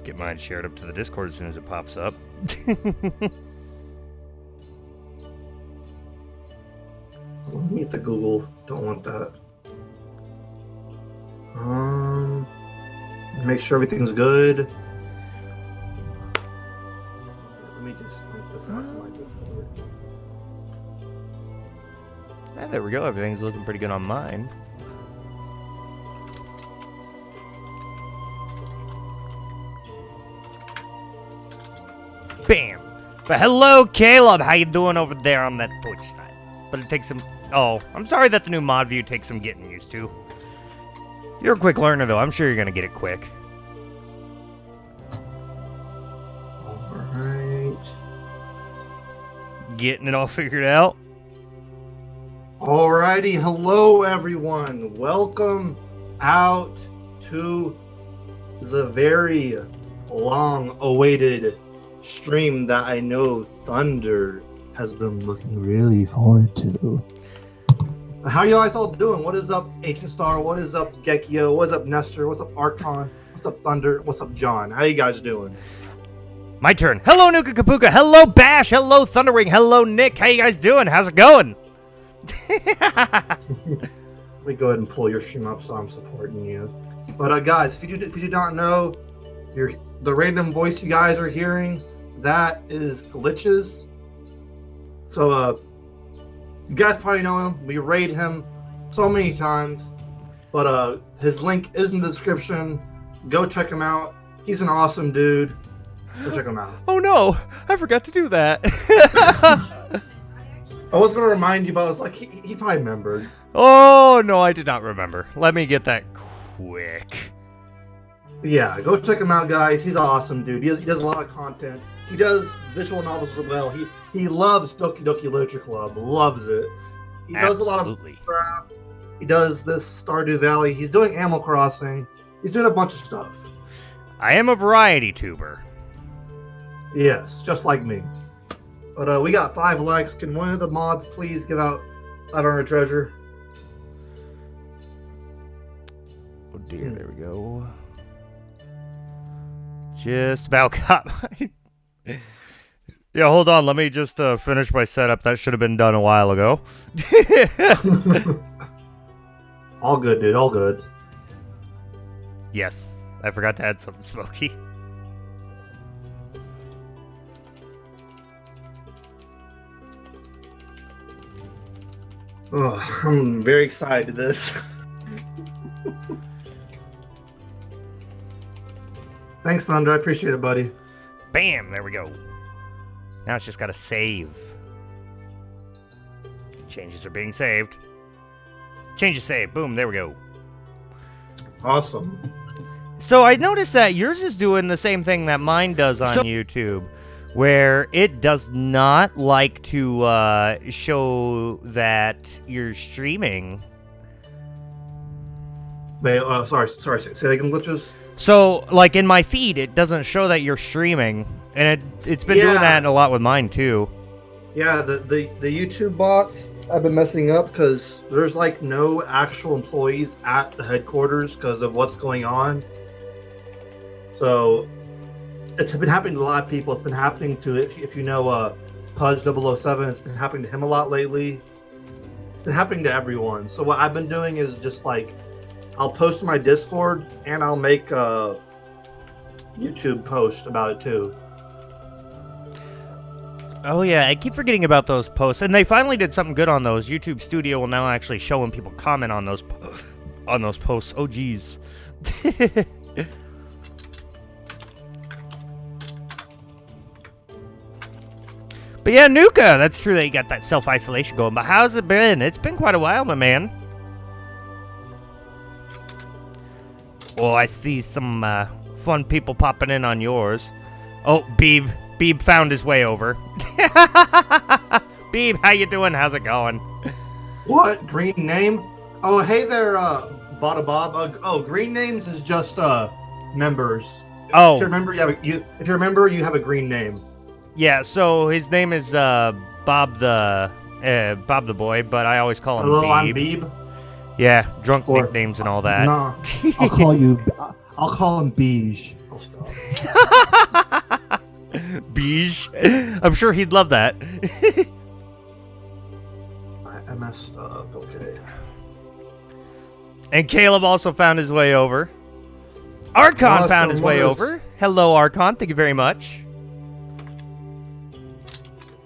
Get mine shared up to the Discord as soon as it pops up. Let me hit the Google. Don't want that. Make sure everything's good. Let me just link this out to my Discord. Ah, there we go. Everything's looking pretty good on mine. Bam! But hello, Caleb! How you doing over there on that Twitch side? But it takes some... Oh, I'm sorry that the new mod view takes some getting used to. You're a quick learner, though. I'm sure you're gonna get it quick. Alright. Getting it all figured out? Alrighty, hello everyone. Welcome out to the very long-awaited stream that I know Thunder has been looking really forward to. How you guys all doing? What is up, Ancient Star? What is up, Gekio? What's up, Nestor? What's up, Archon? What's up, Thunder? What's up, John? How you guys doing? My turn. Hello, Nuka Kapuka. Hello, Bash. Hello, Thunderwing. Hello, Nick. How you guys doing? How's it going? Let me go ahead and pull your stream up so I'm supporting you. But guys, if you do not know, the random voice you guys are hearing, that is Gliitchzz. So you guys probably know him. We raid him so many times. But his link is in the description. Go check him out. He's an awesome dude. Go check him out. Oh no, I forgot to do that. I was gonna remind you, but I was like, he probably remembered. Oh no, I did not remember. Let me get that quick. Yeah, go check him out, guys. He's an awesome dude. He does a lot of content. He does visual novels as well. He loves Doki Doki Literature Club. Loves it. He does a lot of craft. He does this Stardew Valley. He's doing Animal Crossing. He's doing a bunch of stuff. I am a variety tuber. Yes, just like me. But we got 5 likes. Can one of the mods please give out 500 treasure? Oh dear, there we go. Just about got my... Yeah, hold on. Let me just finish my setup. That should have been done a while ago. All good, dude. All good. Yes, I forgot to add something smoky. Oh, I'm very excited to this. Thanks, Thunder. I appreciate it, buddy. Bam! There we go. Now it's just got to save. Changes are being saved. Change is saved. Boom, there we go. Awesome. So I noticed that yours is doing the same thing that mine does on YouTube, where it does not like to show that you're streaming. Wait, sorry. Say that again, Glitches. So, like, in my feed, it doesn't show that you're streaming, and it's been doing that a lot with mine, too. Yeah, the YouTube bots have been messing up because there's, like, no actual employees at the headquarters because of what's going on. So, it's been happening to a lot of people. It's been happening to, if you know Pudge 007, it's been happening to him a lot lately. It's been happening to everyone. So what I've been doing is just, like, I'll post to my Discord, and I'll make a YouTube post about it, too. Oh, yeah, I keep forgetting about those posts. And they finally did something good on those. YouTube Studio will now actually show when people comment on those posts. Oh, geez. But yeah, Nuka, that's true that you got that self-isolation going. But how's it been? It's been quite a while, my man. Well, I see some fun people popping in on yours. Oh, Beeb. Beeb found his way over. Beeb, how you doing? How's it going? What? Green name? Oh, hey there, Bada Bob. Oh, green names is just members. Oh. If you remember, you have a green name. Yeah, so his name is Bob the boy, but I always call him Hello, Beeb. I'm Beeb. Yeah, drunk nicknames and all that. No, I'll call him Beige. I'll stop. Beige. I'm sure he'd love that. I messed up. Okay. And Caleb also found his way over. Archon found his way over. Hello, Archon. Thank you very much.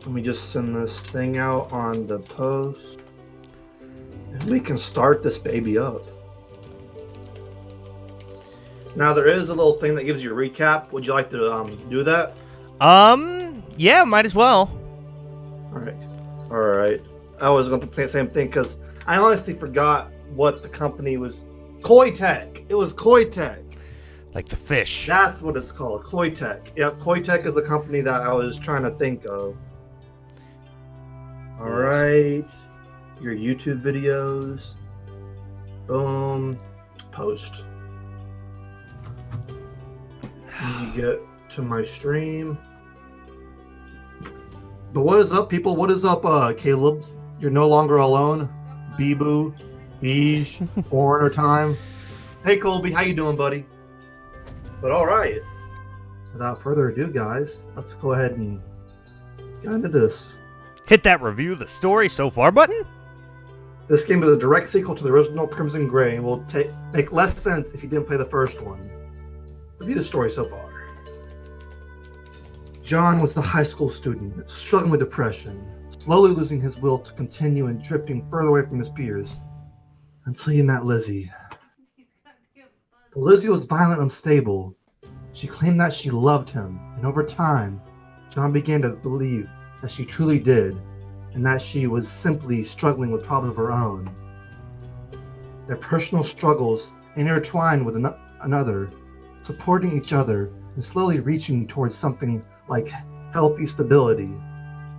Let me just send this thing out on the post. And we can start this baby up. Now, there is a little thing that gives you a recap. Would you like to do that? Yeah, might as well. Alright. I was going to say the same thing because I honestly forgot what the company was. Koitech. It was Koitech. Like the fish. That's what it's called. Koitech. Yep, Koitech is the company that I was trying to think of. Alright. Your YouTube videos. Boom. Post. You get to my stream. But what is up, people? What is up, Caleb? You're no longer alone. Bee-boo, Beige, Foreigner Time. Hey, Colby, how you doing, buddy? But all right. Without further ado, guys, let's go ahead and get into this. Hit that review the story so far button. This game is a direct sequel to the original Crimson Gray and will make less sense if you didn't play the first one. Review the story so far. John was a high school student, struggling with depression, slowly losing his will to continue and drifting further away from his peers, until he met Lizzie. But Lizzie was violent and unstable. She claimed that she loved him, and over time, John began to believe that she truly did, and that she was simply struggling with problems of her own. Their personal struggles intertwined with another, supporting each other and slowly reaching towards something like healthy stability.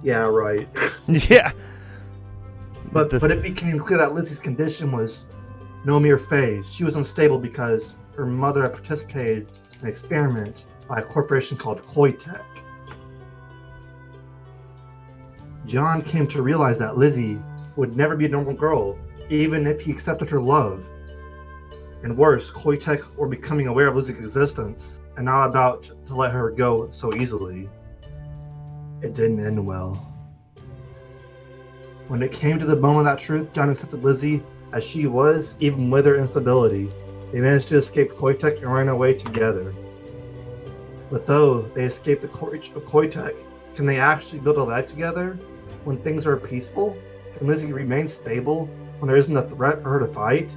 Yeah, right. Yeah. But it became clear that Lizzie's condition was no mere phase. She was unstable because her mother had participated in an experiment by a corporation called Koitech. John came to realize that Lizzie would never be a normal girl, even if he accepted her love. And worse, Koitech were becoming aware of Lizzie's existence and not about to let her go so easily. It didn't end well. When it came to the moment of that truth, John accepted Lizzie as she was, even with her instability. They managed to escape Koitech and ran away together. But though they escaped the Koitech, can they actually build a life together when things are peaceful? Can Lizzie remain stable when there isn't a threat for her to fight?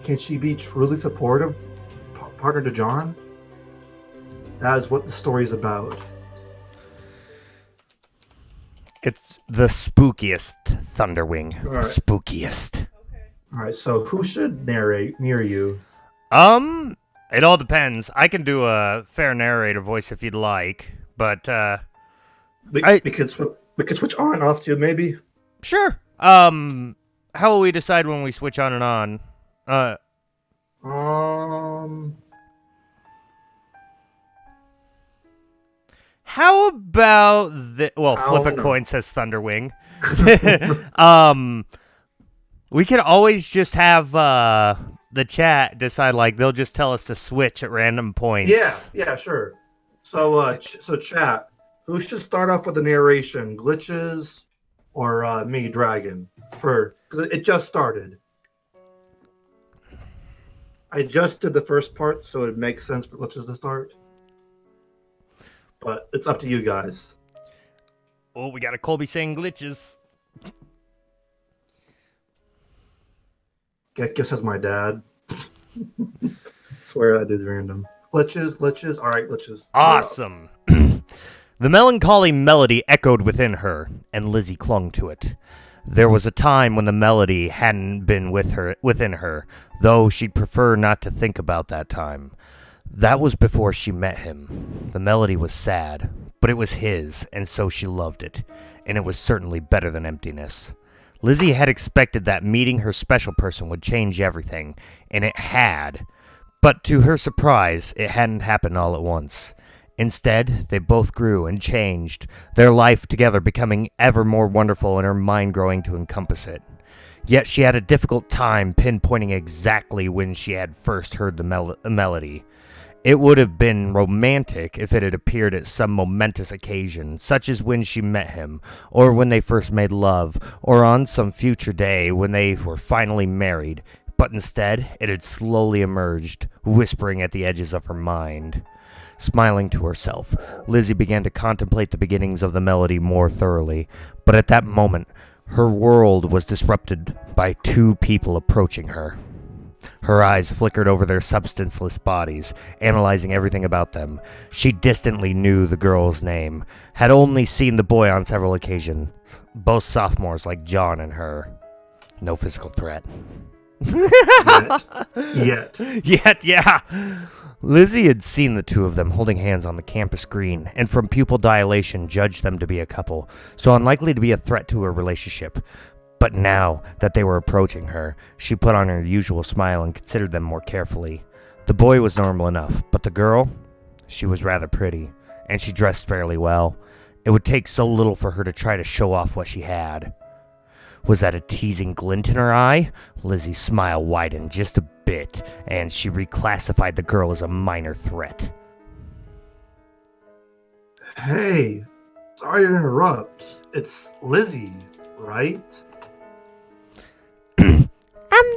Can she be truly supportive partner to John? That is what the story is about. It's the spookiest Thunderwing. All right. Spookiest. Alright, so who should narrate near you? It all depends. I can do a fair narrator voice if you'd like, but We could switch on and off to maybe. Sure. How will we decide when we switch on and on? How about the... Well, flip a coin, says Thunderwing. We could always just have the chat decide, like, they'll just tell us to switch at random points. Yeah, sure. So, so chat, who should start off with the narration? Gliitchzz or me, Dragon? Because it just started. I just did the first part, so it makes sense for Gliitchzz to start. But it's up to you guys. Oh, we got a Colby saying Gliitchzz. Guess that's my dad. Swear that dude's random. Gliitchzz. All right, Gliitchzz. Awesome. The melancholy melody echoed within her, and Lizzie clung to it. There was a time when the melody hadn't been within her, though she'd prefer not to think about that time. That was before she met him. The melody was sad, but it was his, and so she loved it, and it was certainly better than emptiness. Lizzie had expected that meeting her special person would change everything, and it had. But to her surprise, it hadn't happened all at once. Instead, they both grew and changed, their life together becoming ever more wonderful and her mind growing to encompass it. Yet she had a difficult time pinpointing exactly when she had first heard the melody. It would have been romantic if it had appeared at some momentous occasion, such as when she met him, or when they first made love, or on some future day when they were finally married. But instead, it had slowly emerged, whispering at the edges of her mind. Smiling to herself, Lizzie began to contemplate the beginnings of the melody more thoroughly, but at that moment, her world was disrupted by two people approaching her. Her eyes flickered over their substanceless bodies, analyzing everything about them. She distantly knew the girl's name, had only seen the boy on several occasions, both sophomores like John and her. No physical threat. Yet, yeah. Lizzie had seen the two of them holding hands on the campus green, and from pupil dilation judged them to be a couple, so unlikely to be a threat to her relationship. But now that they were approaching her, she put on her usual smile and considered them more carefully. The boy was normal enough, but the girl, she was rather pretty, and she dressed fairly well. It would take so little for her to try to show off what she had. Was that a teasing glint in her eye? Lizzie's smile widened just a bit, and she reclassified the girl as a minor threat. Hey, sorry to interrupt. It's Lizzie, right?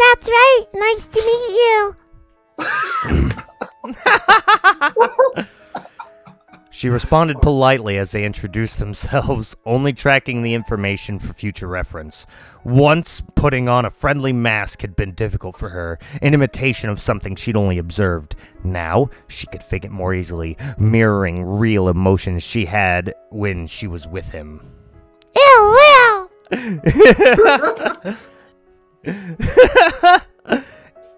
That's right. Nice to meet you. She responded politely as they introduced themselves, only tracking the information for future reference. Once, putting on a friendly mask had been difficult for her, an imitation of something she'd only observed. Now, she could fake it more easily, mirroring real emotions she had when she was with him. Ew.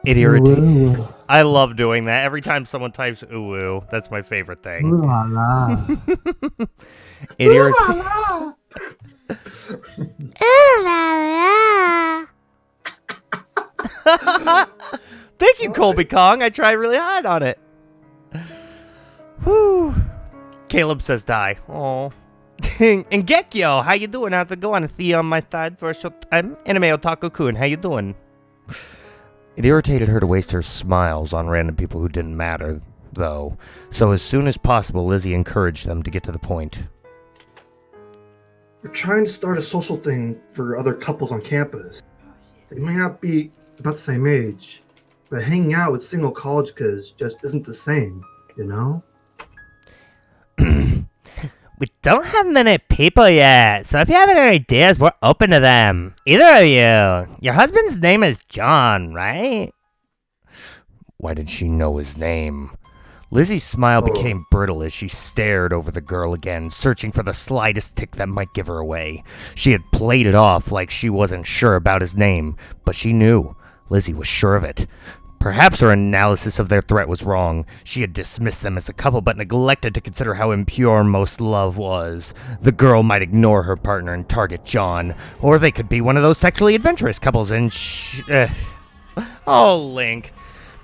It irritated. I love doing that. Every time someone types ooh, that's my favorite thing. Ooh la la. It irritates. Ooh la la. Thank you, Colby Kong. I try really hard on it. Whew. Caleb says die. Oh. And Gekyo, how you doing? How's it going? Thea on my side for a short time. Anime Otaku-kun, how you doing? It irritated her to waste her smiles on random people who didn't matter, though. So as soon as possible, Lizzie encouraged them to get to the point. We're trying to start a social thing for other couples on campus. They may not be about the same age, but hanging out with single college kids just isn't the same, you know? We don't have many people yet, so if you have any ideas, we're open to them. Either of you. Your husband's name is John, right? Why did she know his name? Lizzie's smile became brittle as she stared over the girl again, searching for the slightest tick that might give her away. She had played it off like she wasn't sure about his name, but she knew. Lizzie was sure of it. Perhaps her analysis of their threat was wrong. She had dismissed them as a couple, but neglected to consider how impure most love was. The girl might ignore her partner and target John, or they could be one of those sexually adventurous couples and Link,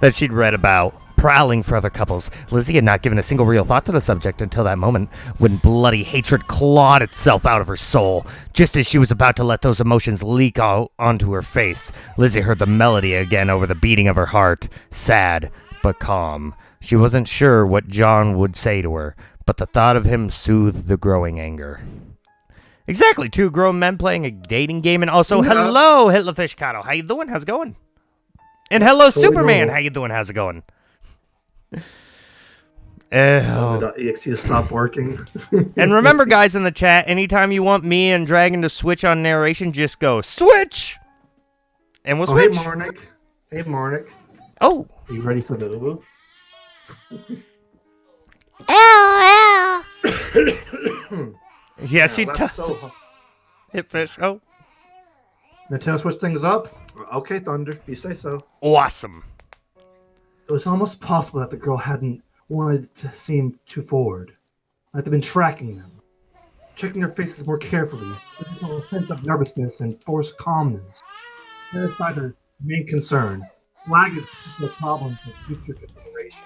that she'd read about. Prowling for other couples, Lizzie had not given a single real thought to the subject until that moment, when bloody hatred clawed itself out of her soul. Just as she was about to let those emotions leak out onto her face, Lizzie heard the melody again over the beating of her heart, sad but calm. She wasn't sure what John would say to her, but the thought of him soothed the growing anger. Exactly, two grown men playing a dating game, and also, hello, Hitlerfish Kato, how you doing? How's it going? And hello, Superman, how you doing? How's it going? .exe to stop working. And remember, guys in the chat, anytime you want me and Dragon to switch on narration, just go switch, and we'll switch. Hey Marnik. Oh, are you ready for the Ubu? Yes, he does. Hit fish. Oh, Nintendo switch things up. Okay, Thunder, if you say so. Awesome. It was almost possible that the girl hadn't wanted to seem too forward. Like they've been tracking them. Checking their faces more carefully. This is a sense of nervousness and forced calmness. That aside her main concern. Flag is a problem for future consideration.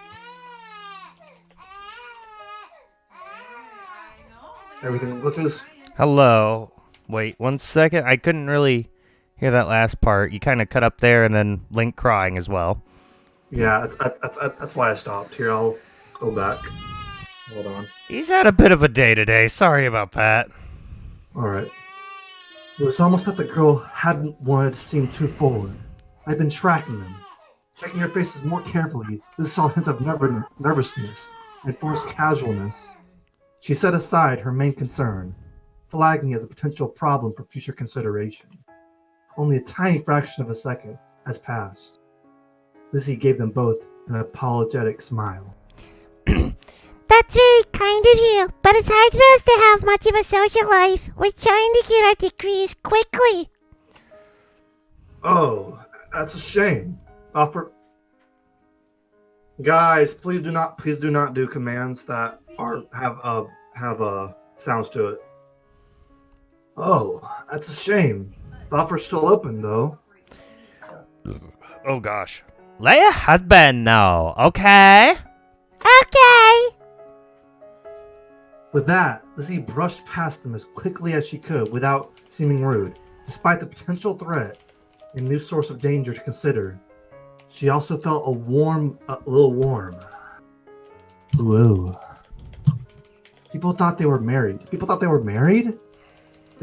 Everything glitches? Hello. Wait 1 second. I couldn't really hear that last part. You kind of cut up there and then Link crying as well. Yeah, that's why I stopped. Here, I'll Go back. Hold on. He's had a bit of a day today. Sorry about that. Alright. It was almost like the girl hadn't wanted to seem too forward. I'd been tracking them, checking her faces more carefully. This saw hints of nervousness and forced casualness. She set aside her main concern, flagging as a potential problem for future consideration. Only a tiny fraction of a second has passed. Lizzie gave them both an apologetic smile. That's very kind of you, but it's hard for us to have much of a social life. We're trying to get our degrees quickly. Oh, that's a shame. Guys, please do not do commands that have sounds to it. Oh, that's a shame. The offer's still open though. Oh gosh. Lay a husband now, okay? Okay. With that, Lizzie brushed past them as quickly as she could without seeming rude. Despite the potential threat and new source of danger to consider, she also felt a little warm. Ooh. People thought they were married. They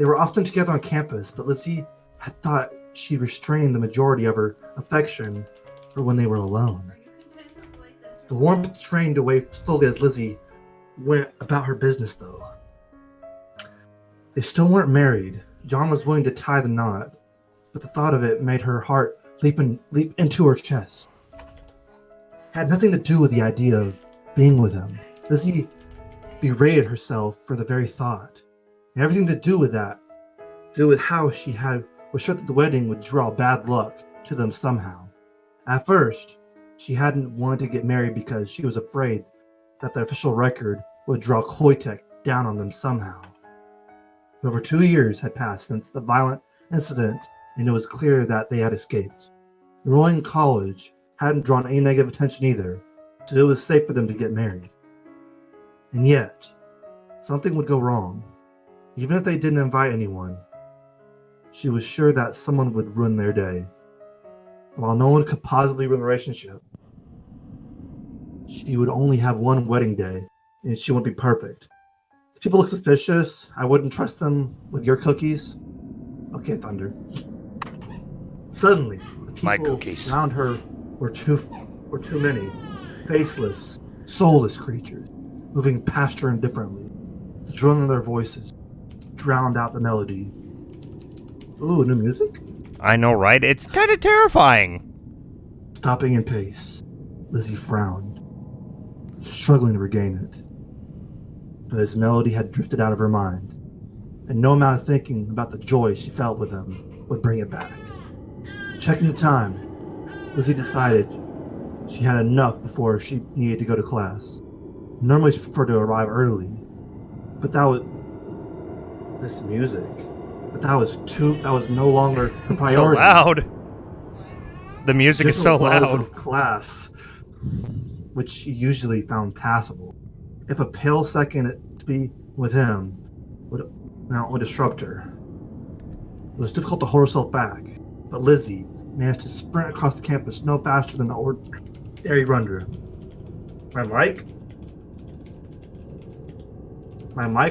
were often together on campus, but Lizzie had thought she restrained the majority of her affection for when they were alone. The warmth trained away slowly as Lizzie went about her business, though. They still weren't married. John was willing to tie the knot, but the thought of it made her heart leap into her chest. It had nothing to do with the idea of being with him. Lizzie berated herself for the very thought, and everything to do with how she was sure that the wedding would draw bad luck to them somehow. At first, she hadn't wanted to get married because she was afraid that the official record would draw Koitek down on them somehow. Over 2 years had passed since the violent incident, and it was clear that they had escaped. Enrolling in college hadn't drawn any negative attention either, so it was safe for them to get married. And yet, something would go wrong. Even if they didn't invite anyone, she was sure that someone would ruin their day. While no one could positively ruin the relationship, she would only have one wedding day, and she wouldn't be perfect. If people look suspicious, I wouldn't trust them with your cookies. Okay, Thunder. Suddenly, the people around her were too many, faceless, soulless creatures, moving past her indifferently. The drone of their voices drowned out the melody. Ooh, new music? I know, right? It's kind of terrifying. Stopping in pace, Lizzie frowned, struggling to regain it. But his melody had drifted out of her mind, and no amount of thinking about the joy she felt with him would bring it back. Checking the time, Lizzie decided she had enough before she needed to go to class. Normally she preferred to arrive early, but that was no longer the priority. So loud. The music is so loud. Of class, which she usually found passable. If a pale second to be with him would disrupt her. It was difficult to hold herself back, but Lizzie managed to sprint across the campus no faster than the ordinary runner. My mic?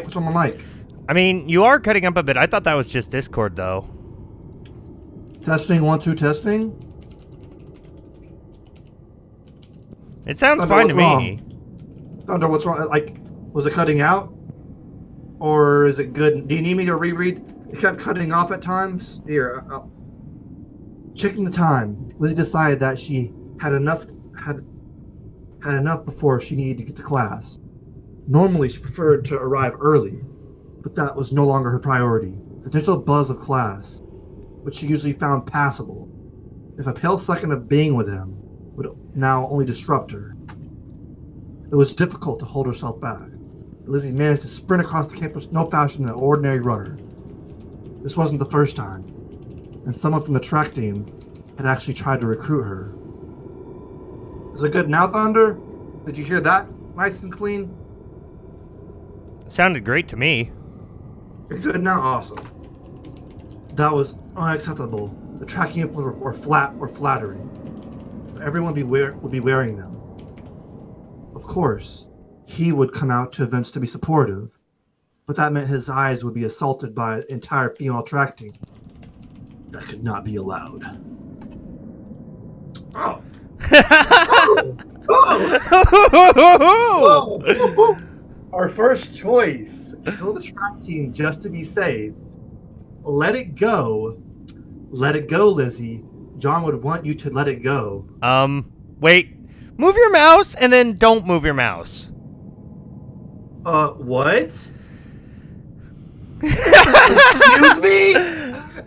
What's on my mic? I mean, you are cutting up a bit. I thought that was just Discord, though. Testing, 1, 2, testing. It sounds Thunder, fine to me. Wrong? Thunder, what's wrong? Like, was it cutting out? Or is it good? Do you need me to reread? It kept cutting off at times. Here, checking the time, Lizzie decided that she had enough before she needed to get to class. Normally, she preferred to arrive early, but that was no longer her priority. The gentle buzz of class, which she usually found passable, if a pale second of being with him would now only disrupt her. It was difficult to hold herself back. Lizzie managed to sprint across the campus no faster than an ordinary runner. This wasn't the first time, and someone from the track team had actually tried to recruit her. Is it good now, Thunder? Did you hear that? Nice and clean? It sounded great to me. You're good now? Awesome. That was unacceptable. The track uniforms were flattering. Everyone would be wearing them. Of course, he would come out to events to be supportive, but that meant his eyes would be assaulted by entire female track team. That could not be allowed. Oh. Oh. Our first choice: kill the track team just to be safe. Let it go. Let it go, Lizzie. John would want you to let it go. Wait. Move your mouse and then don't move your mouse. What? Excuse me?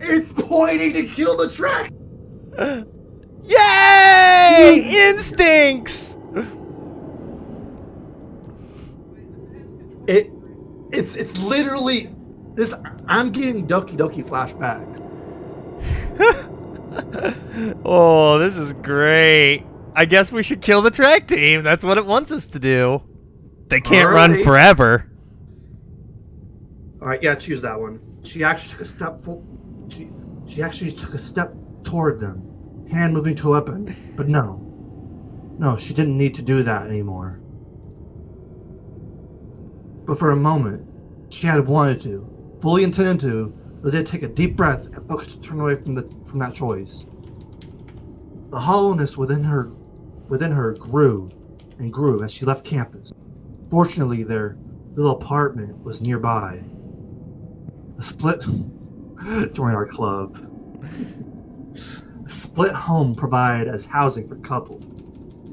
It's pointing to kill the track. Yay! Instincts! It's literally this. I'm getting Doki Doki flashbacks. Oh, this is great. I guess we should kill the track team. That's what it wants us to do. They can't run forever. All right, yeah, choose that one. She actually took a step she actually took a step toward them, hand moving to a weapon. But no, she didn't need to do that anymore. But for a moment, she had wanted to, fully intended to. Lizzie take a deep breath and focus to turn away from that choice. The hollowness within her grew and grew as she left campus. Fortunately, their little apartment was nearby. A split join our club. A split home provided as housing for couples.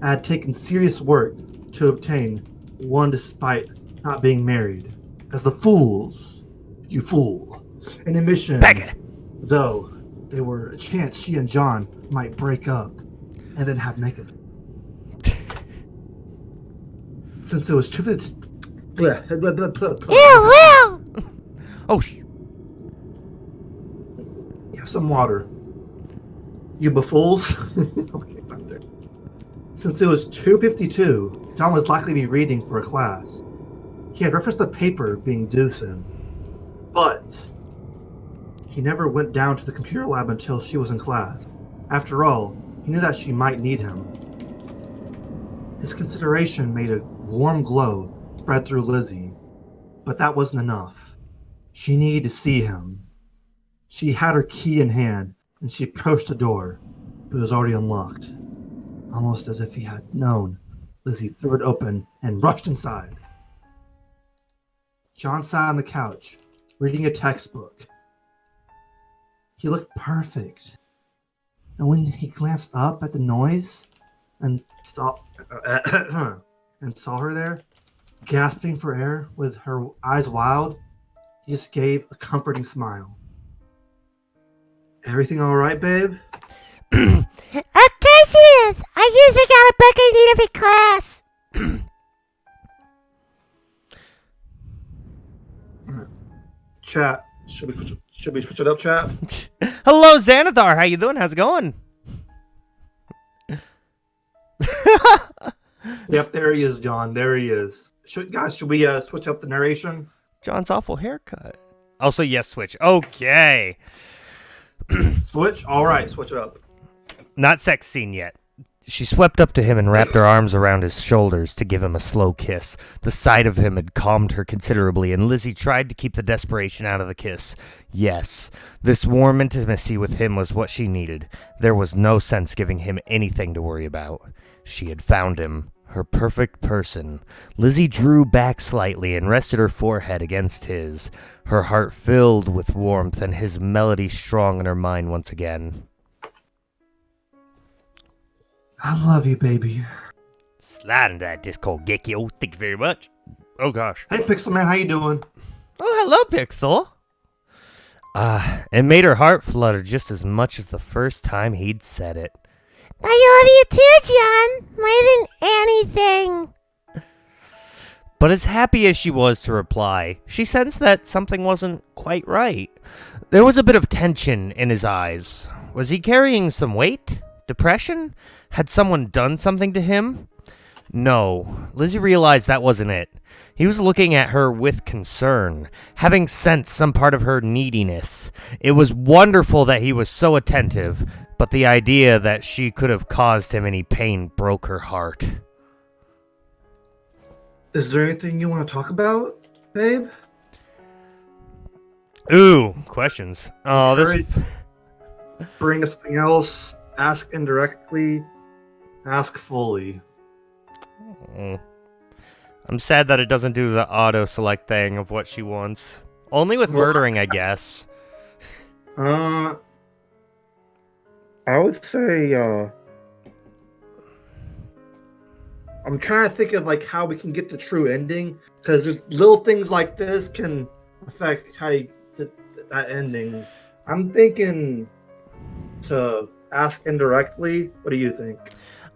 I had taken serious work to obtain one despite not being married. As the fools, you fool, an admission, though they were a chance she and John might break up and then have makeup. Since it was too... Ew, Oh, You have some water. You bufools. Okay, fine there. Since it was 2:52, John was likely to be reading for a class. He had referenced the paper being due soon. But he never went down to the computer lab until she was in class. After all, he knew that she might need him. His consideration made a warm glow spread through Lizzie, but that wasn't enough. She needed to see him. She had her key in hand, and she approached the door, but it was already unlocked. Almost as if he had known, Lizzie threw it open and rushed inside. John sat on the couch, reading a textbook. He looked perfect. And when he glanced up at the noise and saw her there, gasping for air with her eyes wild, he just gave a comforting smile. Everything all right, babe? Of course it is. I just forgot a book I need for class. Chat. Should we switch it up, chat? hello, Xanathar. How you doing? How's it going? Yep, there he is, John. There he is. Should we switch up the narration? John's awful haircut. Also, yes, switch. Okay. Switch? All right, switch it up. Not sex scene yet. She swept up to him and wrapped her arms around his shoulders to give him a slow kiss. The sight of him had calmed her considerably, and Lizzie tried to keep the desperation out of the kiss. Yes, this warm intimacy with him was what she needed. There was no sense giving him anything to worry about. She had found him, her perfect person. Lizzie drew back slightly and rested her forehead against his, her heart filled with warmth and his melody strong in her mind once again. I love you, baby. Slide into that Discord, Gekio. Thank you very much. Oh, gosh. Hey, Pixel Man, how you doing? Oh, hello, Pixel. It made her heart flutter just as much as the first time he'd said it. I love you too, John. More than anything. But as happy as she was to reply, she sensed that something wasn't quite right. There was a bit of tension in his eyes. Was he carrying some weight? Depression? Had someone done something to him? No. Lizzie realized that wasn't it. He was looking at her with concern, having sensed some part of her neediness. It was wonderful that he was so attentive, but the idea that she could have caused him any pain broke her heart. Is there anything you want to talk about, babe? Ooh, questions. Oh, this... Bring us something else. Ask indirectly. Ask fully. I'm sad that it doesn't do the auto-select thing of what she wants. Only with murdering, I guess. I would say, I'm trying to think of, like, how we can get the true ending. Because there's little things like this can affect how you get that ending. I'm thinking to ask indirectly. What do you think?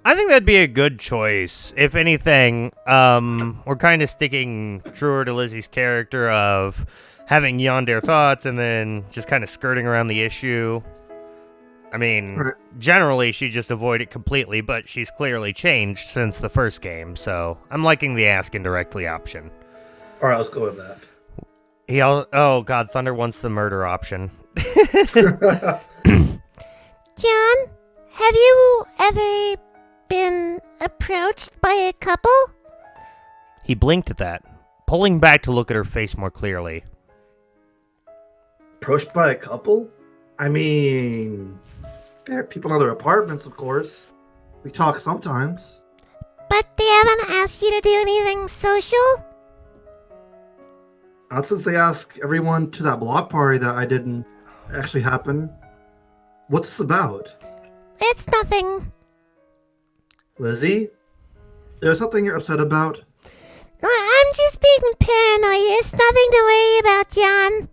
I think that'd be a good choice. If anything, we're kind of sticking truer to Lizzie's character of having yandere thoughts and then just kind of skirting around the issue. I mean, generally she just avoided it completely, but she's clearly changed since the first game, so I'm liking the ask indirectly option. All right, let's go with that. Oh god, Thunder wants the murder option. John, have you ever been approached by a couple? He blinked at that, pulling back to look at her face more clearly. Approached by a couple? I mean, there are people in other apartments, of course. We talk sometimes. But they haven't asked you to do anything social? Not since they asked everyone to that block party that I didn't actually happen. What's this about? It's nothing. Lizzie? There's something you're upset about? I'm just being paranoid. It's nothing to worry about, John.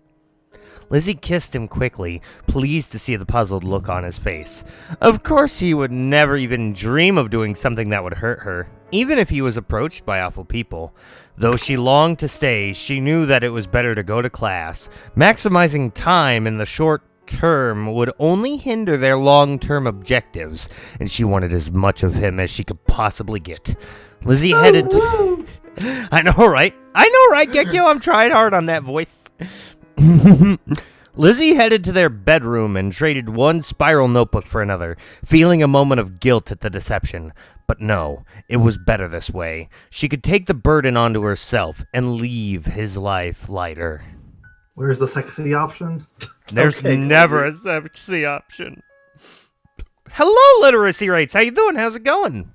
Lizzie kissed him quickly, pleased to see the puzzled look on his face. Of course he would never even dream of doing something that would hurt her, even if he was approached by awful people. Though she longed to stay, she knew that it was better to go to class. Maximizing time in the short term would only hinder their long-term objectives, and she wanted as much of him as she could possibly get. Lizzie headed to... I know, right, Gekyo? I'm trying hard on that voice. Lizzie headed to their bedroom and traded one spiral notebook for another, feeling a moment of guilt at the deception. But no, it was better this way. She could take the burden onto herself and leave his life lighter. Where's the sexy option? There's never a sexy option. Hello, literacy rates. How you doing? How's it going?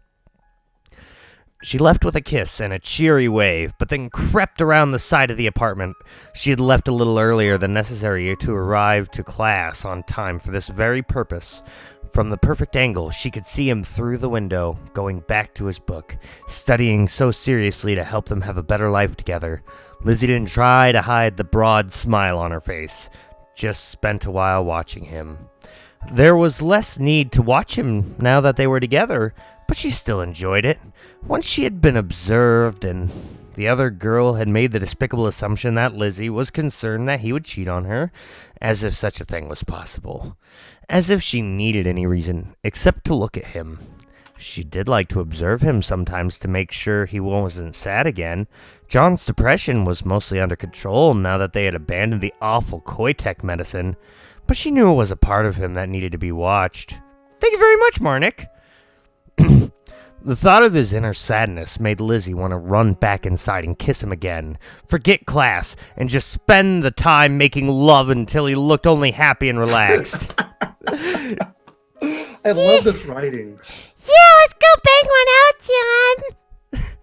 She left with a kiss and a cheery wave, but then crept around the side of the apartment. She had left a little earlier than necessary to arrive to class on time for this very purpose. From the perfect angle, she could see him through the window, going back to his book, studying so seriously to help them have a better life together. Lizzie didn't try to hide the broad smile on her face, just spent a while watching him. There was less need to watch him now that they were together, but she still enjoyed it. Once she had been observed and the other girl had made the despicable assumption that Lizzie was concerned that he would cheat on her, as if such a thing was possible. As if she needed any reason except to look at him. She did like to observe him sometimes to make sure he wasn't sad again. John's depression was mostly under control now that they had abandoned the awful Koitek medicine, but she knew it was a part of him that needed to be watched. Thank you very much, Marnik. The thought of his inner sadness made Lizzie want to run back inside and kiss him again, forget class, and just spend the time making love until he looked only happy and relaxed. I love this writing. Yeah, let's go bang one out, John.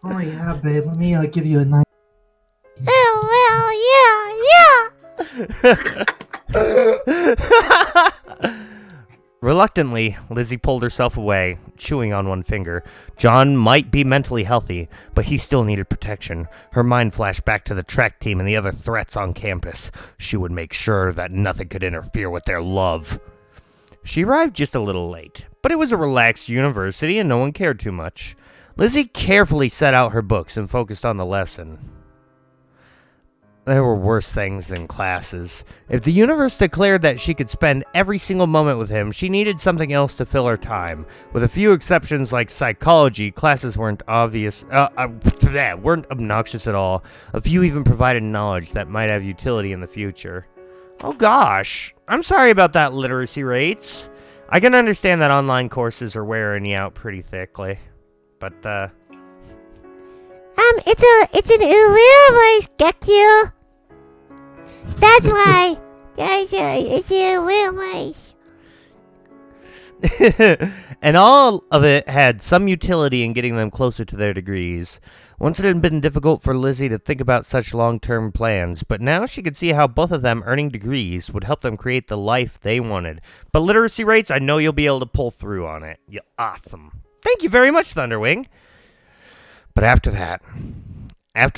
Oh yeah, babe. Let me give you a nice... Oh, well, yeah. Reluctantly, Lizzie pulled herself away, chewing on one finger. John might be mentally healthy, but he still needed protection. Her mind flashed back to the track team and the other threats on campus. She would make sure that nothing could interfere with their love. She arrived just a little late, but it was a relaxed university and no one cared too much. Lizzie carefully set out her books and focused on the lesson. There were worse things than classes. If the universe declared that she could spend every single moment with him, she needed something else to fill her time. With a few exceptions like psychology, classes weren't obnoxious at all. A few even provided knowledge that might have utility in the future. Oh gosh, I'm sorry about that, literacy rates. I can understand that online courses are wearing you out pretty thickly, but It's an real voice, GQ. That's why. It's a real voice. And all of it had some utility in getting them closer to their degrees. Once it had been difficult for Lizzie to think about such long-term plans, but now she could see how both of them earning degrees would help them create the life they wanted. But literacy rates, I know you'll be able to pull through on it. You're awesome. Thank you very much, Thunderwing. But after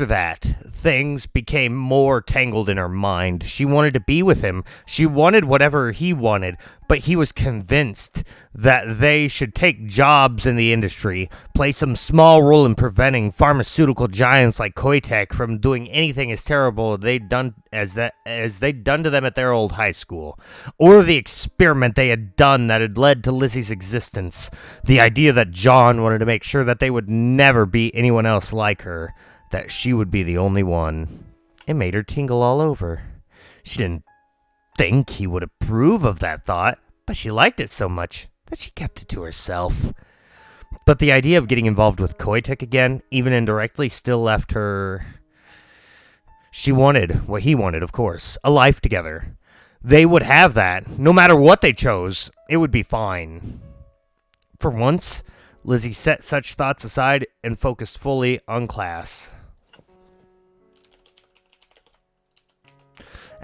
that, things became more tangled in her mind. She wanted to be with him. She wanted whatever he wanted, but he was convinced that they should take jobs in the industry, play some small role in preventing pharmaceutical giants like Koitek from doing anything as terrible as they'd done to them at their old high school, or the experiment they had done that had led to Lizzie's existence. The idea that John wanted to make sure that they would never be anyone else like her, that she would be the only one. It made her tingle all over. She didn't think he would approve of that thought, but she liked it so much that she kept it to herself. But the idea of getting involved with Koitek again, even indirectly, still left her. She wanted what he wanted, of course, a life together. They would have that. No matter what they chose, it would be fine. For once, Lizzie set such thoughts aside and focused fully on class.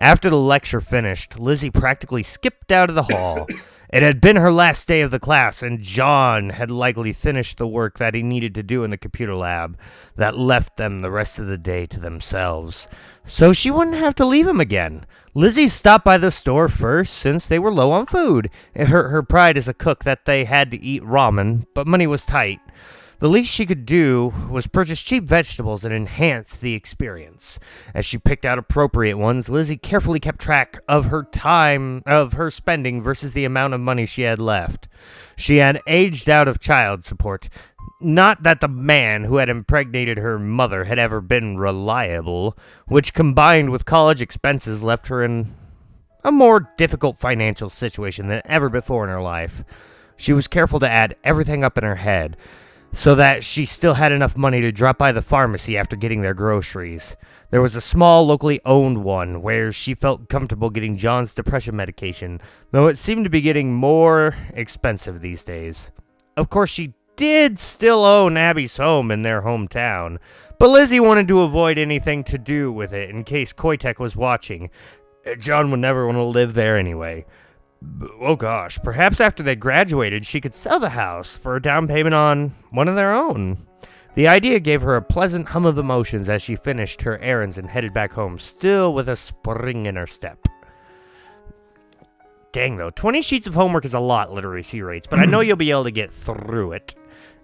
After the lecture finished, Lizzie practically skipped out of the hall. It had been her last day of the class, and John had likely finished the work that he needed to do in the computer lab that left them the rest of the day to themselves. So she wouldn't have to leave him again. Lizzie stopped by the store first, since they were low on food. It hurt her pride as a cook that they had to eat ramen, but money was tight. The least she could do was purchase cheap vegetables and enhance the experience. As she picked out appropriate ones, Lizzie carefully kept track of her spending versus the amount of money she had left. She had aged out of child support. Not that the man who had impregnated her mother had ever been reliable, which combined with college expenses left her in a more difficult financial situation than ever before in her life. She was careful to add everything up in her head, so that she still had enough money to drop by the pharmacy after getting their groceries. There was a small, locally owned one where she felt comfortable getting John's depression medication, though it seemed to be getting more expensive these days. Of course, she did still own Abby's home in their hometown, but Lizzie wanted to avoid anything to do with it in case Koitek was watching. John would never want to live there anyway. Oh gosh, perhaps after they graduated, she could sell the house for a down payment on one of their own. The idea gave her a pleasant hum of emotions as she finished her errands and headed back home, still with a spring in her step. Dang though, 20 sheets of homework is a lot, literacy rates, but I know you'll be able to get through it.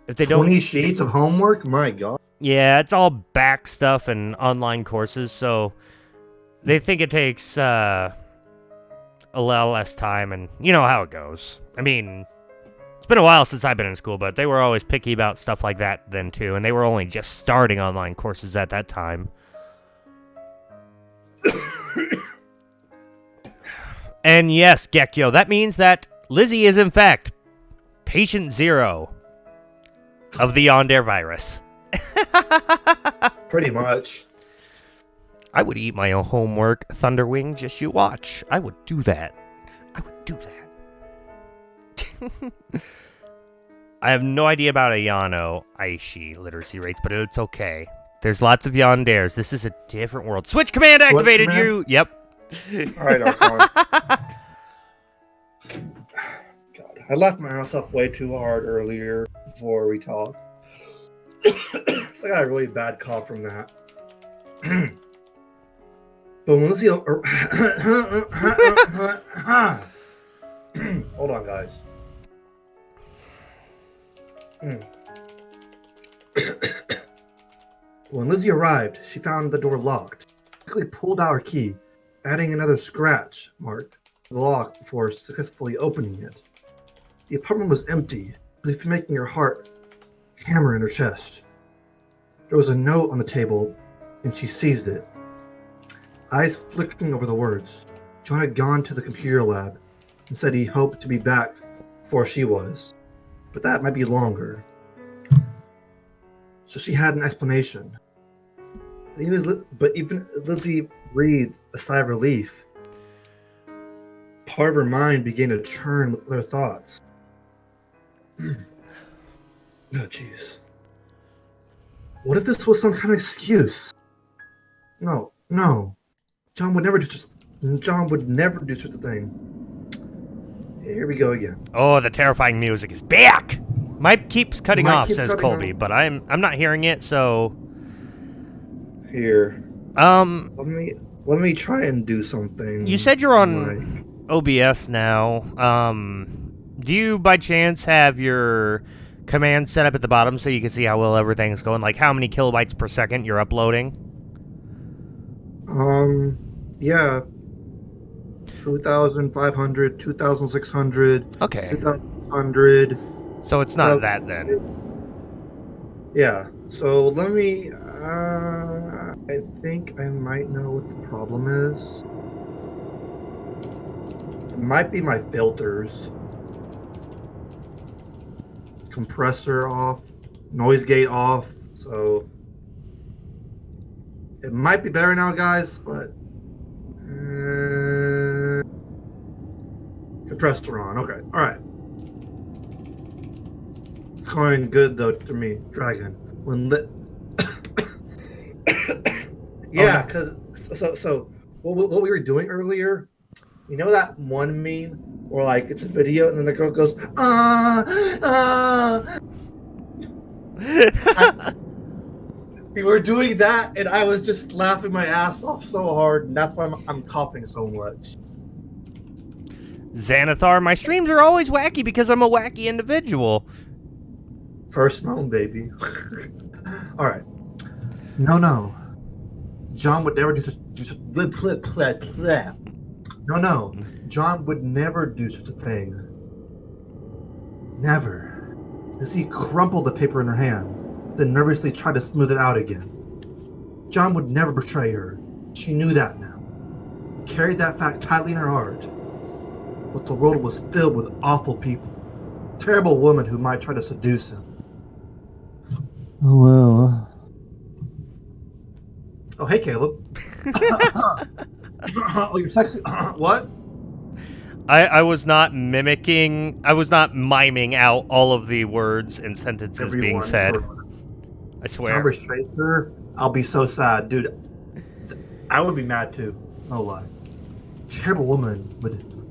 If they 20 sheets of homework? My god. Yeah, it's all back stuff and online courses, so they think it takes, a little less time, and you know how it goes. I mean, it's been a while since I've been in school, but they were always picky about stuff like that then too, and they were only just starting online courses at that time. And yes, Gekyo, that means that Lizzie is in fact patient 0 of the Yandere virus. Pretty much. I would eat my own homework, Thunderwing, just you watch. I would do that. I would do that. I have no idea about a Yano Aishi literacy rates, but it's okay. There's lots of Yanderes. This is a different world. Switch command activated. Switch command? Yep. Alright, Archon. God, I left myself way too hard earlier before we talked. So I got a really bad cough from that. But when Lizzie... Hold on, guys. When Lizzie arrived, she found the door locked. She quickly pulled out her key, adding another scratch mark to the lock before successfully opening it. The apartment was empty, leaving making her heart hammer in her chest. There was a note on the table, and she seized it. Eyes flickering over the words. John had gone to the computer lab and said he hoped to be back before she was, but that might be longer. So she had an explanation. But even Lizzie breathed a sigh of relief. Part of her mind began to churn with other thoughts. Oh, jeez. What if this was some kind of excuse? No. John would never do such a thing. Here we go again. Oh, the terrifying music is back! Mic keeps cutting off, says Colby, but I'm not hearing it, so... Here. Let me try and do something. You said you're on OBS now. Do you by chance have your command set up at the bottom so you can see how well everything's going? Like how many kilobytes per second you're uploading? Yeah. 2,500, 2,600. Okay. 2,100. So it's not that then. Yeah. So let me. I think I might know what the problem is. It might be my filters. Compressor off, noise gate off. So it might be better now, guys. But compressor on. Okay. All right. It's going good though to me, Dragon. When lit. Yeah, because so what we were doing earlier, you know that one meme where like it's a video and then the girl goes we were doing that and I was just laughing my ass off so hard, and that's why I'm coughing so much. Xanathar, my streams are always wacky because I'm a wacky individual. First known, baby. All right. No. John would never do such. No. John would never do such a thing. Never. Lizzie crumpled the paper in her hand, then nervously tried to smooth it out again. John would never betray her. She knew that now. Carried that fact tightly in her heart. But the world was filled with awful people. Terrible women who might try to seduce him. Oh, well. Oh, hey, Caleb. Oh, you're sexy. What? I was not mimicking, I was not miming out all of the words and sentences being said. I swear. Tom Straker, I'll be so sad. Dude, I would be mad too. No lie. Terrible woman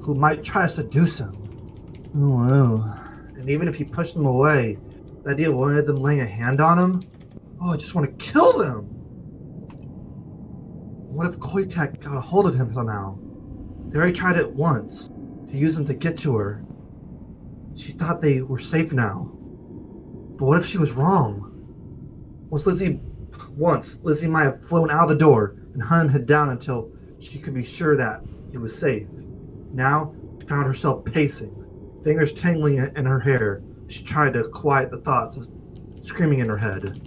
who might try to seduce him. Oh, wow. And even if he pushed them away, the idea of one of them laying a hand on him, oh, I just want to kill them. What if Koitek got a hold of him somehow? They already tried it once, to use him to get to her. She thought they were safe now. But what if she was wrong? Once Lizzie might have flown out the door and hunted him down until she could be sure that he was safe. Now, she found herself pacing, fingers tingling in her hair. She tried to quiet the thoughts screaming in her head.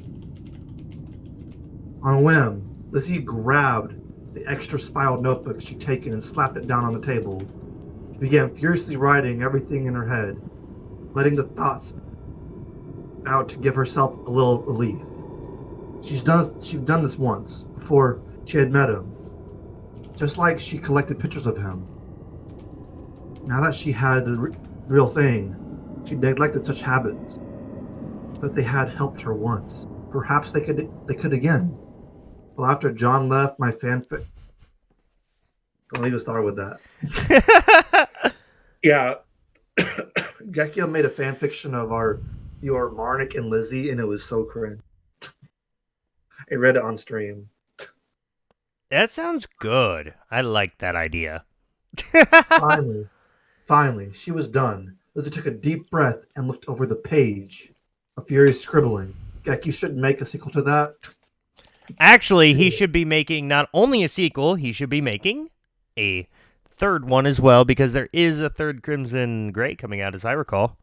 On a whim, Lizzie grabbed the extra spiraled notebook she'd taken and slapped it down on the table. She began furiously writing everything in her head, letting the thoughts out to give herself a little relief. She'd done this once, before she had met him. Just like she collected pictures of him. Now that she had the real thing, she neglected such habits. But they had helped her once. Perhaps they could again. Well, after John left, my fanfic... Don't even start with that. Yeah. Gekio made a fanfiction of your Marnik and Lizzie, and it was so cringe. I read it on stream. That sounds good. I like that idea. Finally, she was done. Lizzie took a deep breath and looked over the page. A furious scribbling. Gekio shouldn't make a sequel to that. Actually, he should be making not only a sequel, he should be making a third one as well, because there is a third Crimson Gray coming out, as I recall.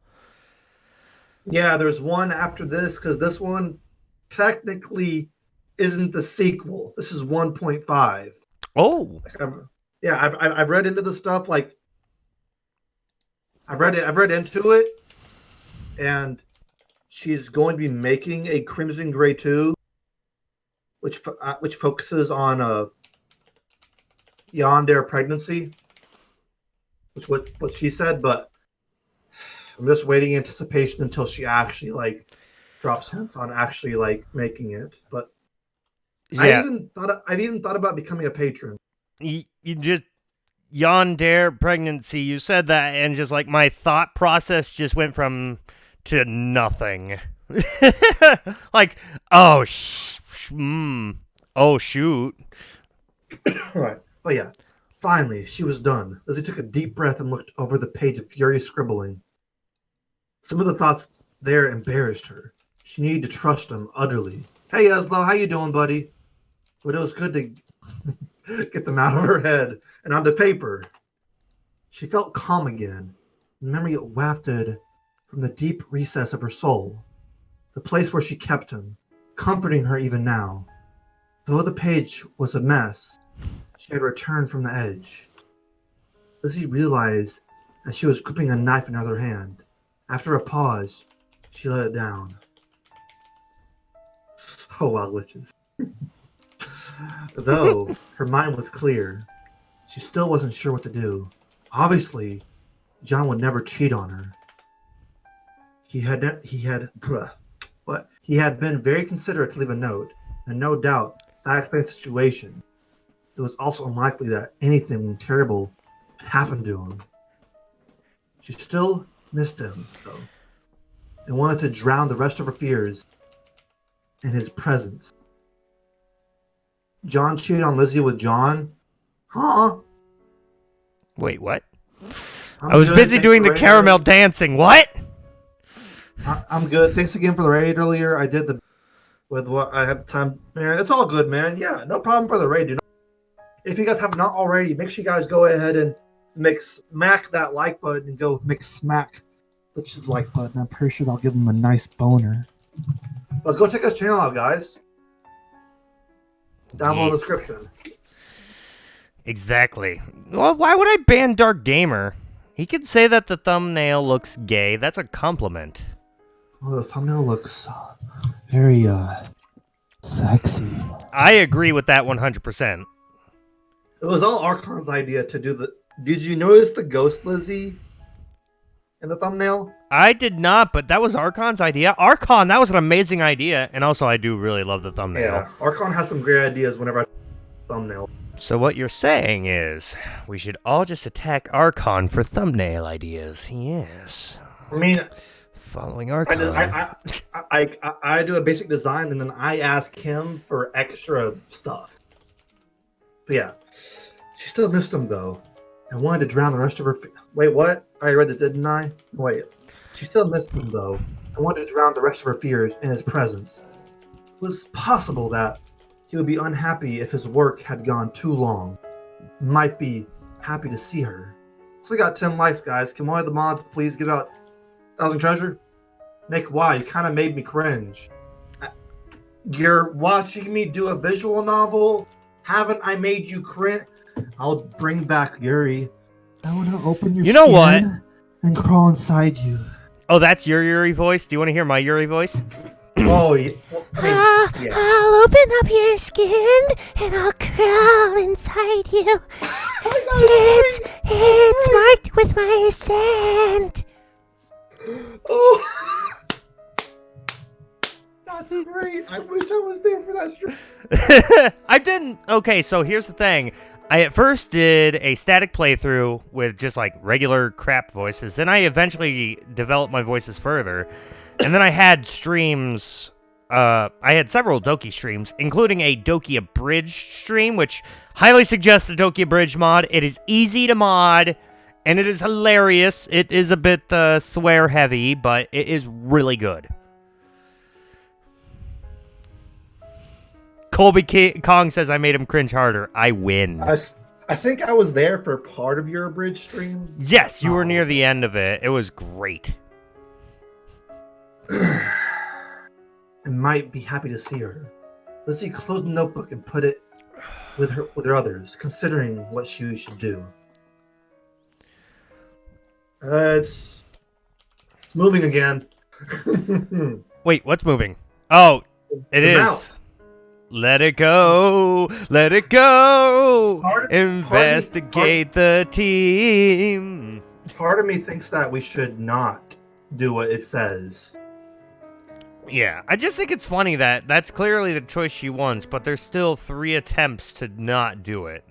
Yeah, there's one after this, because this one technically isn't the sequel. This is 1.5. Oh. I've read into the stuff, like, I've read into it, and she's going to be making a Crimson Gray 2. which focuses on Yandere pregnancy, which what she said, but I'm just waiting in anticipation until she actually like drops hints on actually like making it. But Yeah. I've even thought about becoming a patron. You just Yandere pregnancy. You said that, and just like my thought process just went from to nothing. Like, oh oh shoot. Right. But yeah, finally she was done. Lizzie took a deep breath and looked over the page of furious scribbling. Some of the thoughts there embarrassed her. She needed to trust him utterly. Hey, Eslo, how you doing, buddy? But it was good to get them out of her head and onto paper. She felt calm again. Memory wafted from the deep recess of her soul, the place where she kept him, comforting her even now. Though the page was a mess, she had returned from the edge. Lizzie realized that she was gripping a knife in her other hand. After a pause, she let it down. Oh wow, Gliitchzz. Though her mind was clear, she still wasn't sure what to do. Obviously, John would never cheat on her. He had been very considerate to leave a note, and no doubt that explained the situation. It was also unlikely that anything terrible had happened to him. She still missed him, though, and wanted to drown the rest of her fears in his presence. John cheated on Lizzie with John? Huh? Wait, what? I was busy doing the caramel dancing. What? I'm good. Thanks again for the raid earlier. I did with what I had time. Man, it's all good, man. Yeah, no problem for the raid, dude. If you guys have not already, make sure you guys go ahead and smack that like button and go smack Gliitchzz like button. I'm pretty sure I'll give him a nice boner. But go check his channel out, guys. Down below in the description. Exactly. Well, why would I ban Dark Gamer? He could say that the thumbnail looks gay. That's a compliment. Well, the thumbnail looks very sexy. I agree with that 100%. It was all Archon's idea to do the... Did you notice the ghost Lizzie in the thumbnail? I did not, but that was Archon's idea. Archon, that was an amazing idea. And also, I do really love the thumbnail. Yeah, Archon has some great ideas whenever I thumbnail. So what you're saying is, we should all just attack Archon for thumbnail ideas. Yes. I mean... Following Archon. I do a basic design, and then I ask him for extra stuff. But yeah, she still missed him, though. I wanted to drown the rest of her... Wait, what? I read it, didn't I? Wait. She still missed him, though. I wanted to drown the rest of her fears in his presence. It was possible that he would be unhappy if his work had gone too long. Might be happy to see her. So we got 10 likes, guys. Can one of the mods please give out 1,000 treasure? Nick, why? You kind of made me cringe. You're watching me do a visual novel? Haven't I made you cringe? I'll bring back Yuri. I want to open your know what? And crawl inside you. Oh, that's your Yuri voice? Do you want to hear my Yuri voice? Oh, yeah. Well, yeah. I'll open up your skin and I'll crawl inside you. It's marked with my scent. Oh, that's great. I wish I was there for that stream. I didn't. Okay, so here's the thing. I at first did a static playthrough with just like regular crap voices. Then I eventually developed my voices further. And then I had streams. I had several Doki streams, including a Doki Abridged stream, which highly suggests the Doki Abridged mod. It is easy to mod, and it is hilarious. It is a bit swear heavy, but it is really good. Colby Kong says I made him cringe harder. I win. I think I was there for part of your Abridged stream. Yes, you were near the end of it. It was great. I might be happy to see her. Lizzie closed the notebook and put it with her others, considering what she should do. It's moving again. Wait, what's moving? Oh, it is. Mouth. Let it go. Let it go. Investigate the team. Part of me thinks that we should not do what it says. Yeah, I just think it's funny that that's clearly the choice she wants, but there's still 3 attempts to not do it.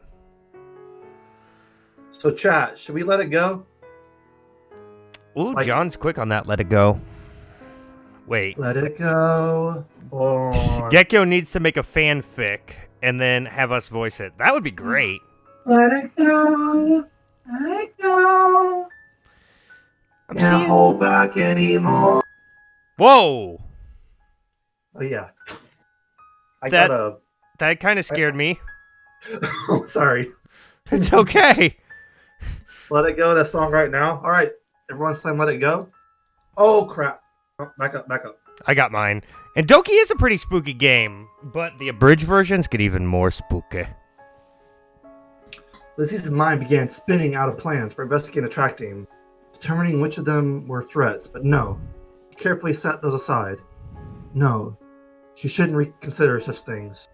So, chat, should we let it go? Ooh, John's quick on that. Let it go. Wait. Let it go. Gekko needs to make a fanfic and then have us voice it. That would be great. Let it go. Let it go. Can't hold back anymore. Whoa. Oh, yeah. That kind of scared me. Oh, sorry. It's okay. Let it go, that song right now. All right. Everyone's saying let it go. Oh, crap. Oh, back up. I got mine. And Doki is a pretty spooky game, but the abridged versions get even more spooky. Lizzie's mind began spinning out of plans for investigating and attracting, determining which of them were threats, but no. She carefully set those aside. No. She shouldn't reconsider such things.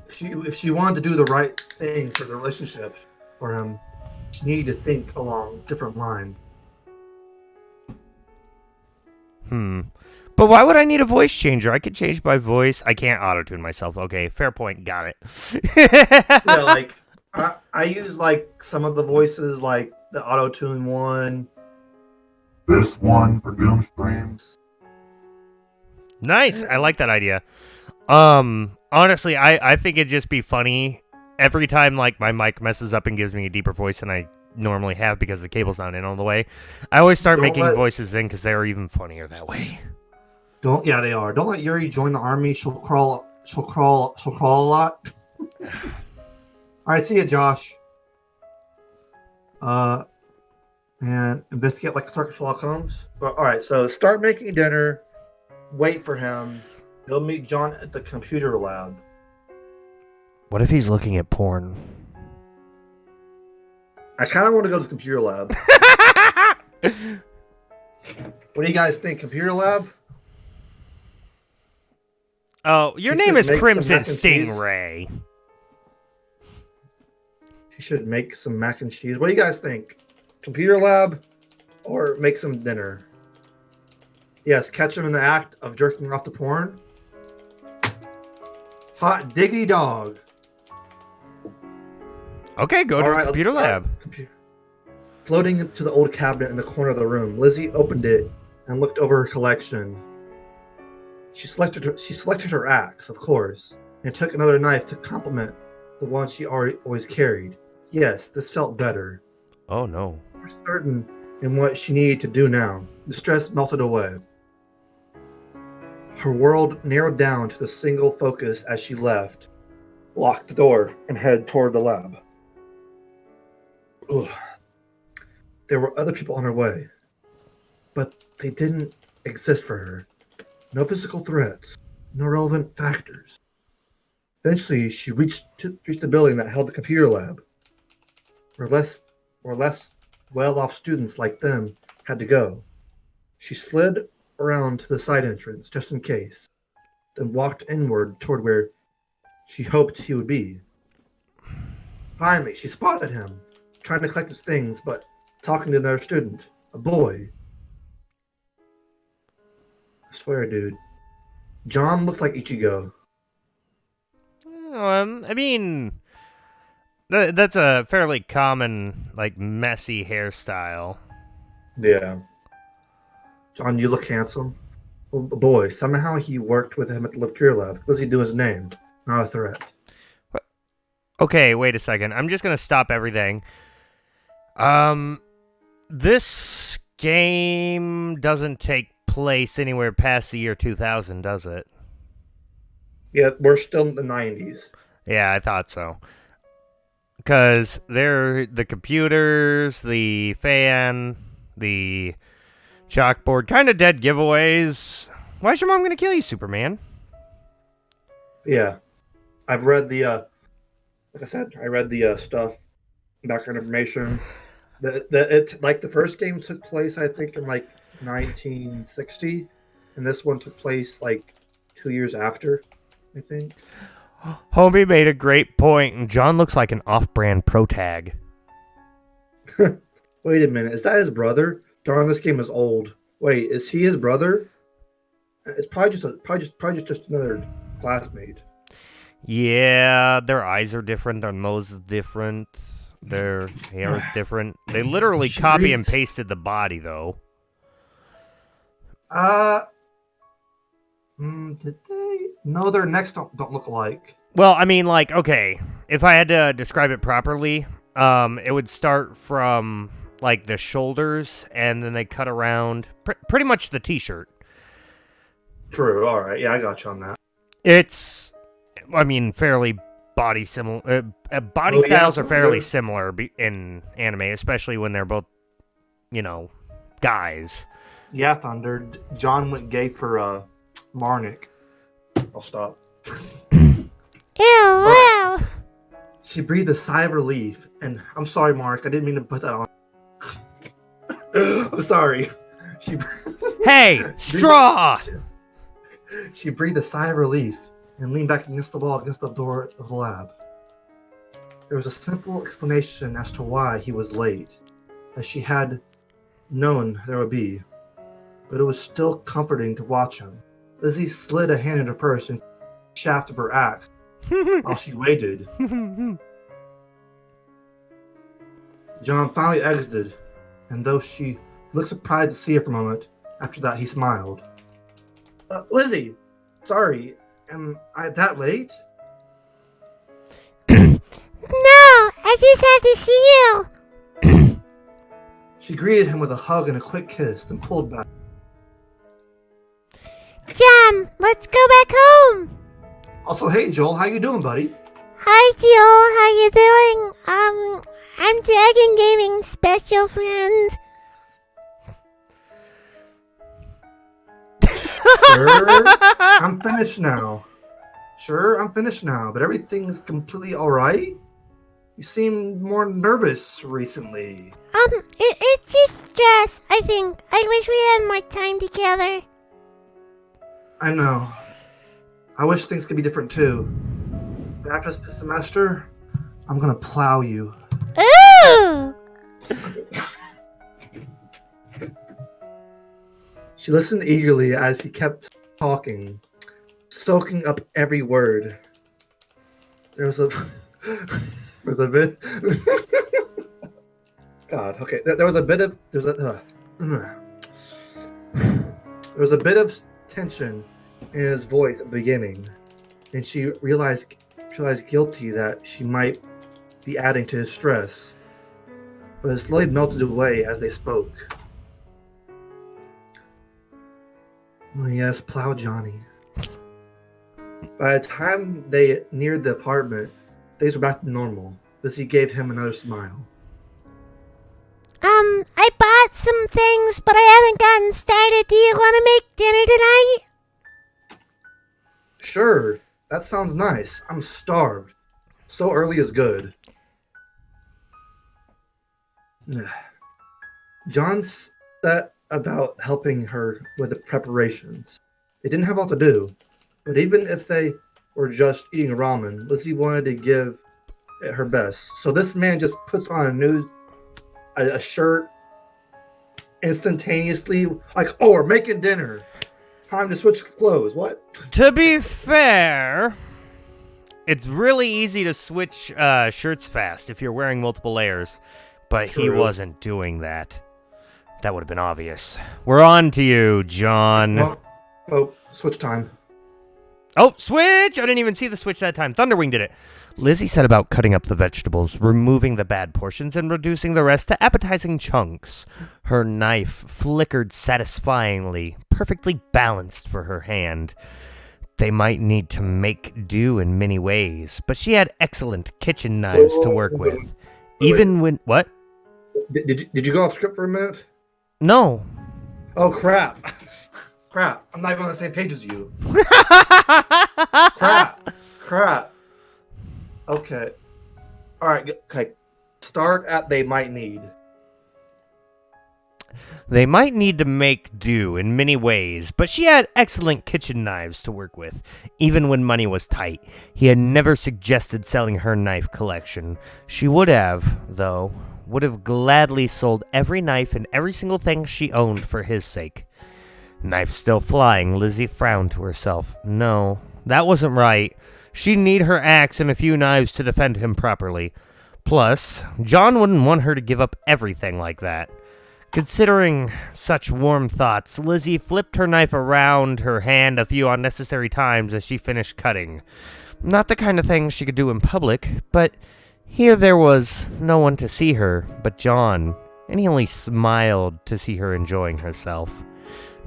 If she wanted to do the right thing for the relationship for him, she needed to think along different lines. But why would I need a voice changer? I could change my voice. I can't auto-tune myself. Okay, fair point. Got it. Yeah, like, I use, like, some of the voices, like the auto-tune one. This one for Doom Streams. Nice. I like that idea. Honestly, I think it'd just be funny every time, like, my mic messes up and gives me a deeper voice than I normally have because the cable's not in all the way. I always start making voices in because they're even funnier that way. Yeah, they are. Don't let Yuri join the army. She'll crawl a lot. All right, see ya, Josh. And investigate like Shark comes. All right, so start making dinner. Wait for him. You'll meet John at the computer lab. What if he's looking at porn? I kind of want to go to the computer lab. What do you guys think? Computer lab? Oh, your name is Crimson Stingray. She should make some mac and cheese. What do you guys think? Computer lab or make some dinner? Yes, catch him in the act of jerking off to porn. Hot diggity dog. Okay, go to the computer lab. Floating into the old cabinet in the corner of the room, Lizzie opened it and looked over her collection. She selected her axe, of course, and took another knife to complement the one she always carried. Yes, this felt better. Oh no. More certain in what she needed to do now. The stress melted away. Her world narrowed down to the single focus as she left, locked the door, and headed toward the lab. Ugh. There were other people on her way, but they didn't exist for her. No physical threats, no relevant factors. Eventually, she reached the building that held the computer lab, where less well-off students like them had to go. She slid around to the side entrance just in case, then walked inward toward where she hoped he would be. Finally, she spotted him, trying to collect his things, but talking to another student, a boy. I swear, dude. John looked like Ichigo. I mean, that's a fairly common, like, messy hairstyle. Yeah. John, you look handsome. Oh, boy, somehow he worked with him at the computer lab. What does he do his name? Not a threat. Okay, wait a second. I'm just going to stop everything. This game doesn't take place anywhere past the year 2000, does it? Yeah, we're still in the 90s. Yeah, I thought so. Because they're the computers, the fan, the chalkboard, kind of dead giveaways. Why is your mom going to kill you, Superman? Yeah. I've read the, like I said, I read the stuff, background information. The first game took place, I think, in like 1960, and this one took place like 2 years after, I think. Homie made a great point, and John looks like an off-brand pro tag. Wait a minute, is that his brother? Darn, this game is old. Wait, is he his brother? It's probably just another classmate. Yeah, their eyes are different, their nose is different, their hair is different. They literally copy and pasted the body, though. Did they? No, their necks don't look alike. Well, I mean, like, okay, if I had to describe it properly, it would start from, like, the shoulders, and then they cut around pretty much the t-shirt. True, alright, yeah, I got you on that. It's, I mean, fairly body similar. Body styles are fairly similar in anime, especially when they're both, guys. Yeah, Thunder. John went gay for Marnik. I'll stop. Ew, wow. She breathed a sigh of relief, and I'm sorry, Mark. I didn't mean to put that on. I'm sorry. Hey, straw! She breathed a sigh of relief and leaned back against the wall against the door of the lab. There was a simple explanation as to why he was late, as she had known there would be, but it was still comforting to watch him. Lizzie slid a hand in her purse and shaft of her axe while she waited. John finally exited, and though she looked surprised to see her for a moment, after that he smiled. Lizzie, sorry, am I that late? No, I just had to see you. She greeted him with a hug and a quick kiss, then pulled back. John, let's go back home. Also, hey Joel, how you doing, buddy? Hi, Joel. How you doing? I'm Dragongaming's special friend. Sure, I'm finished now. But everything's completely alright? You seem more nervous recently. It's just stress, I think. I wish we had more time together. I know. I wish things could be different too. But after this semester, I'm gonna plow you. Ooh! She listened eagerly as he kept talking, soaking up every word. There was a bit. God, okay. There was a bit of tension in his voice at the beginning, and she realized guilty that she might be adding to his stress. But it slowly melted away as they spoke. Oh yes, plow Johnny. By the time they neared the apartment, things were back to normal. Lizzie gave him another smile. I bought some things, but I haven't gotten started. Do you want to make dinner tonight? Sure, that sounds nice. I'm starved. So early is good. John set about helping her with the preparations. They didn't have a lot to do, but even if they were just eating ramen, Lizzie wanted to give it her best. So this man just puts on a shirt instantaneously, like, oh, we're making dinner. Time to switch clothes. What? To be fair, it's really easy to switch shirts fast if you're wearing multiple layers, but True. He wasn't doing that. That would have been obvious. We're on to you, John. Oh, switch time. Oh, switch! I didn't even see the switch that time. Thunderwing did it. Lizzie set about cutting up the vegetables, removing the bad portions, and reducing the rest to appetizing chunks. Her knife flickered satisfyingly, perfectly balanced for her hand. They might need to make do in many ways, but she had excellent kitchen knives to work with. Even when... What? Did you go off script for a minute? No. Oh, crap. Crap. I'm not even on the same page as you. Crap. Okay. Alright, okay. Start at they might need. They might need to make do in many ways, but she had excellent kitchen knives to work with, even when money was tight. He had never suggested selling her knife collection. She would have, though, would have gladly sold every knife and every single thing she owned for his sake. Knife still flying, Lizzie frowned to herself. No, that wasn't right. She'd need her axe and a few knives to defend him properly. Plus, John wouldn't want her to give up everything like that. Considering such warm thoughts, Lizzie flipped her knife around her hand a few unnecessary times as she finished cutting. Not the kind of thing she could do in public, but here there was no one to see her but John, and he only smiled to see her enjoying herself.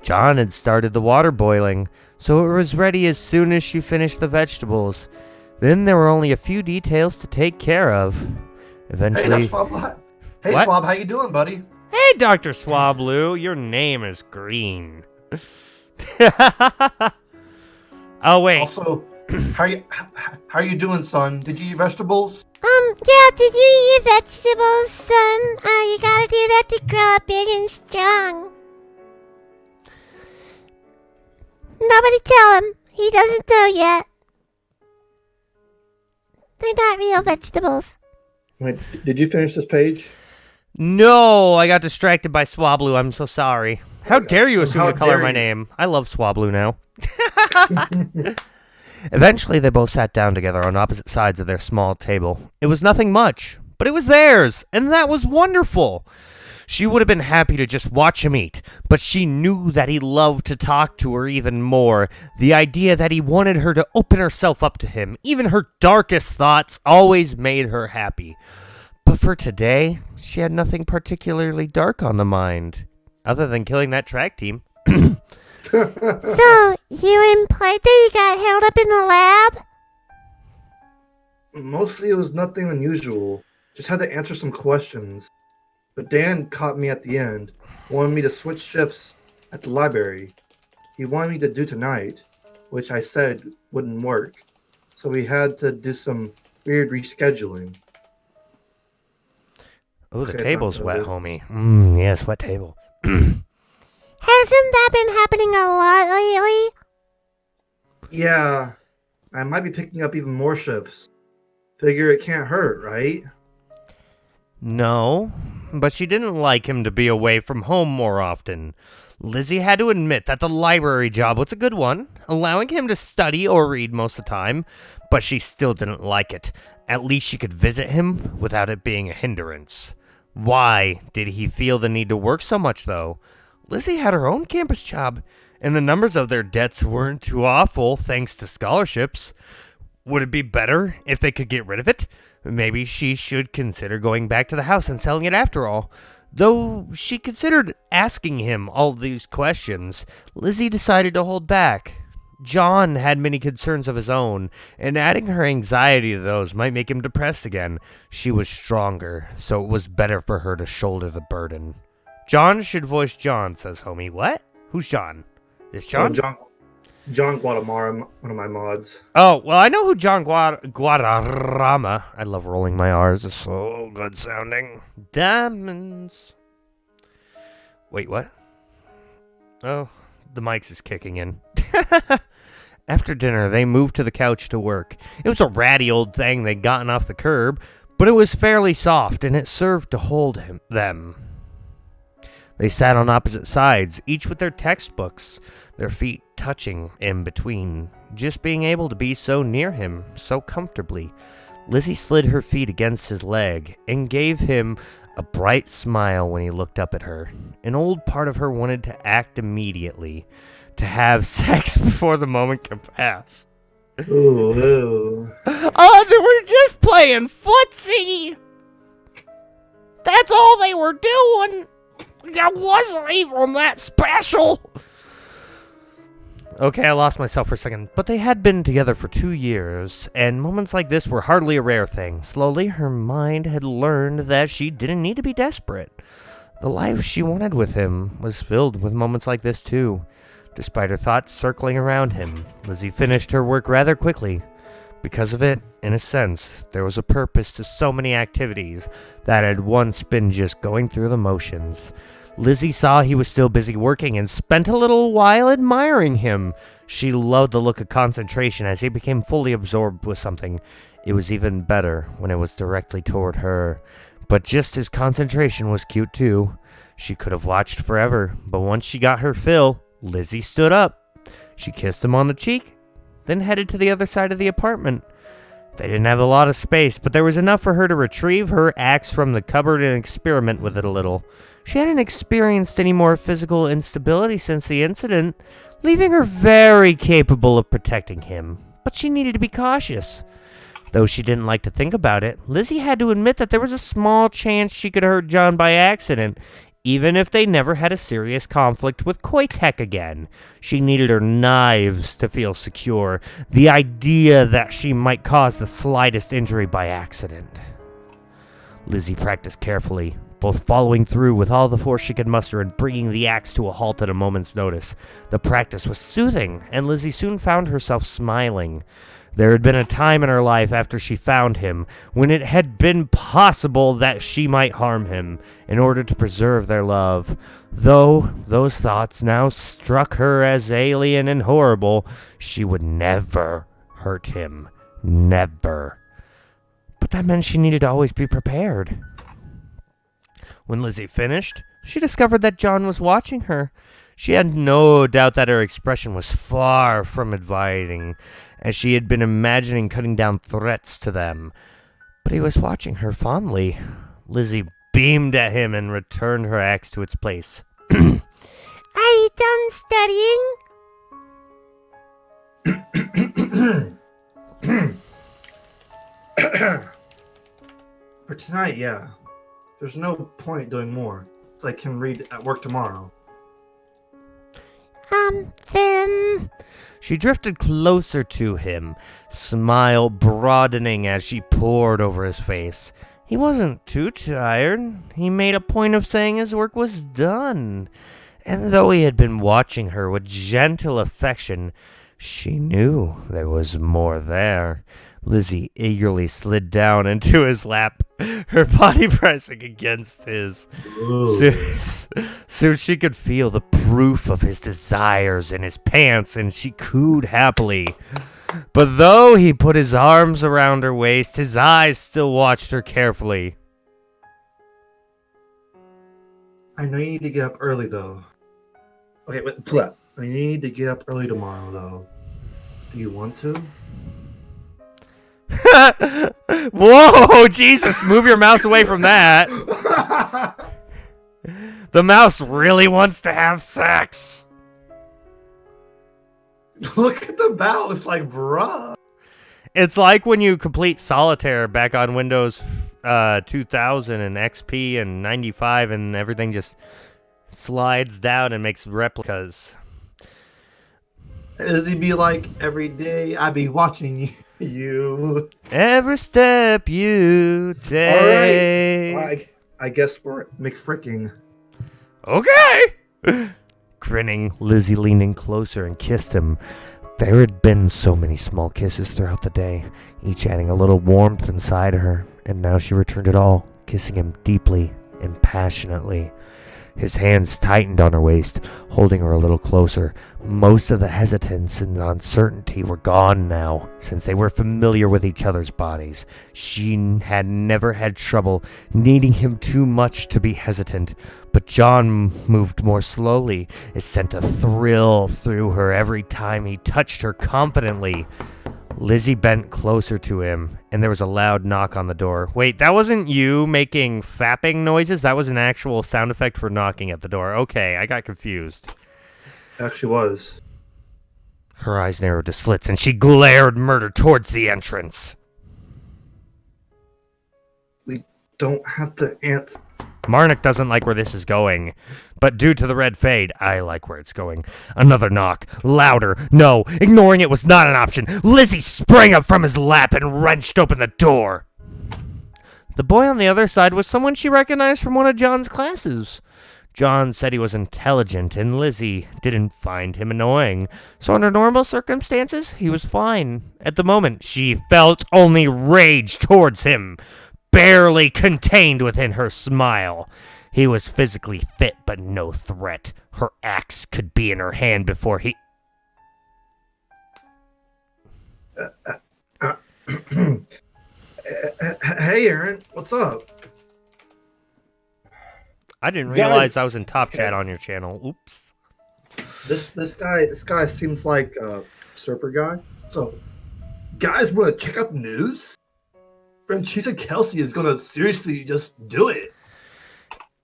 John had started the water boiling, so it was ready as soon as she finished the vegetables. Then there were only a few details to take care of. Eventually... Hey, Swab. Hey, What? Swab, how you doing, buddy? Hey, Dr. Swablu, your name is green. Oh, wait. Also, how you doing, son? Did you eat vegetables? Yeah, did you eat your vegetables, son? You gotta do that to grow up big and strong. Nobody tell him. He doesn't know yet. They're not real vegetables. Wait, did you finish this page? No, I got distracted by Swablu. I'm so sorry. How dare you assume How the color of dare my you. name? I love Swablu now. Eventually, they both sat down together on opposite sides of their small table. It was nothing much, but it was theirs, and that was wonderful. She would have been happy to just watch him eat, but she knew that he loved to talk to her even more. The idea that he wanted her to open herself up to him, even her darkest thoughts, always made her happy. But for today, she had nothing particularly dark on the mind, other than killing that track team. So, you implied that you got held up in the lab? Mostly it was nothing unusual. Just had to answer some questions. But Dan caught me at the end, wanted me to switch shifts at the library. He wanted me to do tonight, which I said wouldn't work. So we had to do some weird rescheduling. Oh, the Okay, table's not wet, good. homie. Yes, wet table. Hasn't that been happening a lot lately? Yeah, I might be picking up even more shifts. Figure it can't hurt, right? No, but she didn't like him to be away from home more often. Lizzie had to admit that the library job was a good one, allowing him to study or read most of the time, but she still didn't like it. At least she could visit him without it being a hindrance. Why did he feel the need to work so much, though? Lizzie had her own campus job, and the numbers of their debts weren't too awful thanks to scholarships. Would it be better if they could get rid of it? Maybe she should consider going back to the house and selling it after all. Though she considered asking him all these questions, Lizzie decided to hold back. John had many concerns of his own, and adding her anxiety to those might make him depressed again. She was stronger, so it was better for her to shoulder the burden. John should voice John, says homie. What? Who's John? Is John? John Guatemala, one of my mods. Oh, well, I know who John Guadarrama. I love rolling my R's. It's so good sounding. Diamonds. Wait, what? Oh, the mics is kicking in. After dinner, they moved to the couch to work. It was a ratty old thing they'd gotten off the curb, but it was fairly soft, and it served to hold them. They sat on opposite sides, each with their textbooks, their feet touching in between, just being able to be so near him, so comfortably. Lizzie slid her feet against his leg and gave him a bright smile when he looked up at her. An old part of her wanted to act immediately, to have sex before the moment could pass. Ooh. Oh, they were just playing footsie! That's all they were doing! That wasn't even that special! Okay, I lost myself for a second, but they had been together for 2 years, and moments like this were hardly a rare thing. Slowly, her mind had learned that she didn't need to be desperate. The life she wanted with him was filled with moments like this, too. Despite her thoughts circling around him, Lizzie finished her work rather quickly. Because of it, in a sense, there was a purpose to so many activities that had once been just going through the motions. Lizzie saw he was still busy working and spent a little while admiring him. She loved the look of concentration as he became fully absorbed with something. It was even better when it was directly toward her. But just his concentration was cute too. She could have watched forever, but once she got her fill, Lizzie stood up. She kissed him on the cheek, then headed to the other side of the apartment. They didn't have a lot of space, but there was enough for her to retrieve her axe from the cupboard and experiment with it a little. She hadn't experienced any more physical instability since the incident, leaving her very capable of protecting him. But she needed to be cautious. Though she didn't like to think about it, Lizzie had to admit that there was a small chance she could hurt John by accident, even if they never had a serious conflict with Koitek again. She needed her knives to feel secure, the idea that she might cause the slightest injury by accident. Lizzie practiced carefully, both following through with all the force she could muster and bringing the axe to a halt at a moment's notice. The practice was soothing, and Lizzie soon found herself smiling. There had been a time in her life after she found him when it had been possible that she might harm him in order to preserve their love. Though those thoughts now struck her as alien and horrible, she would never hurt him. Never. But that meant she needed to always be prepared. When Lizzie finished, she discovered that John was watching her. She had no doubt that her expression was far from inviting, as she had been imagining cutting down threats to them. But he was watching her fondly. Lizzie beamed at him and returned her axe to its place. Are you done studying? For tonight, yeah. There's no point doing more, so I can read at work tomorrow. Then... She drifted closer to him, smile broadening as she pored over his face. He wasn't too tired. He made a point of saying his work was done. And though he had been watching her with gentle affection, she knew there was more there. Lizzie eagerly slid down into his lap, her body pressing against his. So she could feel the proof of his desires in his pants, and she cooed happily. But though he put his arms around her waist, his eyes still watched her carefully. I know you need to get up early, though. Okay, wait, pull up. I need you to get up early tomorrow, though. Do you want to? Whoa, Jesus, move your mouse away from that. The mouse really wants to have sex. Look at the mouse, like, bruh. It's like when you complete Solitaire back on Windows 2000 and XP and 95 and everything just slides down and makes replicas. Does he be like, every day I be watching you? Every step you take. All right. I guess we're McFricking. Okay. Grinning, Lizzie leaned in closer and kissed him. There had been so many small kisses throughout the day, each adding a little warmth inside her, and now she returned it all, kissing him deeply and passionately. His hands tightened on her waist, holding her a little closer. Most of the hesitance and uncertainty were gone now, since they were familiar with each other's bodies. She had never had trouble needing him too much to be hesitant, but John moved more slowly. It sent a thrill through her every time he touched her confidently. Lizzie bent closer to him, and there was a loud knock on the door. Wait, that wasn't you making fapping noises? That was an actual sound effect for knocking at the door. Okay, I got confused. Actually was. Her eyes narrowed to slits, and she glared murder towards the entrance. We don't have to answer. Marnik doesn't like where this is going, but due to the red fade, I like where it's going. Another knock, louder. No, ignoring it was not an option. Lizzie sprang up from his lap and wrenched open the door. The boy on the other side was someone she recognized from one of John's classes. John said he was intelligent, and Lizzie didn't find him annoying. So under normal circumstances, he was fine. At the moment, she felt only rage towards him, barely contained within her smile. He was physically fit, but no threat. Her axe could be in her hand before he... Hey, Aaron, what's up? I didn't realize I was in top chat on your channel. Oops. This guy seems like a surfer guy. So, guys, want to check out the news? Francesca Kelsey is gonna seriously just do it.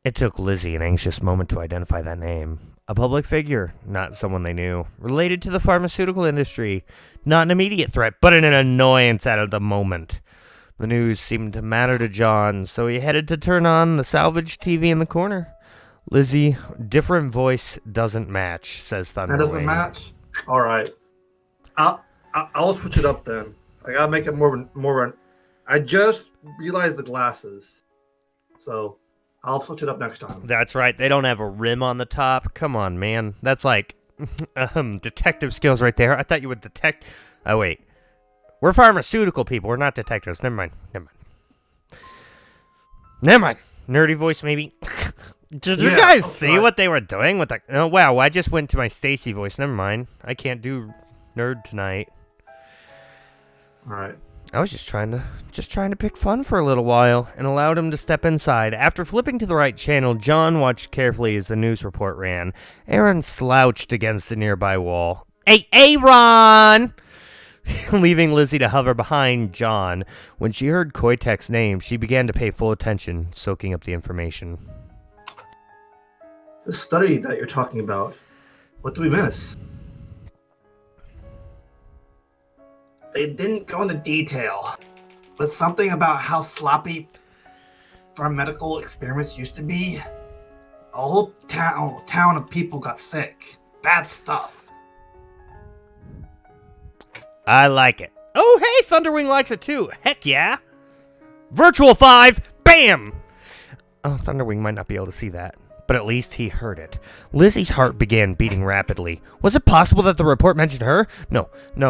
It took Lizzie an anxious moment to identify that name. A public figure, not someone they knew. Related to the pharmaceutical industry. Not an immediate threat, but an annoyance at the moment. The news seemed to matter to John, so he headed to turn on the salvage TV in the corner. Lizzie, different voice doesn't match, says Thunderwing. That doesn't match? Alright. I'll switch it up then. I gotta make it more. I just realized the glasses. So, I'll switch it up next time. That's right, they don't have a rim on the top. Come on, man. That's like, detective skills right there. I thought you would detect... Oh, wait. We're pharmaceutical people. We're not detectives. Never mind. Nerdy voice, maybe. Did you guys see what they were doing with that? Oh, wow. I just went to my Stacy voice. Never mind. I can't do nerd tonight. All right. I was just trying to pick fun for a little while and allowed him to step inside. After flipping to the right channel, John watched carefully as the news report ran. Aaron slouched against the nearby wall. Hey, Aaron! Leaving Lizzie to hover behind John. When she heard Koitek's name, she began to pay full attention, soaking up the information. The study that you're talking about, what do we miss? They didn't go into detail, but something about how sloppy pharmaceutical experiments used to be. A whole town of people got sick. Bad stuff. I like it. Oh, hey, Thunderwing likes it too. Heck yeah. Virtual 5, bam! Oh, Thunderwing might not be able to see that, but at least he heard it. Lizzie's heart began beating rapidly. Was it possible that the report mentioned her? No,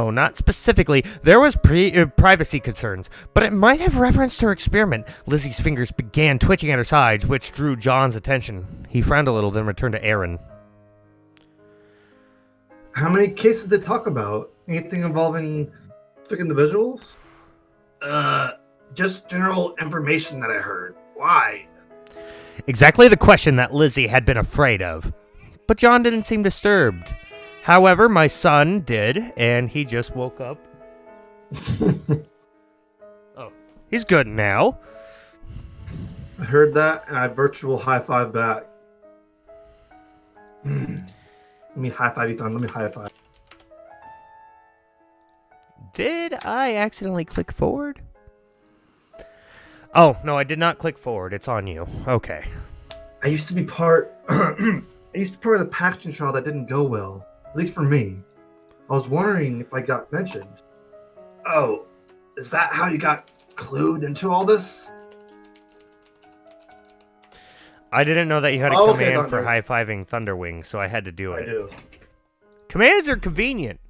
not specifically. There was privacy concerns, but it might have referenced her experiment. Lizzie's fingers began twitching at her sides, which drew John's attention. He frowned a little, then returned to Aaron. How many cases did they talk about? Anything involving specific individuals? Just general information that I heard. Why? Exactly the question that Lizzie had been afraid of. But John didn't seem disturbed. However, my son did, and he just woke up. Oh, he's good now. I heard that, and I virtual high five back. Let me high five, Ethan. Let me high five. Did I accidentally click forward? Oh, no, I did not click forward. It's on you. Okay. I used to be part of the packaging trial that didn't go well. At least for me. I was wondering if I got mentioned. Oh, is that how you got clued into all this? I didn't know that you had a command for high-fiving Thunderwing, so I had to do it. I do. Commands are convenient.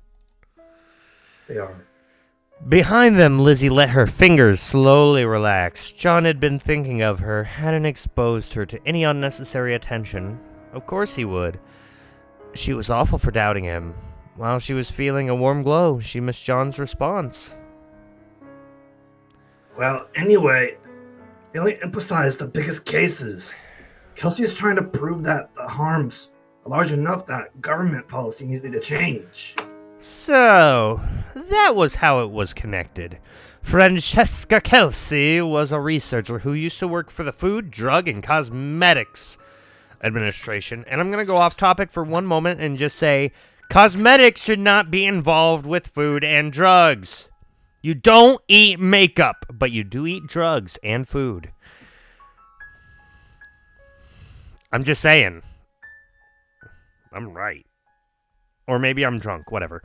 They are. Behind them, Lizzie let her fingers slowly relax. John had been thinking of her, hadn't exposed her to any unnecessary attention. Of course he would. She was awful for doubting him. While she was feeling a warm glow, she missed John's response. Well, anyway, they only emphasize the biggest cases. Kelsey is trying to prove that the harms are large enough that government policy needed to change. So, that was how it was connected. Francesca Kelsey was a researcher who used to work for the Food, Drug, and Cosmetics Administration. And I'm going to go off topic for one moment and just say, cosmetics should not be involved with food and drugs. You don't eat makeup, but you do eat drugs and food. I'm just saying. I'm right. Or maybe I'm drunk, whatever.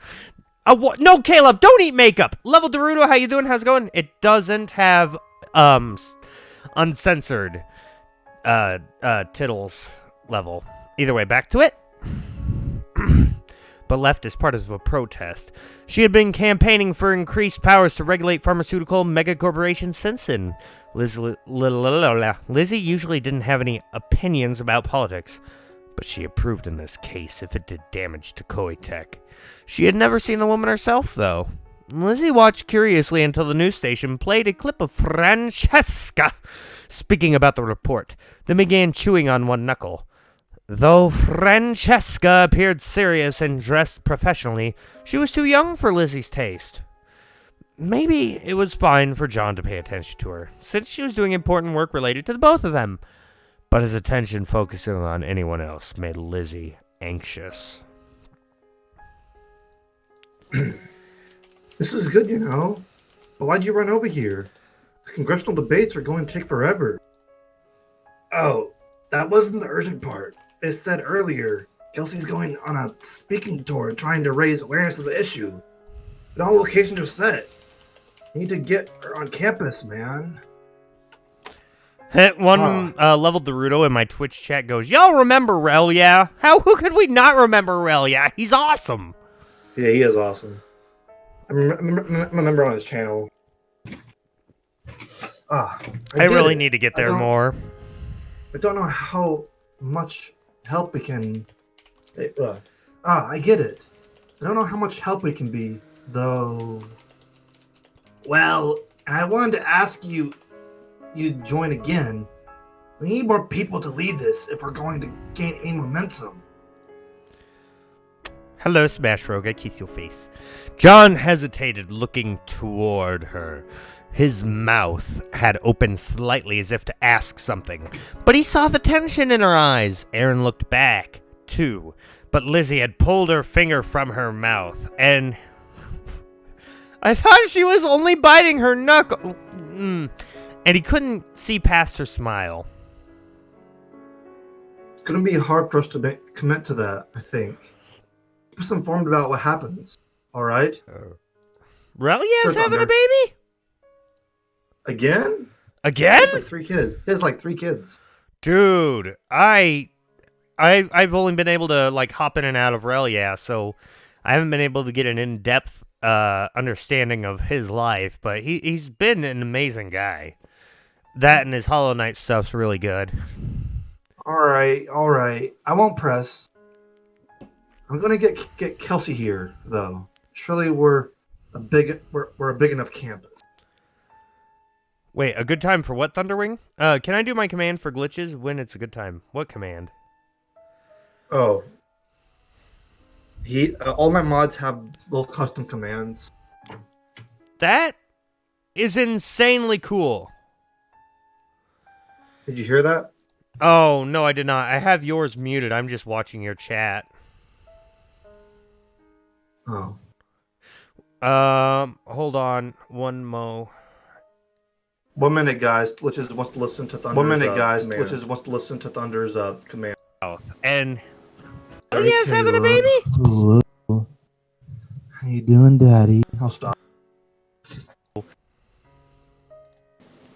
No, Caleb, don't eat makeup. Level Derudo, how you doing? How's it going? It doesn't have uncensored tittles level. Either way, back to it. but left as part of a protest. She had been campaigning for increased powers to regulate pharmaceutical megacorporations since then. Lizzie usually didn't have any opinions about politics, but she approved in this case if it did damage to Koei Tech. She had never seen the woman herself, though. Lizzie watched curiously until the news station played a clip of Francesca speaking about the report, then began chewing on one knuckle. Though Francesca appeared serious and dressed professionally, she was too young for Lizzie's taste. Maybe it was fine for John to pay attention to her, since she was doing important work related to the both of them. But his attention focusing on anyone else made Lizzie anxious. This is good, you know. But why'd you run over here? The congressional debates are going to take forever. Oh, that wasn't the urgent part. It said earlier, Kelsey's going on a speaking tour trying to raise awareness of the issue. But all locations are set. You need to get her on campus, man. One leveled Naruto in my Twitch chat goes, "Y'all remember Relia? Who could we not remember Relia? He's awesome." Yeah, he is awesome. I'm a member on his channel. I really need to get there more. I don't know how much help we can... I get it. I don't know how much help we can be, though. Well, I wanted to ask you... You'd join again. We need more people to lead this if we're going to gain any momentum. Hello, Smash Rogue. I kiss your face. John hesitated, looking toward her. His mouth had opened slightly as if to ask something, but he saw the tension in her eyes. Aaron looked back, too, but Lizzie had pulled her finger from her mouth, and... I thought she was only biting her knuckle. And he couldn't see past her smile. It's going to be hard for us to commit to that, I think. Keep us informed about what happens, alright? Relia's having a baby? Again? Again? He has like 3 kids. He has like 3 kids. Dude, I've only been able to like hop in and out of Relia, so I haven't been able to get an in-depth understanding of his life, but he's been an amazing guy. That and his Hollow Knight stuff's really good. Alright. I won't press. I'm gonna get Kelsey here, though. Surely we're a big enough campus. Wait, a good time for what, Thunderwing? Can I do my command for Gliitchzz when it's a good time? What command? Oh. All my mods have little custom commands. That is insanely cool. Did you hear that? Oh, no, I did not. I have yours muted. I'm just watching your chat. Oh. Hold on. One mo. 1 minute, guys. Gliitchzz wants to listen to Thunder's 1 minute, guys. Gliitchzz wants to listen to Thunder's command. And Elia's having a baby? Hello. How you doing, Daddy? I'll stop.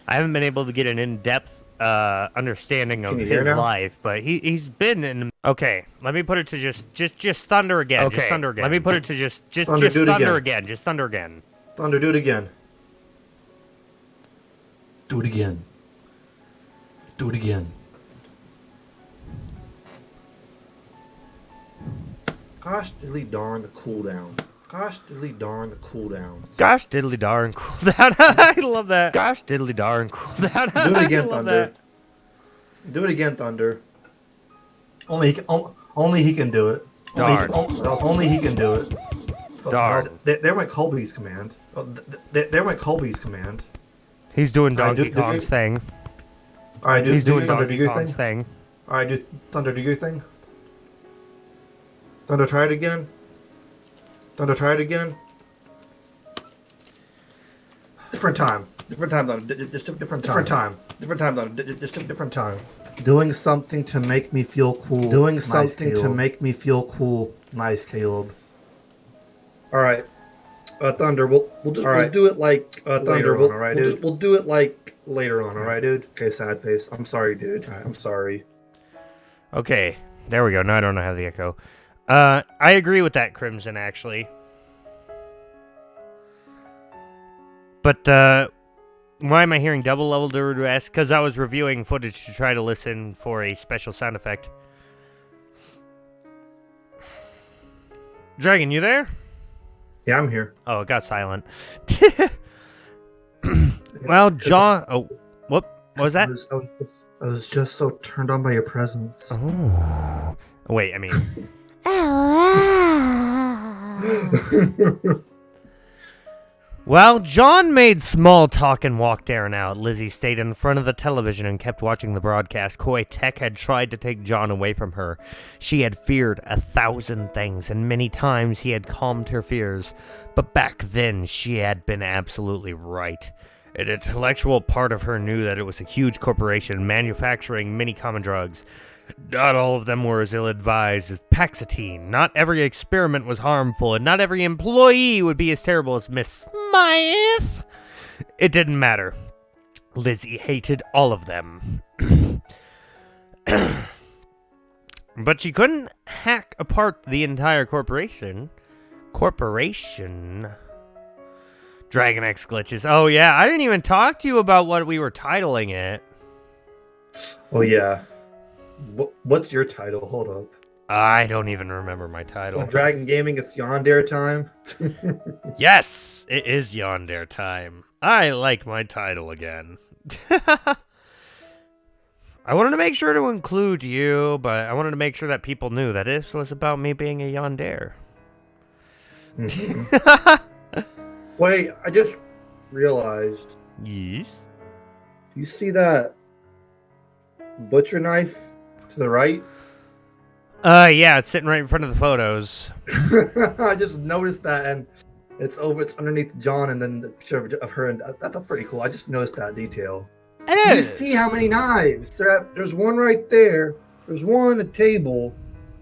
I haven't been able to get an in-depth understanding of his life, but he's been in. Okay, let me put it to just Thunder again. Okay, just Thunder again. Let me put it to just Thunder again. Just Thunder again. Thunder, do it again. Do it again. Do it again. Gosh diddly darn the cooldown. Gosh diddly darn the cooldown. Gosh diddly darn cooldown. I love that. Gosh diddly darn cooldown. Do it again, Thunder. Do it again, Thunder. Only he can do it. Darn. Only he can do it. Darn. There went Colby's command. There went Colby's command. He's doing Donkey Kong's thing. Alright, he's doing Thunder, Donkey Kong's thing. Alright, Thunder, do your thing. Thunder, try it again. Thunder, try it again. Different time. Different time, Thunder. Just different time. Different time, Thunder. Just different time. Doing something to make me feel cool. Doing something to make me feel cool. Nice, Caleb. Alright. Thunder, we'll do it like Thunder. We'll do it like later on, alright, dude? Okay, sad face. I'm sorry, dude. I'm sorry. Okay, there we go. Now I don't know how the echo. I agree with that, Crimson, actually. But, why am I hearing double level duress? Because I was reviewing footage to try to listen for a special sound effect. Dragon, you there? Yeah, I'm here. Oh, it got silent. Well, John... Oh, what was that? I was just so turned on by your presence. Oh. Wait, I mean... Oh, Well, John made small talk and walked Aaron out. Lizzie stayed in front of the television and kept watching the broadcast. Koi Tech had tried to take John away from her. She had feared 1,000 things, and many times he had calmed her fears. But back then, she had been absolutely right. An intellectual part of her knew that it was a huge corporation manufacturing many common drugs. Not all of them were as ill-advised as Paxatine. Not every experiment was harmful, and not every employee would be as terrible as Miss Smythe. It didn't matter. Lizzie hated all of them. But she couldn't hack apart the entire corporation. Dragon X Gliitchzz. Oh yeah, I didn't even talk to you about what we were titling it. Oh yeah. What's your title? Hold up. I don't even remember my title. Dragon Gaming, it's Yandere time. Yes, it is Yandere time. I like my title again. I wanted to make sure to include you, but I wanted to make sure that people knew that this was about me being a Yandere. Wait, I just realized. Yes? Do you see that butcher knife to the right? Yeah, it's sitting right in front of the photos. I just noticed that, and it's underneath John, and then the picture of her, and that's pretty cool. I just noticed that detail. It You see how many knives? There's one right there. There's one on the table.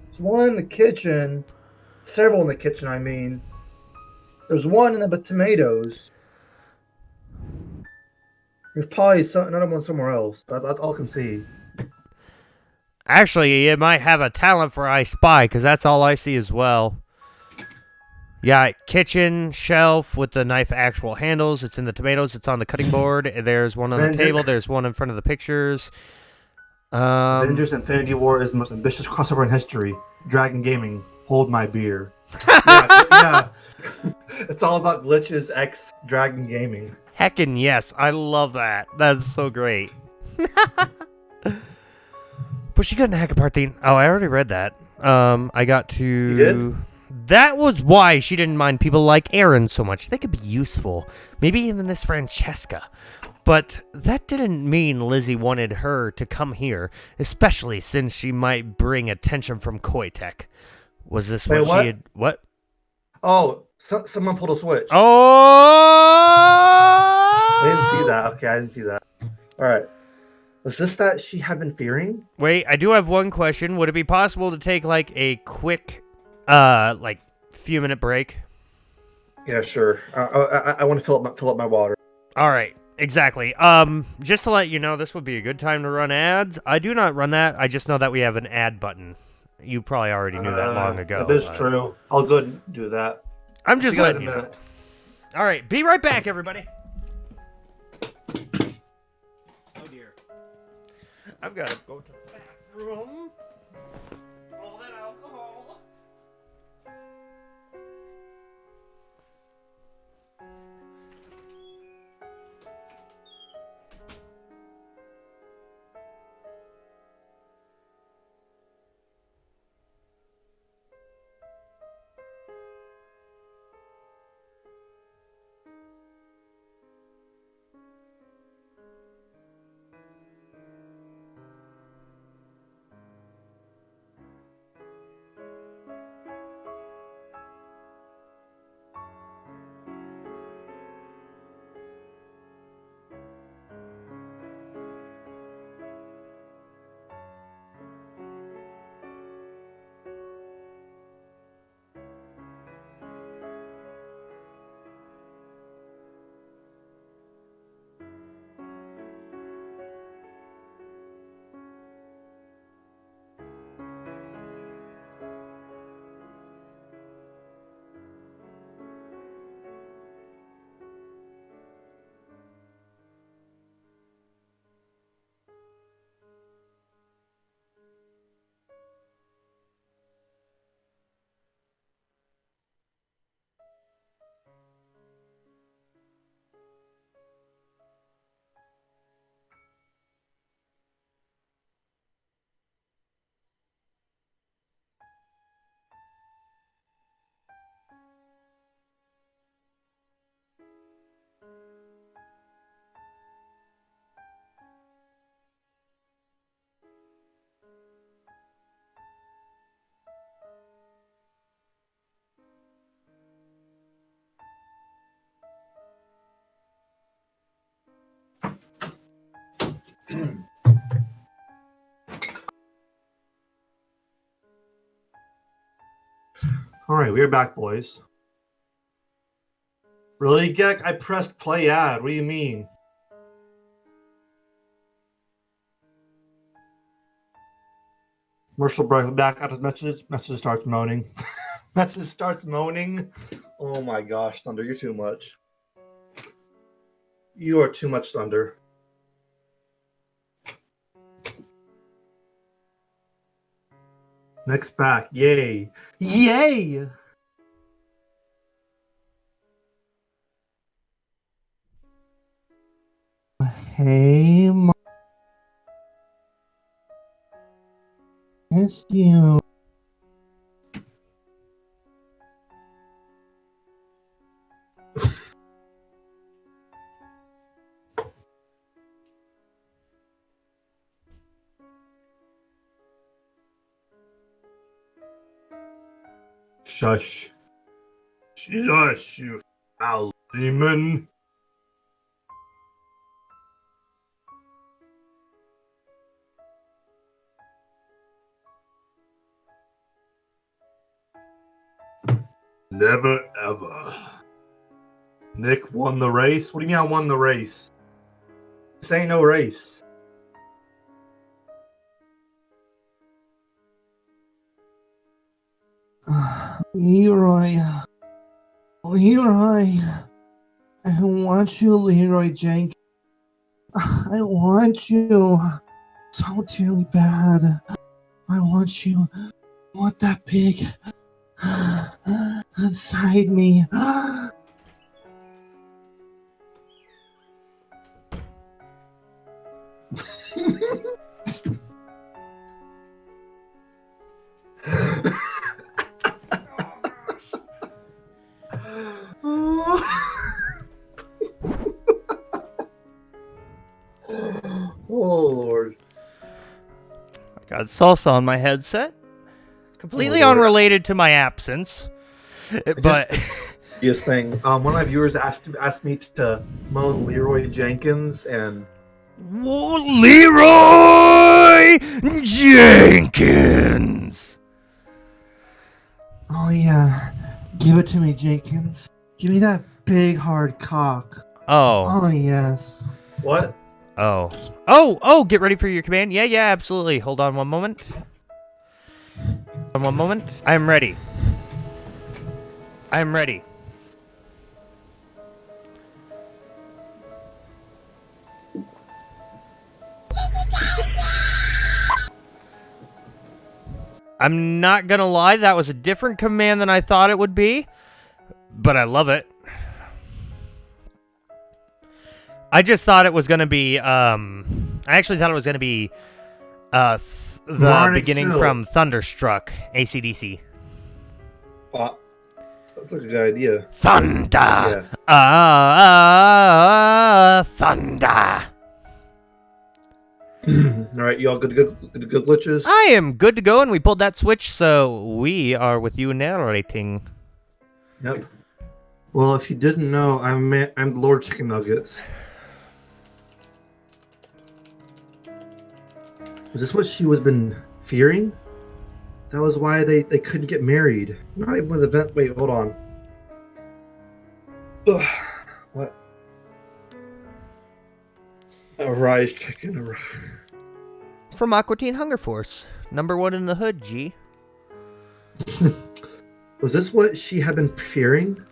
There's one in the kitchen. Several in the kitchen, I mean. There's one in the tomatoes. There's probably another one somewhere else. That's all I can see. Actually, you might have a talent for I Spy, because that's all I see as well. Yeah, kitchen shelf with the knife actual handles. It's in the tomatoes. It's on the cutting board. There's one on the table. There's one in front of the pictures. Avengers Infinity War is the most ambitious crossover in history. Dragon Gaming, hold my beer. Yeah. It's all about Gliitchzz X Dragon Gaming. Heckin' yes, I love that. That's so great. But she couldn't hack apart the... Oh, I already read that. I got to... You did? That was why she didn't mind people like Aaron so much. They could be useful. Maybe even this Francesca. But that didn't mean Lizzie wanted her to come here, especially since she might bring attention from Koi Tech. Was this what she had... What? Oh, someone pulled a switch. Oh! I didn't see that. Okay, I didn't see that. All right. Was this that she had been fearing? Wait, I do have one question. Would it be possible to take, like, a quick, few-minute break? Yeah, sure. I want to fill up my water. All right, exactly. Just to let you know, this would be a good time to run ads. I do not run that. I just know that we have an ad button. You probably already knew that long ago. That is true. I'll go and do that. I'm just letting you know. All right, be right back, everybody. Oh, dear. I've got to go to the bathroom. All that alcohol. All right, we're back, boys. Really, Gek? I pressed play ad. What do you mean? Marshall back out of messages. Message starts moaning. Message starts moaning. Oh my gosh, Thunder, you're too much. You are too much, Thunder. Next back. Yay. Yay! Hey, Mom. Missed you. Shush. Shush, you foul demon. Never ever. Nick won the race? What do you mean I won the race? This ain't no race. Leroy. Leroy. I want you, Leroy Jenkins. I want you so dearly bad. I want you. I want that pig inside me. Oh Lord. I got salsa on my headset. Completely unrelated to my absence. But Yes, thing. One of my viewers asked me to moan Leroy Jenkins, and Leroy Jenkins. oh yeah, give it to me, Jenkins. Give me that big hard cock. Oh. Oh yes. What? Oh, get ready for your command. Yeah, absolutely. Hold on one moment. One moment. I'm ready. I'm ready. I'm not gonna lie, that was a different command than I thought it would be, but I love it. I just thought it was gonna be, I actually thought it was gonna be, the beginning from Thunderstruck, AC/DC. That's a good idea. Thunder! Thunder! Alright, you all good glitches? I am good to go, and we pulled that switch, so we are with you narrating. Yep. Well, if you didn't know, I'm Lord Chicken Nuggets. Is this what she was been fearing? That was why they couldn't get married. Not even with the event. Wait, hold on. Ugh. What? Arise, chicken. Arise. From Aqua Teen Hunger Force. #1 in the hood, G. Was this what she had been fearing?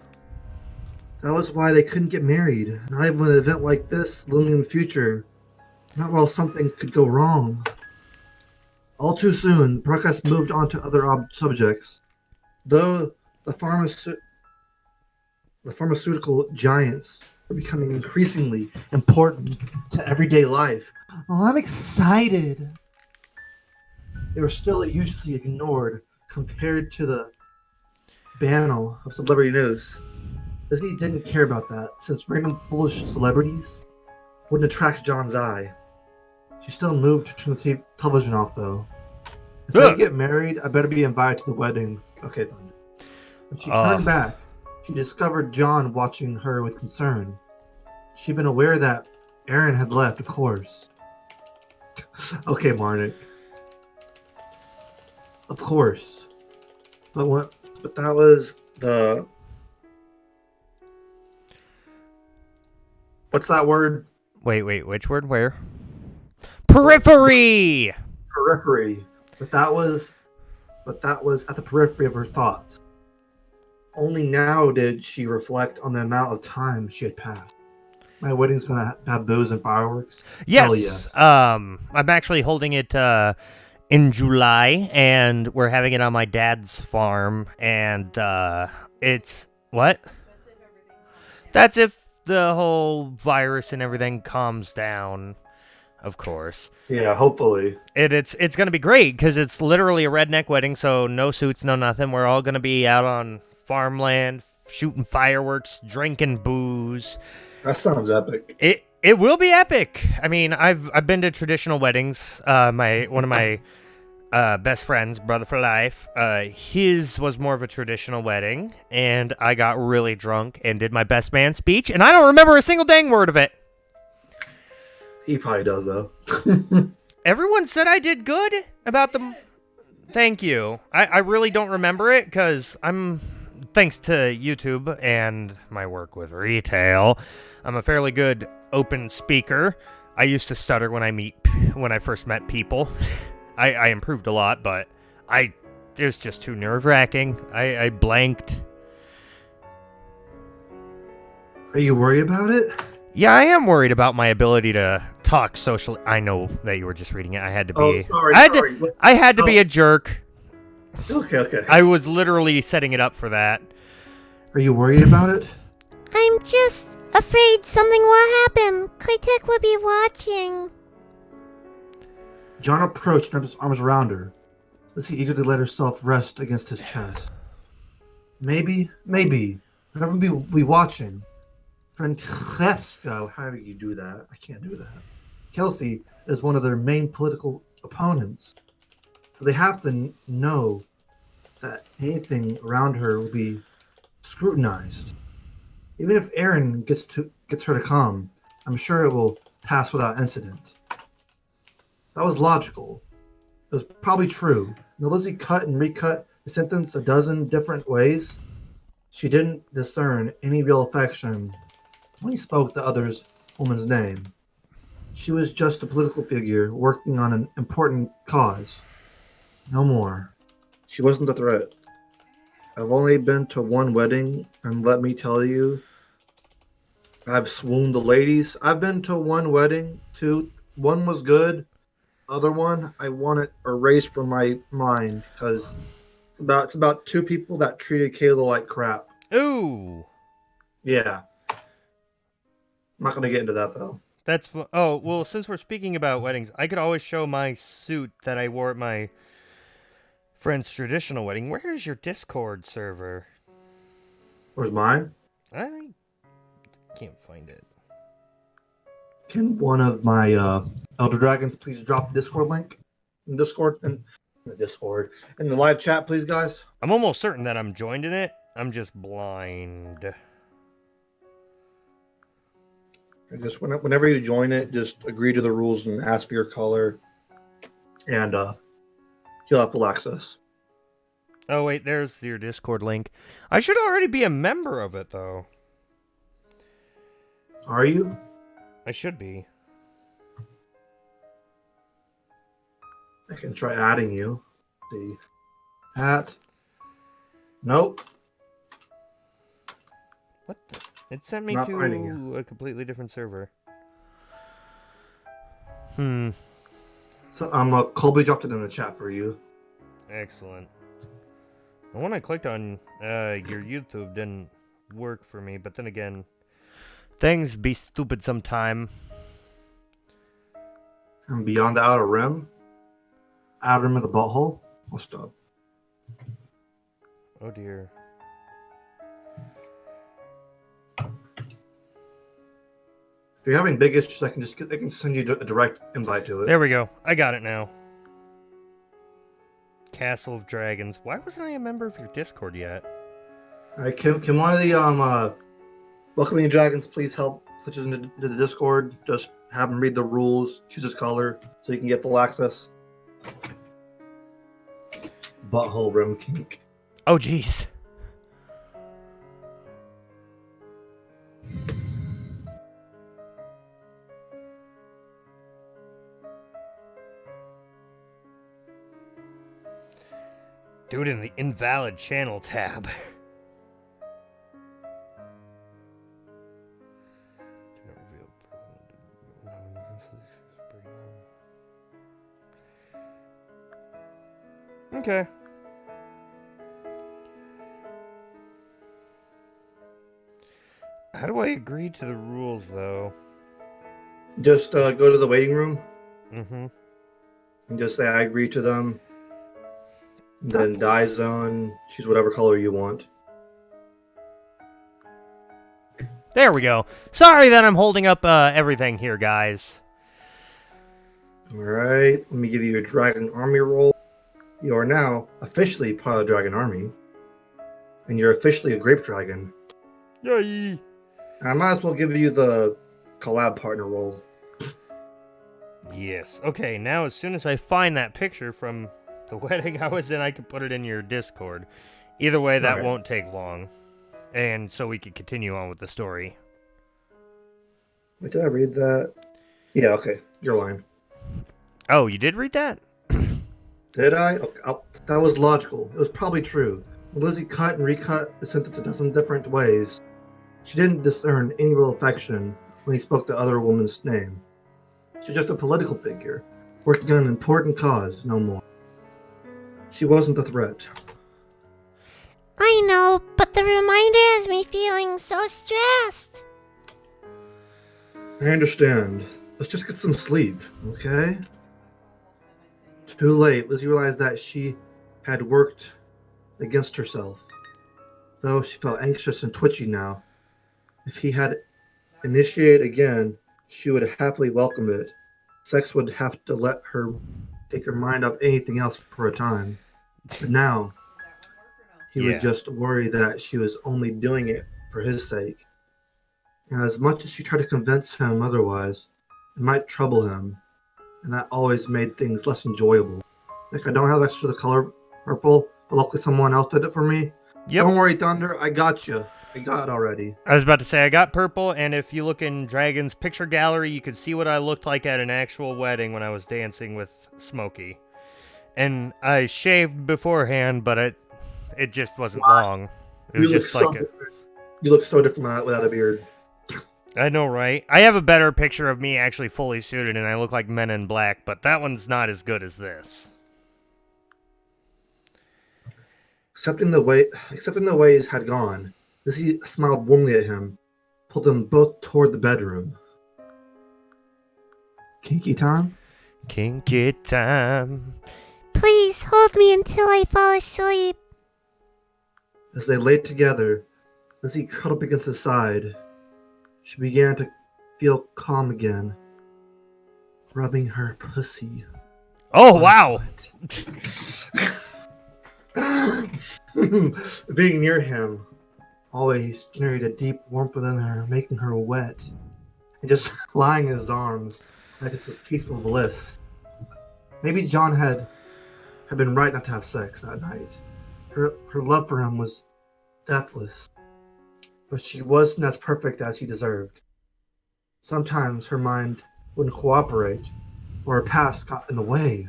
That was why they couldn't get married. Not even with an event like this looming in the future. Not while something could go wrong. All too soon, broadcast moved on to other subjects. Though the pharmaceutical giants were becoming increasingly important to everyday life. Well, I'm excited. They were still usually ignored compared to the banal of celebrity news. Disney didn't care about that, since random foolish celebrities wouldn't attract John's eye. She still moved to turn the television off, though. If they get married, I better be invited to the wedding. Okay, then. When she turned back, she discovered John watching her with concern. She'd been aware that Aaron had left, of course. Okay, Marnik. Of course. But what? But that was the. What's that word? Wait, which word? Where? Periphery! Periphery. But that was at the periphery of her thoughts. Only now did she reflect on the amount of time she had passed. My wedding's gonna have booze and fireworks? Yes. Hell yes. I'm actually holding it in July, and we're having it on my dad's farm, and it's what? That's if the whole virus and everything calms down, of course. Yeah, hopefully. It's gonna be great because it's literally a redneck wedding, so no suits, no nothing. We're all gonna be out on farmland, shooting fireworks, drinking booze. That sounds epic. It will be epic. I mean, I've been to traditional weddings. One of my best friends, brother for life, his was more of a traditional wedding, and I got really drunk and did my best man speech, and I don't remember a single dang word of it. He probably does, though. Everyone said I did good about them. Thank you. I really don't remember it because thanks to YouTube and my work with retail, I'm a fairly good open speaker. I used to stutter when I first met people. I improved a lot, but it was just too nerve-wracking. I blanked. Are you worried about it? Yeah, I am worried about my ability to talk socially. I know that you were just reading it. I had to be. Oh, sorry. I had to be a jerk. Okay. I was literally setting it up for that. Are you worried about it? I'm just afraid something will happen. Claytech will be watching. John approached and wrapped his arms around her, as he eagerly let herself rest against his chest. Maybe, everyone will be watching. Francesco, how do you do that? I can't do that. Kelsey is one of their main political opponents, so they have to know that anything around her will be scrutinized. Even if Aaron gets her to come, I'm sure it will pass without incident. That was logical. It was probably true. Now Lizzie cut and recut the sentence a dozen different ways. She didn't discern any real affection when he spoke the other's woman's name. She was just a political figure working on an important cause. No more. She wasn't a threat. I've only been to one wedding, and let me tell you, I've swooned the ladies. I've been to one wedding, too. One was good. Other one, I want it erased from my mind because it's about two people that treated Kayla like crap. Ooh. Yeah. I'm not gonna get into that though. Oh, well, since we're speaking about weddings, I could always show my suit that I wore at my friend's traditional wedding. Where is your Discord server? Where's mine? I can't find it. Can one of my Elder Dragons please drop the Discord link in Discord in the live chat, please, guys? I'm almost certain that I'm joined in it. I'm just blind. Just whenever you join it, just agree to the rules and ask for your color, and you'll have full access. Oh wait, there's your Discord link. I should already be a member of it though. Are you? I should be. I can try adding you. Let's see. Nope. What the? It sent me Not finding to you. a completely different server. So Colby dropped it in the chat for you. Excellent. The one I clicked on, your YouTube didn't work for me, but then again, things be stupid sometime. And beyond the outer rim? Outer rim of the butthole? What's up? Oh dear. If you're having big issues, I can send you a direct invite to it. There we go. I got it now. Castle of Dragons. Why wasn't I a member of your Discord yet? Alright, can one of the welcoming dragons please help glitches into the Discord. Just have him read the rules, choose his color, so you can get full access. Butthole rim kink. Oh, jeez. Do it in the invalid channel tab. Okay. How do I agree to the rules, though? Just go to the waiting room. Mm-hmm. And just say, I agree to them. Then dye zone, choose whatever color you want. There we go. Sorry that I'm holding up everything here, guys. Alright, let me give you a Dragon Army roll. You are now officially part of the Dragon Army. And you're officially a Grape Dragon. Yay! I might as well give you the collab partner role. Yes. Okay, now as soon as I find that picture from the wedding I was in, I can put it in your Discord. Either way, that won't take long. And so we can continue on with the story. Wait, did I read that? Yeah, okay. You're lying. Oh, you did read that? Did I? Okay, that was logical. It was probably true. When Lizzie cut and recut the sentence a dozen different ways, she didn't discern any real affection when he spoke the other woman's name. She's just a political figure, working on an important cause, no more. She wasn't a threat. I know, but the reminder has me feeling so stressed. I understand. Let's just get some sleep, okay? Too late. Lizzie realized that she had worked against herself. Though she felt anxious and twitchy now. If he had initiated again, she would happily welcome it. Sex would have to let her take her mind off anything else for a time. But now, he would just worry that she was only doing it for his sake. And as much as she tried to convince him otherwise, it might trouble him. And that always made things less enjoyable. Like, I don't have extra the color purple, but luckily someone else did it for me. Yep. Don't worry, Thunder, I got you. I got it already. I was about to say, I got purple, and if you look in Dragon's picture gallery, you could see what I looked like at an actual wedding when I was dancing with Smokey. And I shaved beforehand, but it just wasn't long. It was just like You look so different without a beard. I know, right? I have a better picture of me actually fully suited, and I look like Men in Black, but that one's not as good as this. Accepting the ways had gone, Lizzie smiled warmly at him, pulled them both toward the bedroom. Kinky time? Kinky time. Please hold me until I fall asleep. As they lay together, Lizzie cuddled up against his side. She began to feel calm again, rubbing her pussy. Oh, wow! Being near him always generated a deep warmth within her, making her wet. And just lying in his arms like this was peaceful bliss. Maybe John had been right not to have sex that night. Her love for him was deathless. But she wasn't as perfect as he deserved. Sometimes her mind wouldn't cooperate, or her past got in the way.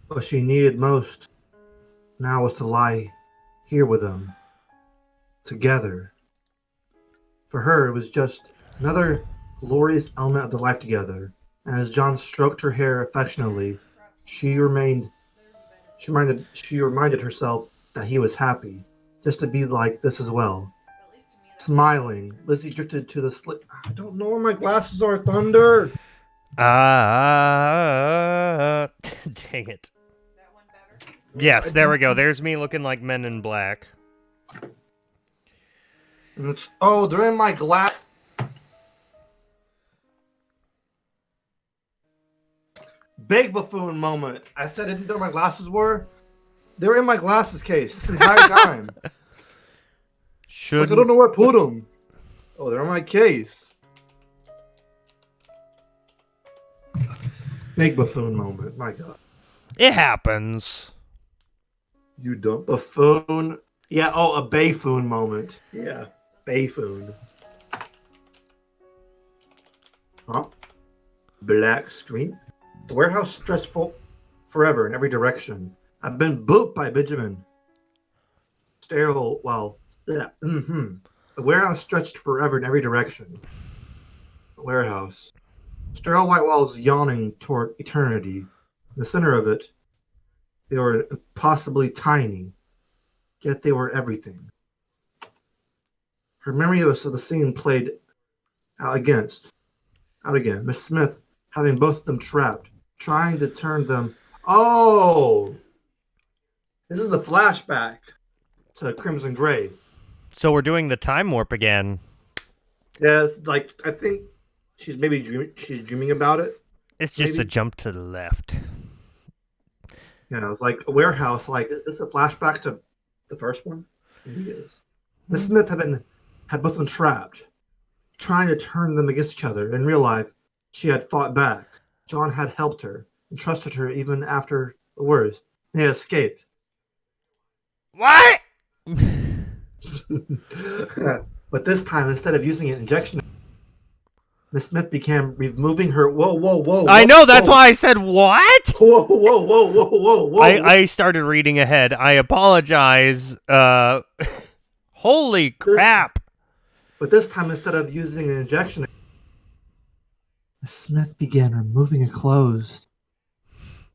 What she needed most now was to lie here with him, together. For her, it was just another glorious element of their life together. And as John stroked her hair affectionately, she reminded herself that he was happy. Just to be like this as well. Smiling, Lizzie drifted to the slip. I don't know where my glasses are, Thunder. Dang it. Yes, there we go. There's me looking like Men in Black. They're in my glass. Big buffoon moment. I said I didn't know where my glasses were. They were in my glasses case this entire time. Like, I don't know where I put them. Oh, they're on my case. Big buffoon moment. My God. It happens. You dumb buffoon. Yeah, oh, a buffoon moment. Yeah, buffoon. Huh? Black screen. The warehouse stressful forever in every direction. I've been booped by Benjamin. Sterile, well, yeah, The warehouse stretched forever in every direction. The warehouse. Sterile white walls yawning toward eternity. In the center of it, they were impossibly tiny, yet they were everything. Her memory of the scene played out again. Miss Smith having both of them trapped, trying to turn them. Oh! This is a flashback to Crimson Gray. So we're doing the time warp again. Yeah, it's like, I think she's maybe dreaming about it. It's just maybe. a jump to the left. Yeah, it's like a warehouse. Like, is this a flashback to the first one? Maybe it is. Miss Smith had both of them trapped, trying to turn them against each other. In real life, she had fought back. John had helped her and trusted her even after the worst. They had escaped. What? But this time, instead of using an injection, Miss Smith began removing her. Whoa! I know, that's why I said what? Whoa! I started reading ahead. I apologize. Holy crap! But this time, instead of using an injection, Miss Smith began removing her clothes.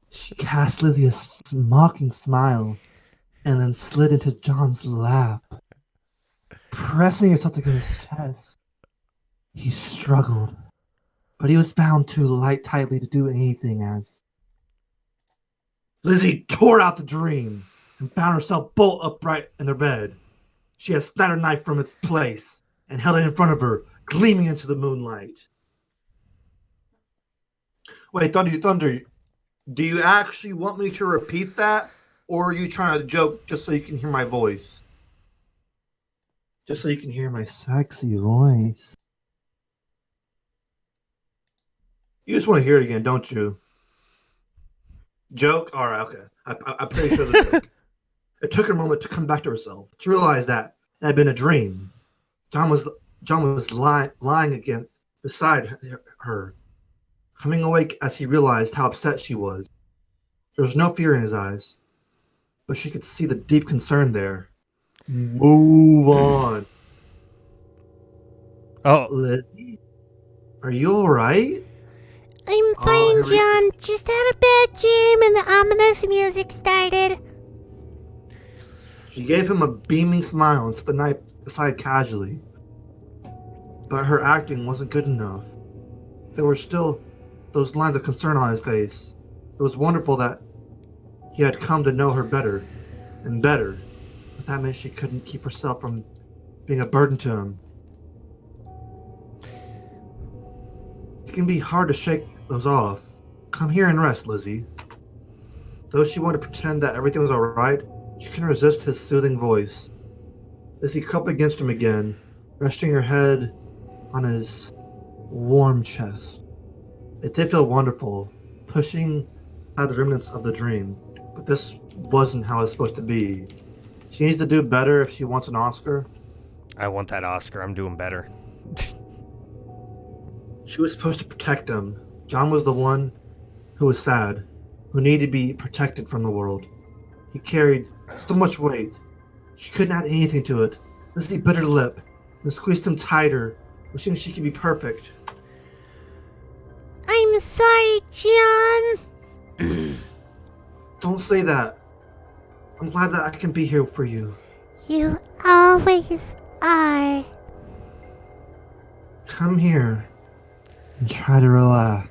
She cast Lizzie a mocking smile, and then slid into John's lap, pressing herself against his chest. He struggled, but he was bound too tightly to do anything as Lizzie tore out the dream and found herself bolt upright in her bed. She had snapped her knife from its place and held it in front of her, gleaming into the moonlight. Wait, Thunder, do you actually want me to repeat that? Or are you trying to joke just so you can hear my voice? Just so you can hear my sexy voice. You just want to hear it again, don't you? Joke? Alright, okay. I'm pretty sure the joke. It took her a moment to come back to herself, to realize that it had been a dream. John was lying beside her, coming awake as he realized how upset she was. There was no fear in his eyes, but she could see the deep concern there. Move on. Oh, Lizzie, are you alright? I'm fine, John. Just had a bad dream and the ominous music started. She gave him a beaming smile and set the knife aside casually. But her acting wasn't good enough. There were still those lines of concern on his face. It was wonderful that he had come to know her better and better, but that meant she couldn't keep herself from being a burden to him. It can be hard to shake those off. Come here and rest, Lizzie. Though she wanted to pretend that everything was alright, she couldn't resist his soothing voice. Lizzie cupped against him again, resting her head on his warm chest. It did feel wonderful, pushing out the remnants of the dream, but this wasn't how it's supposed to be. She needs to do better if she wants an Oscar. I want that Oscar. I'm doing better. She was supposed to protect him. John was the one who was sad, who needed to be protected from the world. He carried so much weight. She couldn't add anything to it. Lizzie bit her lip and squeezed him tighter, wishing she could be perfect. I'm sorry, John. Don't say that. I'm glad that I can be here for you. You always are. Come here and try to relax.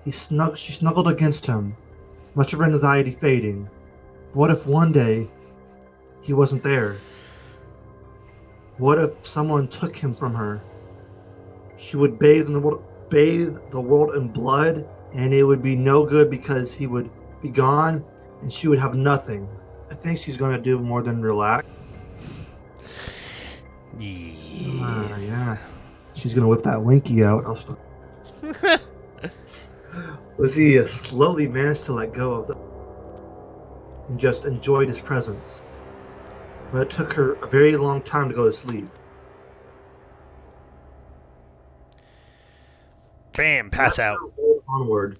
She snuggled against him, much of her anxiety fading. What if one day he wasn't there? What if someone took him from her? She would bathe the world in blood, and it would be no good because he would be gone, and she would have nothing. I think she's going to do more than relax. Yeah. Yeah. She's gonna whip that winky out. Lizzie slowly managed to let go of them and just enjoyed his presence. But it took her a very long time to go to sleep. Bam, pass out. Onward,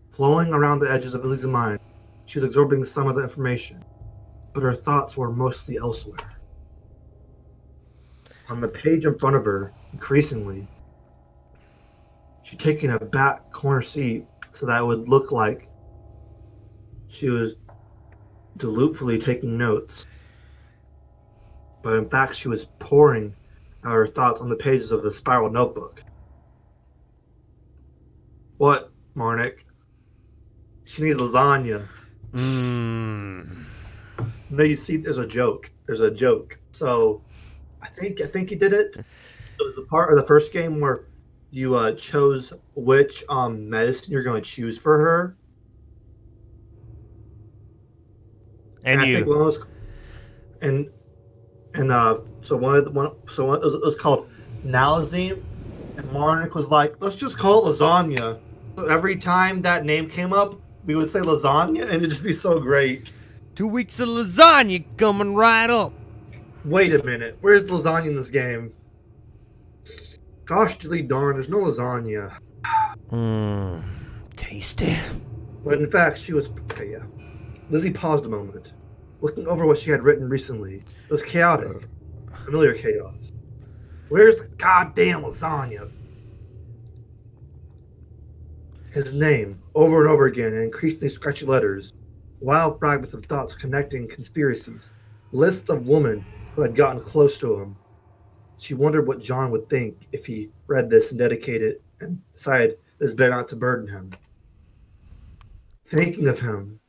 flowing around the edges of Lizzie's mind, she was absorbing some of the information, but her thoughts were mostly elsewhere. On the page in front of her, increasingly, she'd taken a back corner seat so that it would look like she was deliberately taking notes. But in fact, she was pouring out her thoughts on the pages of the spiral notebook. What, Marnik? She needs lasagna. No, you see, there's a joke. So, I think you did it. It was the part of the first game where you chose which medicine you're going to choose for her. And I think one was, so it was called Nalazine, and Marnik was like, let's just call it lasagna. So every time that name came up, we would say lasagna, and it'd just be so great. 2 weeks of lasagna coming right up. Wait a minute, where's lasagna in this game? Gosh, darn, there's no lasagna. Tasty. But in fact, she was... Okay, yeah. Lizzie paused a moment, looking over what she had written recently. It was chaotic. Familiar chaos. Where's the goddamn lasagna? His name, over and over again, in increasingly scratchy letters. Wild fragments of thoughts connecting conspiracies. Lists of women who had gotten close to him. She wondered what John would think if he read this and dedicated and decided it was better not to burden him. Thinking of him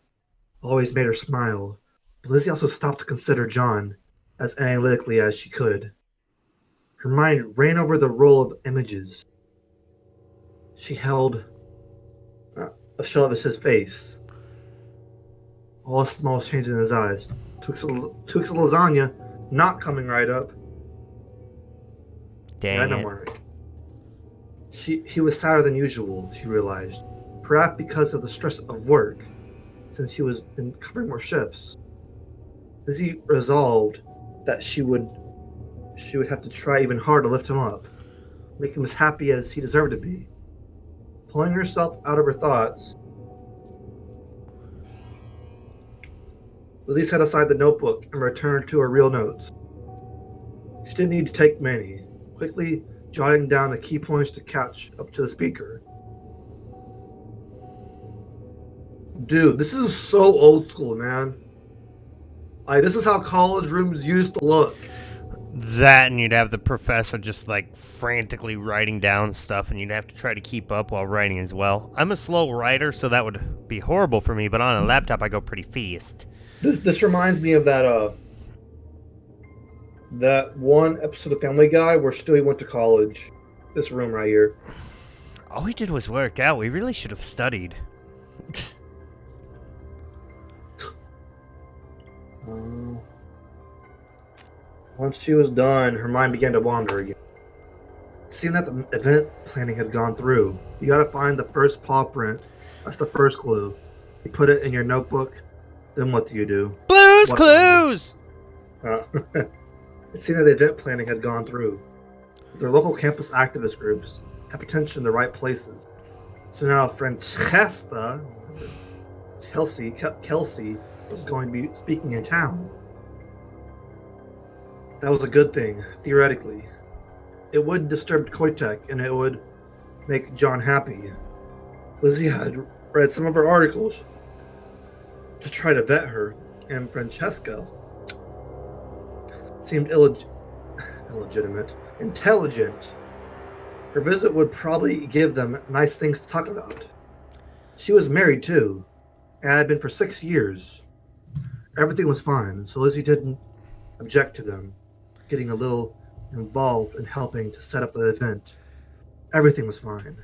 always made her smile, but Lizzie also stopped to consider John as analytically as she could. Her mind ran over the roll of images. She held a shell of his face. All the smallest changes in his eyes. Twix of lasagna not coming right up. Dang it. Mark. He was sadder than usual, she realized. Perhaps because of the stress of work, since he was been covering more shifts. Lizzie resolved that she would have to try even harder to lift him up, make him as happy as he deserved to be. Pulling herself out of her thoughts, Lizzie set aside the notebook and returned to her real notes. She didn't need to take many, quickly jotting down the key points to catch up to the speaker. Dude, this is so old school, man. Like, this is how college rooms used to look. That, and you'd have the professor just, like, frantically writing down stuff, and you'd have to try to keep up while writing as well. I'm a slow writer, so that would be horrible for me, but on a laptop I go pretty fast. This reminds me of that one episode of Family Guy where Stewie went to college. This room right here. All we did was work out. We really should have studied. Once she was done, her mind began to wander again. Seeing that the event planning had gone through, you gotta find the first paw print. That's the first clue. You put it in your notebook, then what do you do? Blues Clues! It seemed that the event planning had gone through. Their local campus activist groups had potential in the right places. So now Francesca, Kelsey, was going to be speaking in town. That was a good thing, theoretically. It would disturb Koitek, and it would make John happy. Lizzie had read some of her articles to try to vet her, and Francesca seemed intelligent. Her visit would probably give them nice things to talk about. She was married, too, and had been for 6 years. Everything was fine, so Lizzie didn't object to them getting a little involved in helping to set up the event. Everything was fine.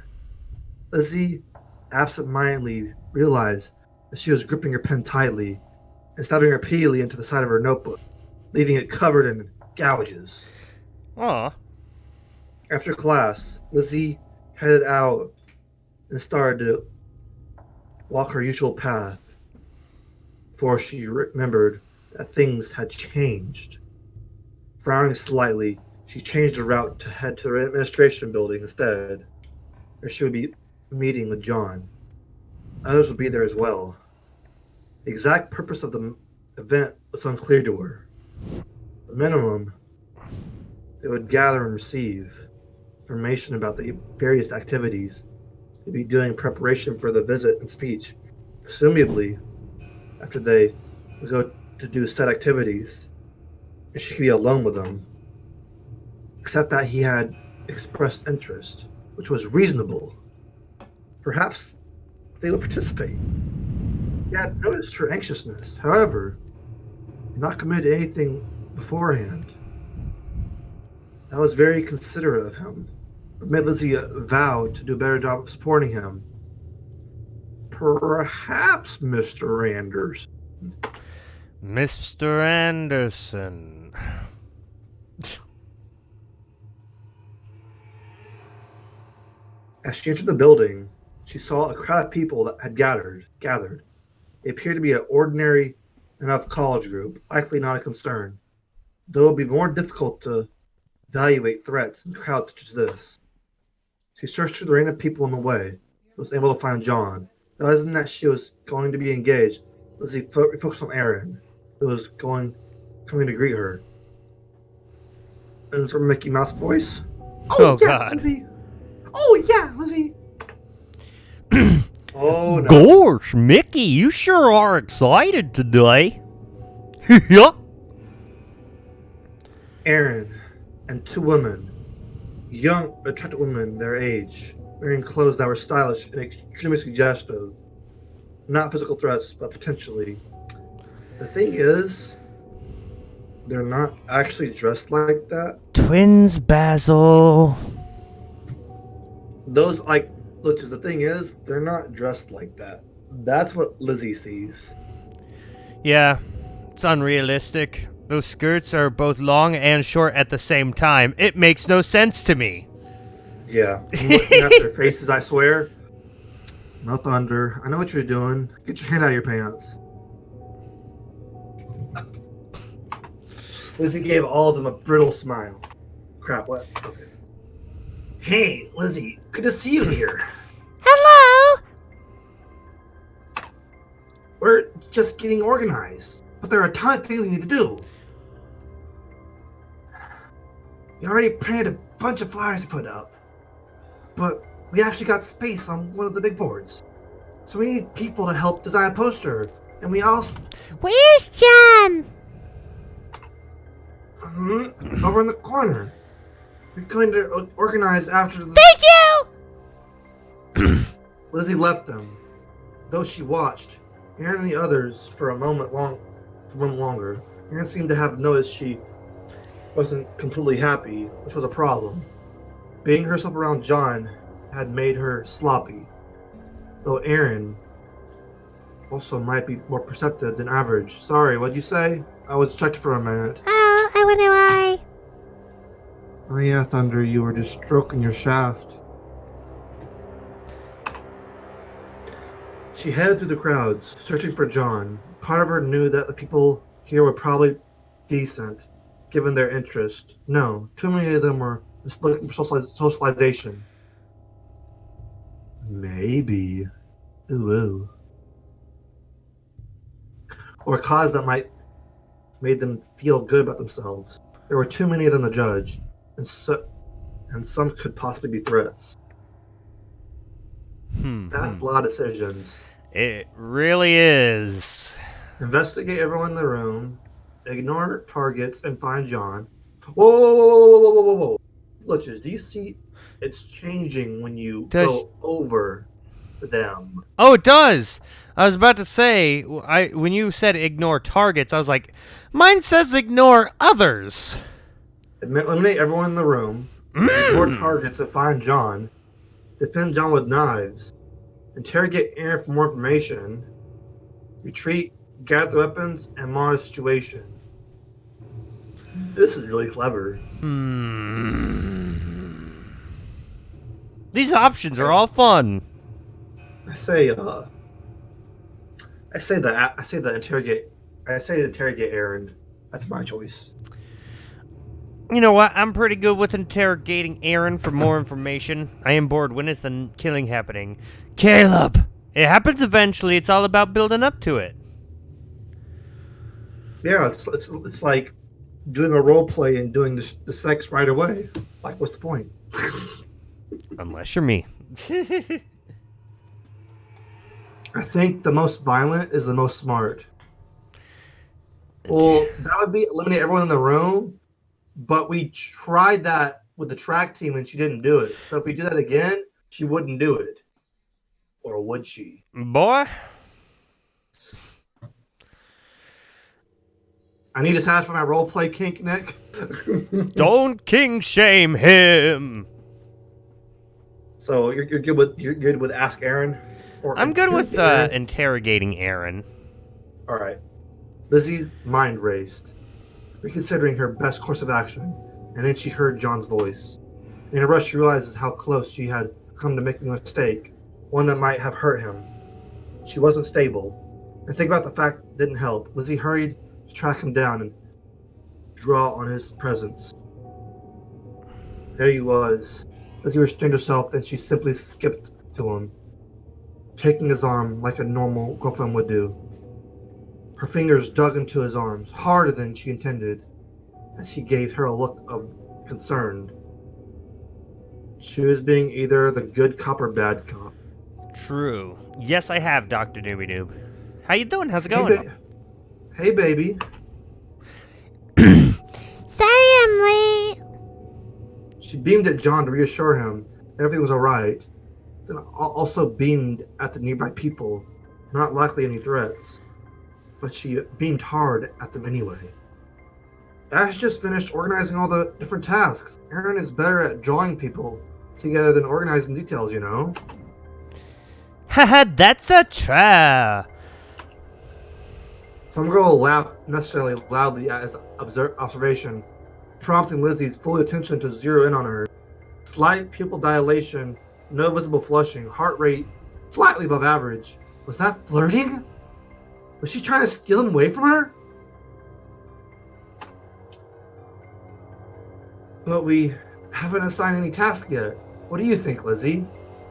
Lizzie absent-mindedly realized that she was gripping her pen tightly and stabbing repeatedly into the side of her notebook, leaving it covered in gouges. Aw. After class, Lizzie headed out and started to walk her usual path before she remembered that things had changed. Frowning slightly, she changed her route to head to the administration building instead, where she would be meeting with John. Others would be there as well. The exact purpose of the event was unclear to her. At minimum, they would gather and receive information about the various activities they'd be doing in preparation for the visit and speech. Presumably, after they would go to do said activities, and she could be alone with them. Except that he had expressed interest, which was reasonable. Perhaps they would participate. He had noticed her anxiousness, however, did not commit to anything beforehand. That was very considerate of him, but made Lizzie vow to do a better job of supporting him. Perhaps Mr. Anderson. Mr. Anderson. As she entered the building, she saw a crowd of people that had gathered. It appeared to be an ordinary enough college group, likely not a concern, though it would be more difficult to evaluate threats in crowds such as this. She searched through the random people in the way, and was able to find John. Realizing that she was going to be engaged, Lizzie focused on Aaron, who was coming to greet her. And from a Mickey Mouse voice, Oh, yeah, God. Lizzie. Oh, yeah, Lizzie. Oh, no. Gosh, Mickey, you sure are excited today. Yeah. Aaron and two women, young, attractive women their age, wearing clothes that were stylish and extremely suggestive. Not physical threats, but potentially. The thing is, they're not actually dressed like that. Twins, Basil. Those, which is the thing is, they're not dressed like that. That's what Lizzie sees. Yeah, it's unrealistic. Those skirts are both long and short at the same time. It makes no sense to me. Yeah. I'm looking at their faces, I swear. No thunder. I know what you're doing. Get your hand out of your pants. Lizzie gave all of them a brittle smile. Crap, what? Okay. Hey, Lizzie. Good to see you here. Hello? We're just getting organized. But there are a ton of things we need to do. We already printed a bunch of flyers to put up. But we actually got space on one of the big boards. So we need people to help design a poster. And we also... Where's John? over in the corner. We're going to organize after the... Thank you! Lizzie left them. Though she watched Aaron and the others for a moment longer, Aaron seemed to have noticed she wasn't completely happy, which was a problem. Being herself around John had made her sloppy, though Aaron also might be more perceptive than average. Sorry, what'd you say? I was distracted for a minute. Oh, I wonder why. Oh yeah, Thunder, you were just stroking your shaft. She headed through the crowds, searching for John. Part of her knew that the people here were probably decent, given their interest. No, too many of them were just looking for socialization. Maybe. Ooh. Or a cause that might made them feel good about themselves. There were too many of them to judge, and some could possibly be threats. That's a lot of decisions. It really is. Investigate everyone in the room, ignore targets, and find John. Whoa. Gliitchzz, do you see it's changing when you go over them? Oh, it does. I was about to say, when you said ignore targets, I was like, mine says ignore others. Eliminate everyone in the room, ignore targets, and find John. Defend John with knives. Interrogate Aaron for more information. Retreat, gather weapons, and monitor the situation. This is really clever. These options are all fun. I say interrogate Aaron. That's my choice. You know what? I'm pretty good with interrogating Aaron for more information. I am bored. When is the killing happening? Caleb! It happens eventually. It's all about building up to it. Yeah, it's like doing a role play and doing the sex right away. Like, what's the point? Unless you're me. I think the most violent is the most smart. Well, that would be eliminate everyone in the room, but we tried that with the track team and she didn't do it. So if we do that again, she wouldn't do it. Or would she? Boy. I need to satisfy my roleplay kink, Nick. Don't king shame him. So you're good with ask Aaron? Or I'm good with interrogating Aaron. All right. Lizzie's mind raced, reconsidering her best course of action, and then she heard John's voice. In a rush, she realizes how close she had come to making a mistake, one that might have hurt him. She wasn't stable, and think about the fact it didn't help. Lizzie hurried to track him down and draw on his presence. There he was. Lizzie restrained herself, then she simply skipped to him, taking his arm like a normal girlfriend would do. Her fingers dug into his arms, harder than she intended, as he gave her a look of concern. She was being either the good cop or bad cop. True. Yes, I have, Dr. Nooby Noob. How you doing? How's it going? Hey, baby. Sorry I'm late. She beamed at John to reassure him that everything was all right, then also beamed at the nearby people, not likely any threats. But she beamed hard at them anyway. Ash just finished organizing all the different tasks. Aaron is better at drawing people together than organizing details, you know? Haha, that's a trap. Some girl laughed necessarily loudly at his observation, prompting Lizzie's full attention to zero in on her. Slight pupil dilation, no visible flushing, heart rate slightly above average. Was that flirting? Was she trying to steal him away from her? But we haven't assigned any tasks yet. What do you think, Lizzie?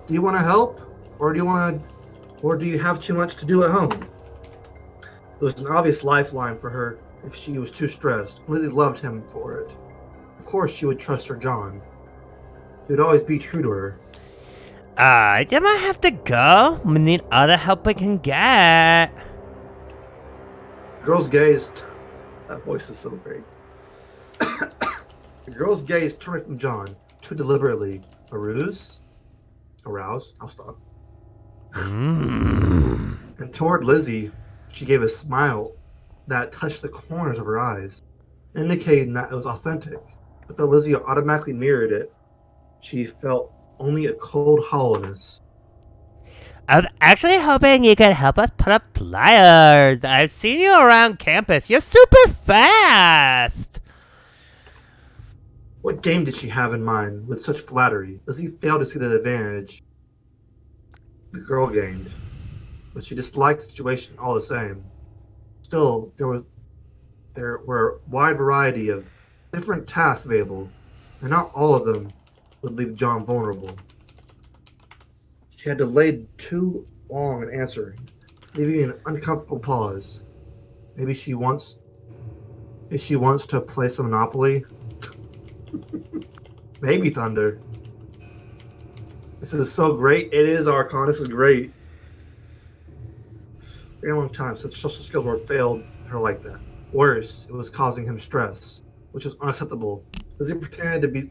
Do you want to help? Or do you have too much to do at home? It was an obvious lifeline for her if she was too stressed. Lizzie loved him for it. Of course she would trust her John. He would always be true to her. I might have to go. We need other help I can get. The girl's gaze... That voice is so great. The girl's gaze turned from John, too deliberately. A ruse? Arouse? I'll stop. And toward Lizzie, she gave a smile that touched the corners of her eyes, indicating that it was authentic. But though Lizzie automatically mirrored it, she felt only a cold hollowness. I was actually hoping you could help us put up flyers. I've seen you around campus. You're super fast. What game did she have in mind with such flattery? Lizzie failed to see the advantage the girl gained, but she disliked the situation all the same. Still, there were a wide variety of different tasks available, and not all of them would leave John vulnerable. She had delayed too long in answering, leaving an uncomfortable pause. Maybe she wants to play some Monopoly. Maybe Thunder. This is so great. It is, Archon. This is great. For a long time since social skills were failed her like that. Worse, it was causing him stress, which was unacceptable. Lizzie pretended to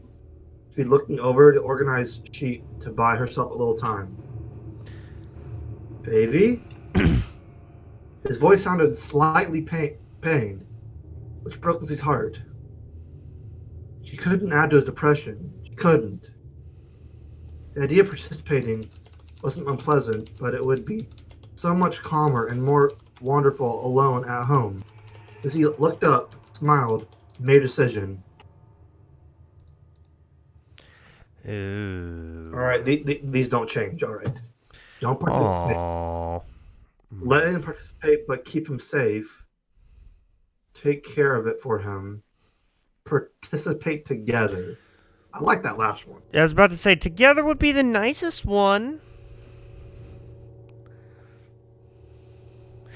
be looking over the organized sheet to buy herself a little time. Baby? His voice sounded slightly pained, which broke Lizzie's heart. She couldn't add to his depression. She couldn't. The idea of participating wasn't unpleasant, but it would be so much calmer and more wonderful alone at home. As he looked up, smiled, and made a decision. Ooh. All right, these don't change. All right, don't participate. Aww. Let him participate, but keep him safe. Take care of it for him. Participate together. I like that last one. I was about to say, together would be the nicest one.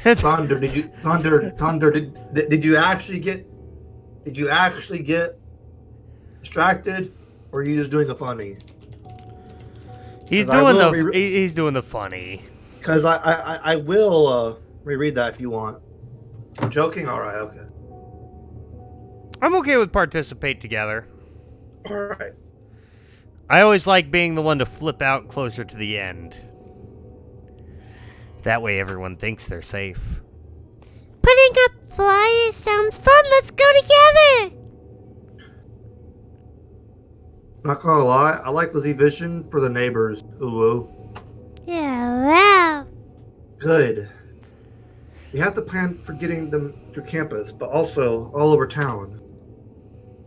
Thunder, did you actually get distracted, or are you just doing a funny? He's doing the funny. Because I will reread that if you want. I'm joking? Alright, okay. I'm okay with participate together. Alright. I always like being the one to flip out closer to the end. That way everyone thinks they're safe. Putting up flyers sounds fun. Let's go together. Not gonna lie, I like Lizzie Vision for the neighbors. Ooh. Yeah, wow. Good. We have to plan for getting them through campus, but also all over town.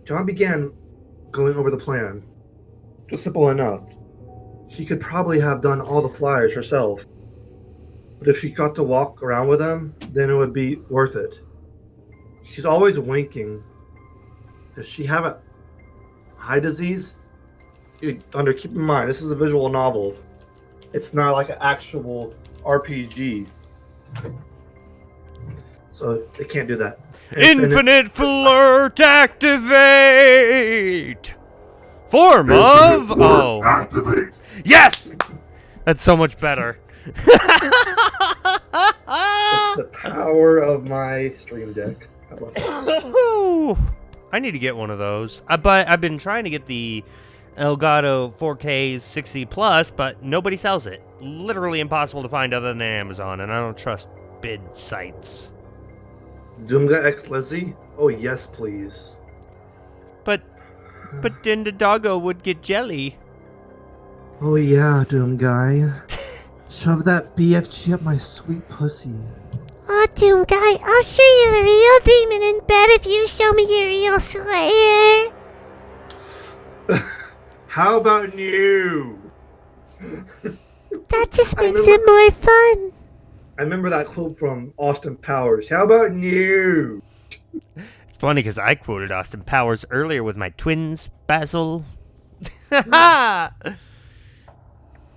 John began going over the plan. Just simple enough. She could probably have done all the flyers herself. But if she got to walk around with them, then it would be worth it. She's always winking. Does she have a eye disease? Dude, Thunder, keep in mind, this is a visual novel. It's not like an actual RPG. So they can't do that. Infinite flirt activate! Form of... Oh. Activate. Yes! That's so much better. It's the power of my stream deck. I love it. I need to get one of those. I've been trying to get the Elgato 4K 60 Plus, but nobody sells it. Literally impossible to find other than Amazon, and I don't trust bid sites. Doomga X Lizzie? Oh yes, please. But then the doggo would get jelly. Oh yeah, Doom Guy. Shove that BFG up my sweet pussy. Oh, Doom Guy, I'll show you the real demon in bed if you show me your real slayer. How about you? That just makes it more fun. I remember that quote from Austin Powers. How about you? It's funny because I quoted Austin Powers earlier with my twins, Basil.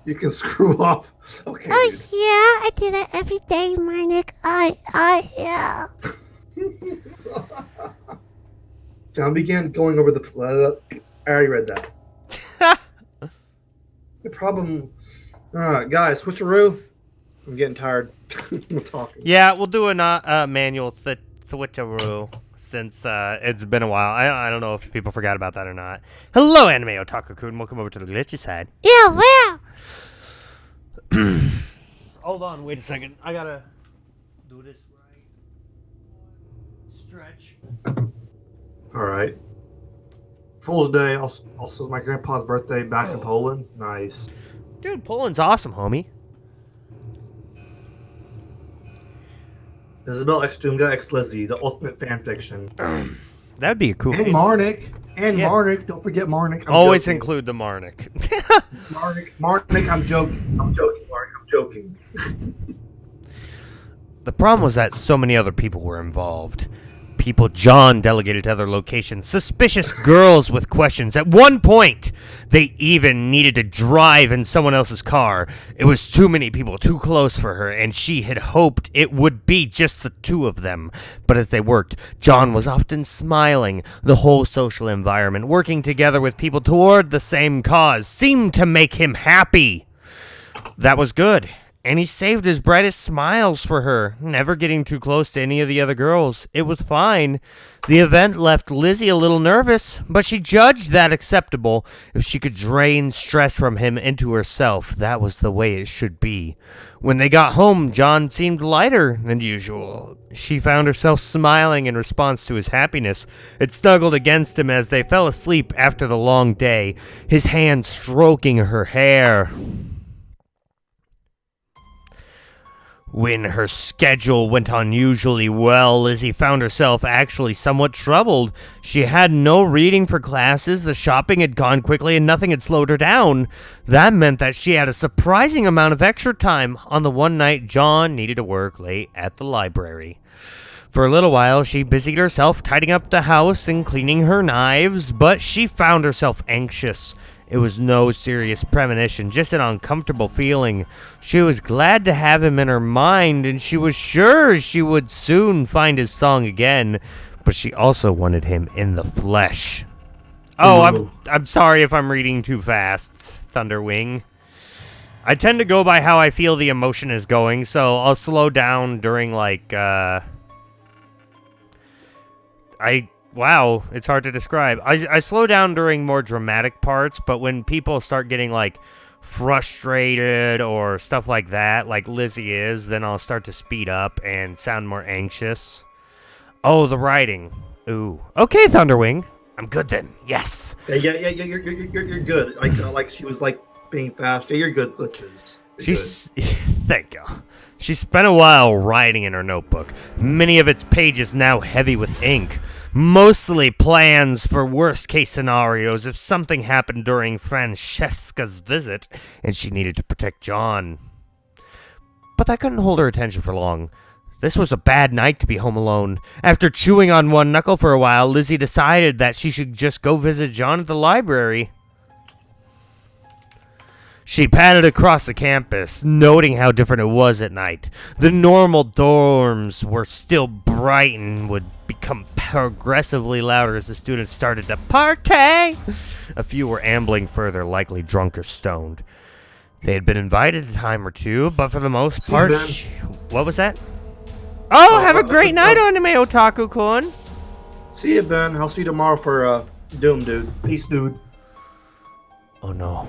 You can screw off. Okay. Oh, dude. yeah, I do that every day, Marnik. Yeah. John began going over the... I already read that. The problem... guys, switcheroo. I'm getting tired of talking. Yeah, we'll do a manual switcheroo since it's been a while. I don't know if people forgot about that or not. Hello, Anime Otaku-kun. Welcome over to the Gliitchzz side. Yeah, well. Hold on, wait a second. I gotta do this right. Stretch. Alright. Fool's Day, also my grandpa's birthday back in Poland. Nice. Dude, Poland's awesome, homie. Isabel X Doomga X Lizzie, the ultimate fanfiction. That'd be a cool. And Marnik. And Yeah. Marnik. Don't forget Marnik. Always joking. include the Marnik. Marnik, I'm joking. Marnik, I'm joking. The problem was that so many other people were involved. People John delegated to other locations, suspicious girls with questions. At one point, they even needed to drive in someone else's car. It was too many people, too close for her, and she had hoped it would be just the two of them. But as they worked, John was often smiling. The whole social environment, working together with people toward the same cause, seemed to make him happy. That was good. And he saved his brightest smiles for her, never getting too close to any of the other girls. It was fine. The event left Lizzie a little nervous, but she judged that acceptable. If she could drain stress from him into herself, that was the way it should be. When they got home, John seemed lighter than usual. She found herself smiling in response to his happiness. It snuggled against him as they fell asleep after the long day, his hand stroking her hair. When her schedule went unusually well, Lizzie found herself actually somewhat troubled. She had no reading for classes, the shopping had gone quickly, and nothing had slowed her down. That meant that she had a surprising amount of extra time on the one night John needed to work late at the library. For a little while, she busied herself tidying up the house and cleaning her knives, but she found herself anxious. It was no serious premonition, just an uncomfortable feeling. She was glad to have him in her mind, and she was sure she would soon find his song again, but she also wanted him in the flesh. Oh, I'm sorry if I'm reading too fast, Thunderwing. I tend to go by how I feel the emotion is going, so I'll slow down during, like, Wow, it's hard to describe. I slow down during more dramatic parts, but when people start getting, like, frustrated or stuff like that, like Lizzie is, then I'll start to speed up and sound more anxious. Oh, the writing. Ooh. Okay, Thunderwing. I'm good then. Yes. Yeah, you're good. Like she was, like, being fast. Yeah, you're good, Gliitchzz. She's... Thank you. She spent a while writing in her notebook, many of its pages now heavy with ink. Mostly plans for worst-case scenarios if something happened during Francesca's visit and she needed to protect John. But that couldn't hold her attention for long. This was a bad night to be home alone. After chewing on one knuckle for a while, Lizzie decided that she should just go visit John at the library. She padded across the campus, noting how different it was at night. The normal dorms were still bright and would become progressively louder as the students started to party. A few were ambling further, likely drunk or stoned. They had been invited a time or two, but for the most part... What was that? Oh, have a great night, Anime Otaku-kun. See you, Ben. I'll see you tomorrow for Doom, dude. Peace, dude. Oh, no.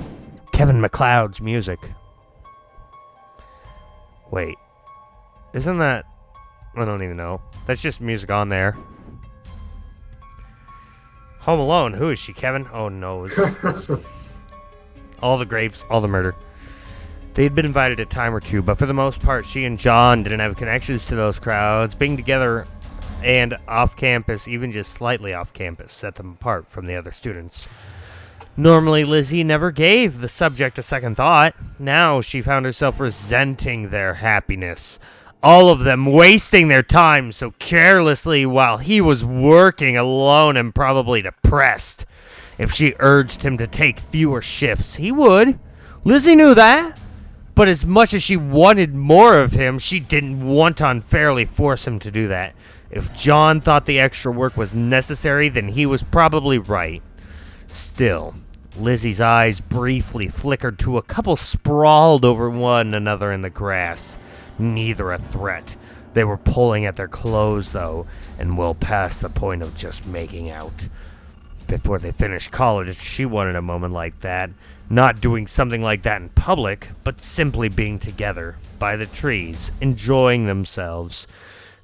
Kevin MacLeod's music. Wait. Isn't that... I don't even know. That's just music on there. Home Alone. Who is she, Kevin? Oh, no. All the grapes, all the murder. They had been invited a time or two, but for the most part, she and John didn't have connections to those crowds. Being together and off campus, even just slightly off campus, set them apart from the other students. Normally, Lizzie never gave the subject a second thought. Now she found herself resenting their happiness. All of them wasting their time so carelessly while he was working alone and probably depressed. If she urged him to take fewer shifts, he would. Lizzie knew that. But as much as she wanted more of him, she didn't want to unfairly force him to do that. If John thought the extra work was necessary, then he was probably right. Still, Lizzie's eyes briefly flickered to a couple sprawled over one another in the grass. Neither a threat. They were pulling at their clothes, though, and well past the point of just making out. Before they finished college, she wanted a moment like that. Not doing something like that in public, but simply being together, by the trees, enjoying themselves.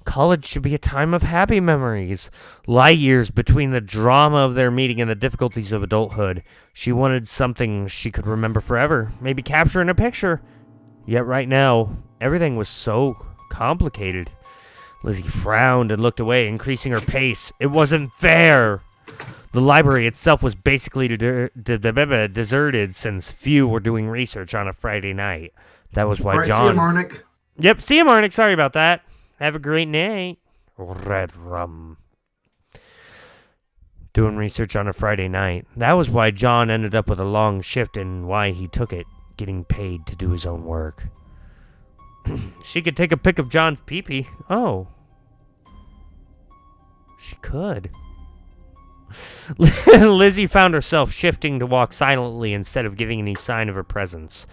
College should be a time of happy memories. Light years between the drama of their meeting and the difficulties of adulthood. She wanted something she could remember forever, maybe capture in a picture. Yet right now, everything was so complicated. Lizzie frowned and looked away, increasing her pace. It wasn't fair. The library itself was basically deserted since few were doing research on a Friday night. That was why John... See you, Marnik. Yep, see you, Marnik. Sorry about that. Have a great night. Red rum. Doing research on a Friday night. That was why John ended up with a long shift and why he took it, getting paid to do his own work. She could take a pic of John's pee-pee. Oh. She could. Lizzie found herself shifting to walk silently instead of giving any sign of her presence.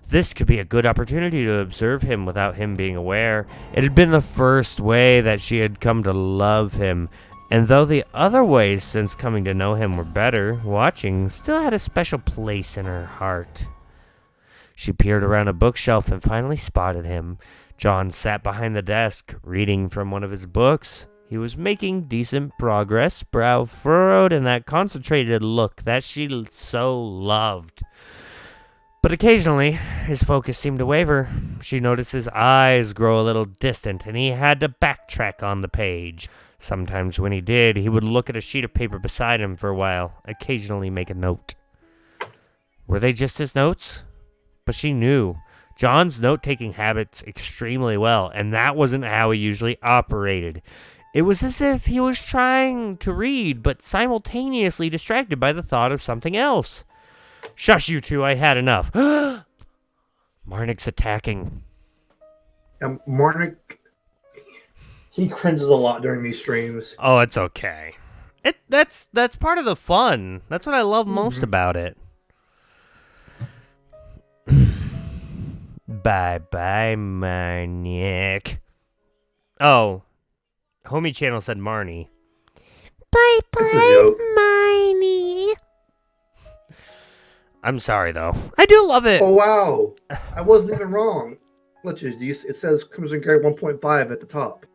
This could be a good opportunity to observe him without him being aware. It had been the first way that she had come to love him, and though the other ways since coming to know him were better, watching still had a special place in her heart. She peered around a bookshelf and finally spotted him. John sat behind the desk, reading from one of his books. He was making decent progress, brow furrowed, and that concentrated look that she so loved. But occasionally, his focus seemed to waver. She noticed his eyes grow a little distant, and he had to backtrack on the page. Sometimes when he did, he would look at a sheet of paper beside him for a while, occasionally make a note. Were they just his notes? But she knew John's note-taking habits extremely well, and that wasn't how he usually operated. It was as if he was trying to read, but simultaneously distracted by the thought of something else. Shush, you two, I had enough. Marnik's attacking. Marnik, he cringes a lot during these streams. Oh, it's okay. That's part of the fun. That's what I love most about it. Bye-bye, Marnik. Oh, Homie Channel said Marnie. Bye-bye, Marnie. I'm sorry, though. I do love it. Oh, wow. I wasn't even wrong. Gliitchzz, it says Crimson Gray 1.5 at the top.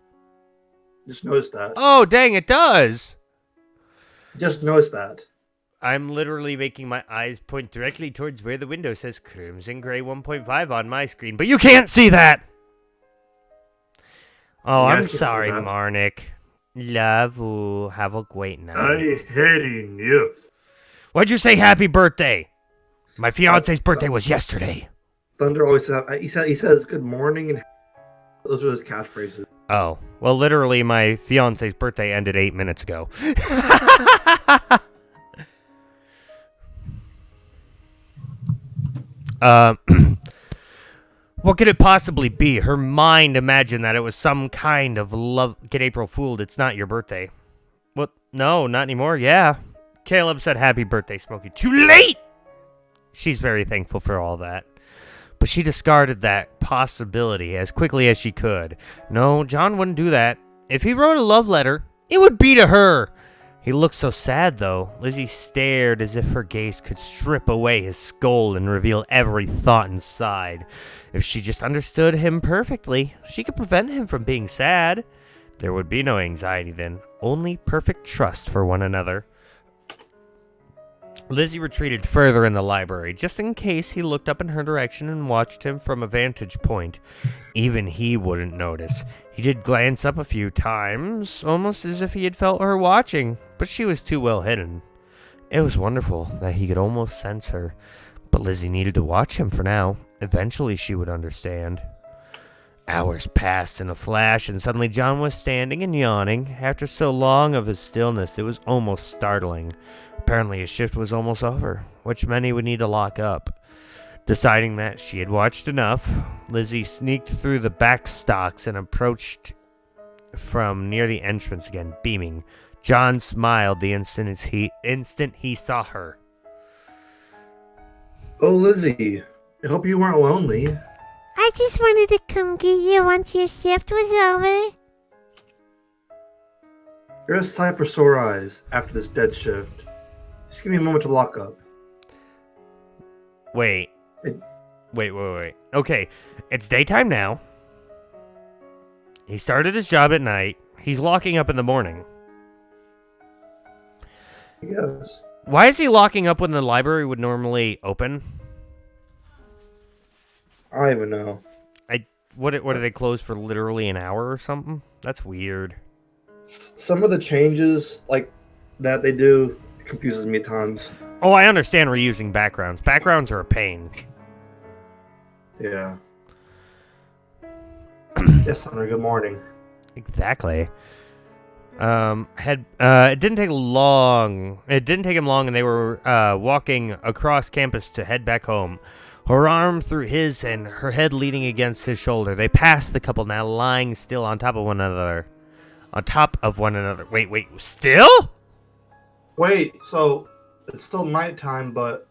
Just noticed that. Oh, dang, it does. Just noticed that. I'm literally making my eyes point directly towards where the window says Crimson Gray 1.5 on my screen, but you can't see that. Oh, I'm sorry, Marnik. Love you. Have a great night. I hating you. Why'd you say happy birthday? My fiance's birthday was yesterday. Thunder always says, he says good morning, and those are his catchphrases. Oh, well, literally, my fiance's birthday ended 8 minutes ago. What could it possibly be? Her mind imagined that it was some kind of love. Get April fooled. It's not your birthday. What? No, not anymore. Yeah. Caleb said happy birthday, Smokey. Too late! She's very thankful for all that. But she discarded that possibility as quickly as she could. No, John wouldn't do that. If he wrote a love letter, it would be to her. He looked so sad, though. Lizzie stared as if her gaze could strip away his skull and reveal every thought inside. If she just understood him perfectly, she could prevent him from being sad. There would be no anxiety then, only perfect trust for one another. Lizzie retreated further in the library, just in case he looked up in her direction and watched him from a vantage point. Even he wouldn't notice. He did glance up a few times, almost as if he had felt her watching, but she was too well hidden. It was wonderful that he could almost sense her, but Lizzie needed to watch him for now. Eventually she would understand. Hours passed in a flash, and suddenly John was standing and yawning. After so long of his stillness, it was almost startling. Apparently his shift was almost over, which meant he would need to lock up. Deciding that she had watched enough, Lizzie sneaked through the back stocks and approached from near the entrance again, beaming. John smiled the instant he saw her. Oh, Lizzie, I hope you weren't lonely. I just wanted to come get you once your shift was over. You're a sight for sore eyes after this dead shift. Just give me a moment to lock up. Wait. Okay, it's daytime now. He started his job at night. He's locking up in the morning. Yes. Why is he locking up when the library would normally open? I don't even know. What do they close for literally an hour or something? That's weird. Some of the changes like that they do confuses me at times. Oh, I understand reusing backgrounds. Backgrounds are a pain. Yeah. Yes, Thunder, good morning. Exactly. It didn't take long. It didn't take him long, and they were walking across campus to head back home. Her arm through his and her head leaning against his shoulder. They passed the couple now lying still on top of one another. Wait, still? Wait, so it's still nighttime, but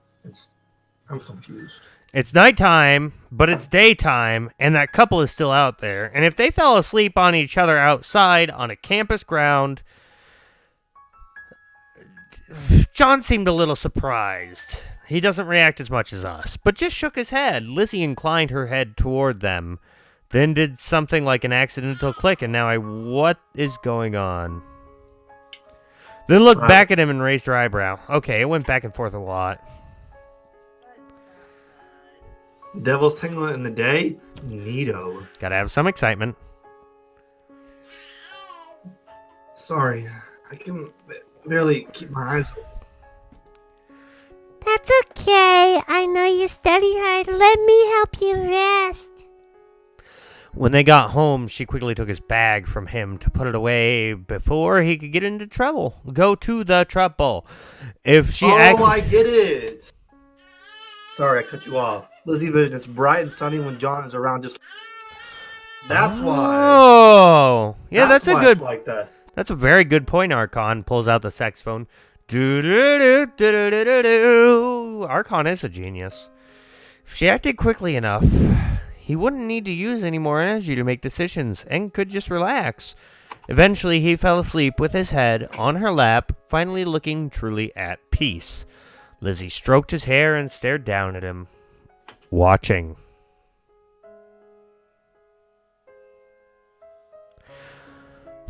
I'm confused. It's nighttime, but it's daytime, and that couple is still out there. And if they fell asleep on each other outside on a campus ground, John seemed a little surprised. He doesn't react as much as us, but just shook his head. Lizzie inclined her head toward them, then did something like an accidental click, and now what is going on? Then looked back at him and raised her eyebrow. Okay, it went back and forth a lot. Devil's Tangle in the day? Neato. Gotta have some excitement. Sorry, I can barely keep my eyes open. That's okay. I know you studied hard. Let me help you rest. When they got home, she quickly took his bag from him to put it away before he could get into trouble. Go to the trouble. If she I get it. Sorry, I cut you off. Lizzie Vision, it's bright and sunny when John is around. That's why. Oh, yeah, that's a why good. it's like that. That's a very good point. Archon pulls out the saxophone. Do do do do do do do do. Archon is a genius. If she acted quickly enough, he wouldn't need to use any more energy to make decisions and could just relax. Eventually, he fell asleep with his head on her lap, finally looking truly at peace. Lizzie stroked his hair and stared down at him, watching.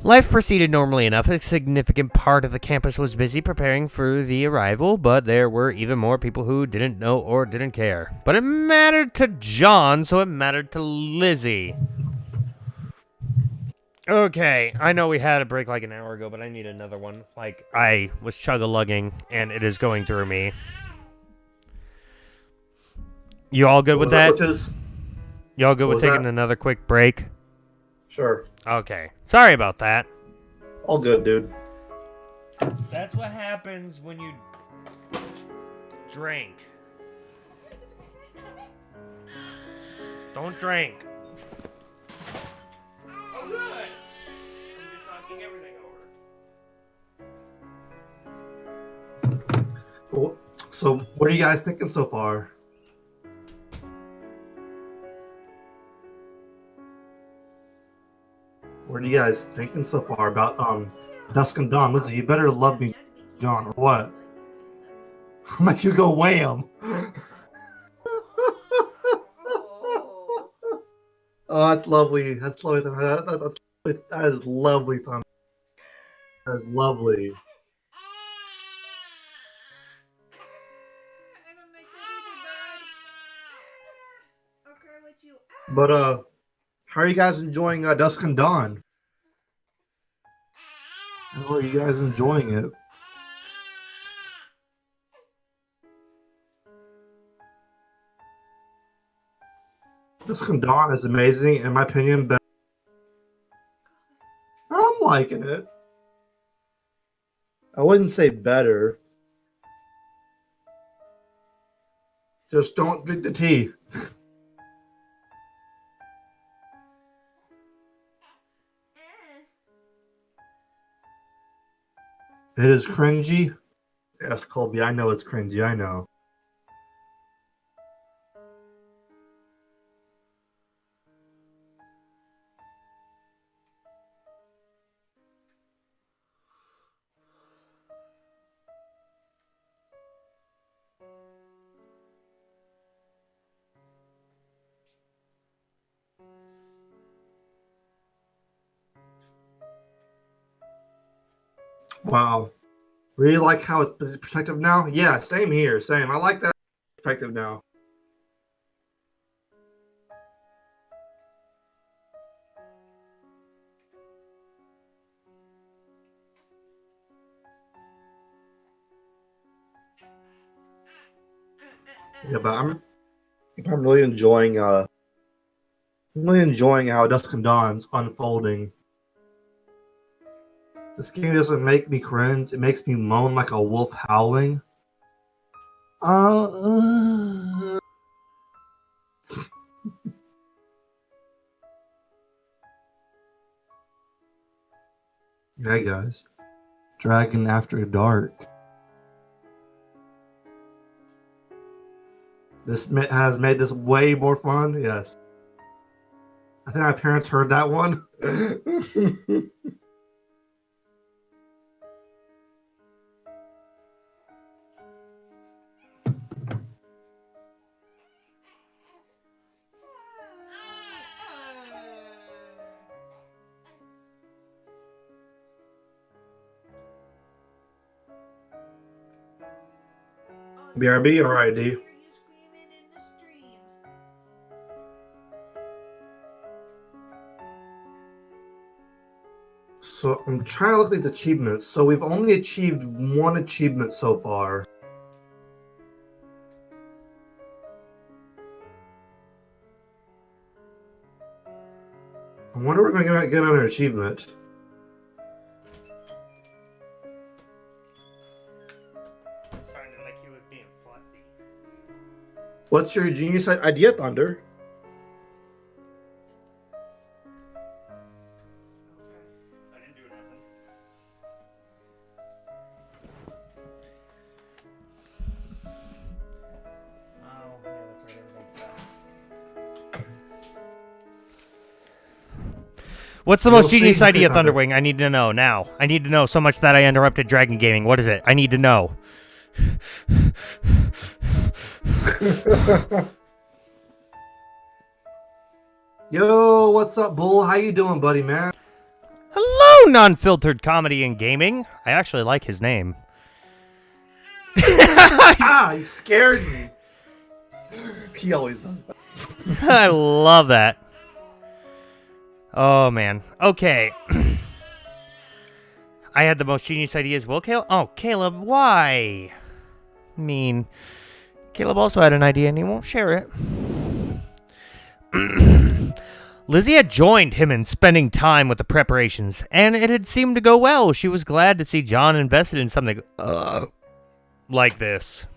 Life proceeded normally enough. A significant part of the campus was busy preparing for the arrival, but there were even more people who didn't know or didn't care. But it mattered to John, so it mattered to Lizzie. Okay, I know we had a break like an hour ago, but I need another one. Like, I was chug-a-lugging, and it is going through me. You all good with that? You all good with taking another quick break? Sure. Okay. Sorry about that. All good, dude. That's what happens when you drink. Don't drink. Oh, good. I'm just knocking everything over. So, what are you guys thinking so far? What are you guys thinking so far about Dusk and Dawn? Lizzie, you better love me, John, or what? I'll make you go wham. Oh, that's lovely. That's lovely. That is lovely, Tom. That is lovely. But how are you guys enjoying Dusk and Dawn? How are you guys enjoying it? Dusk and Dawn is amazing, in my opinion. But I'm liking it. I wouldn't say better. Just don't drink the tea. It is cringy. Yes, Colby, I know it's cringy. I know. Wow. Really like how it's perspective now? Yeah, same here. Same. I like that perspective now. Yeah, but I'm really enjoying how Dusk and Dawn's unfolding. This game doesn't make me cringe. It makes me moan like a wolf howling. Hey guys, Dragon After Dark. This has made this way more fun. Yes, I think my parents heard that one. BRB, alright, D. So I'm trying to look at these achievements. So we've only achieved one achievement so far. I wonder if we're going to get another achievement. Sounded like he was being fussy. What's your genius idea, Thunder? I didn't do nothing. Oh, yeah, that's right. What's the most genius idea, Thunderwing? I need to know now. I need to know so much that I interrupted Dragongaming. What is it? I need to know. Yo, what's up, Bull? How you doing, buddy, man? Hello, non-filtered comedy and gaming. I actually like his name. You scared me. He always does that. I love that. Oh, man. Okay. I had the most genius idea as well, Caleb. Oh, Caleb, why? I mean, Caleb also had an idea and he won't share it. Lizzie had joined him in spending time with the preparations, and it had seemed to go well. She was glad to see John invested in something like this.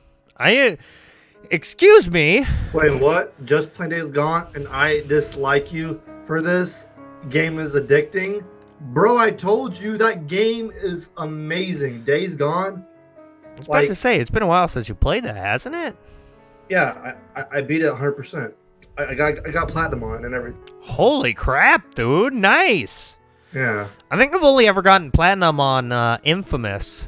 Excuse me. Wait, what? Just Plain Days Gone, and I dislike you for this? Game is addicting? Bro, I told you that game is amazing. Days Gone. I was about to say, it's been a while since you played that, hasn't it? Yeah, I beat it 100%. I got platinum on it and everything. Holy crap, dude. Nice. Yeah. I think I've only ever gotten platinum on Infamous.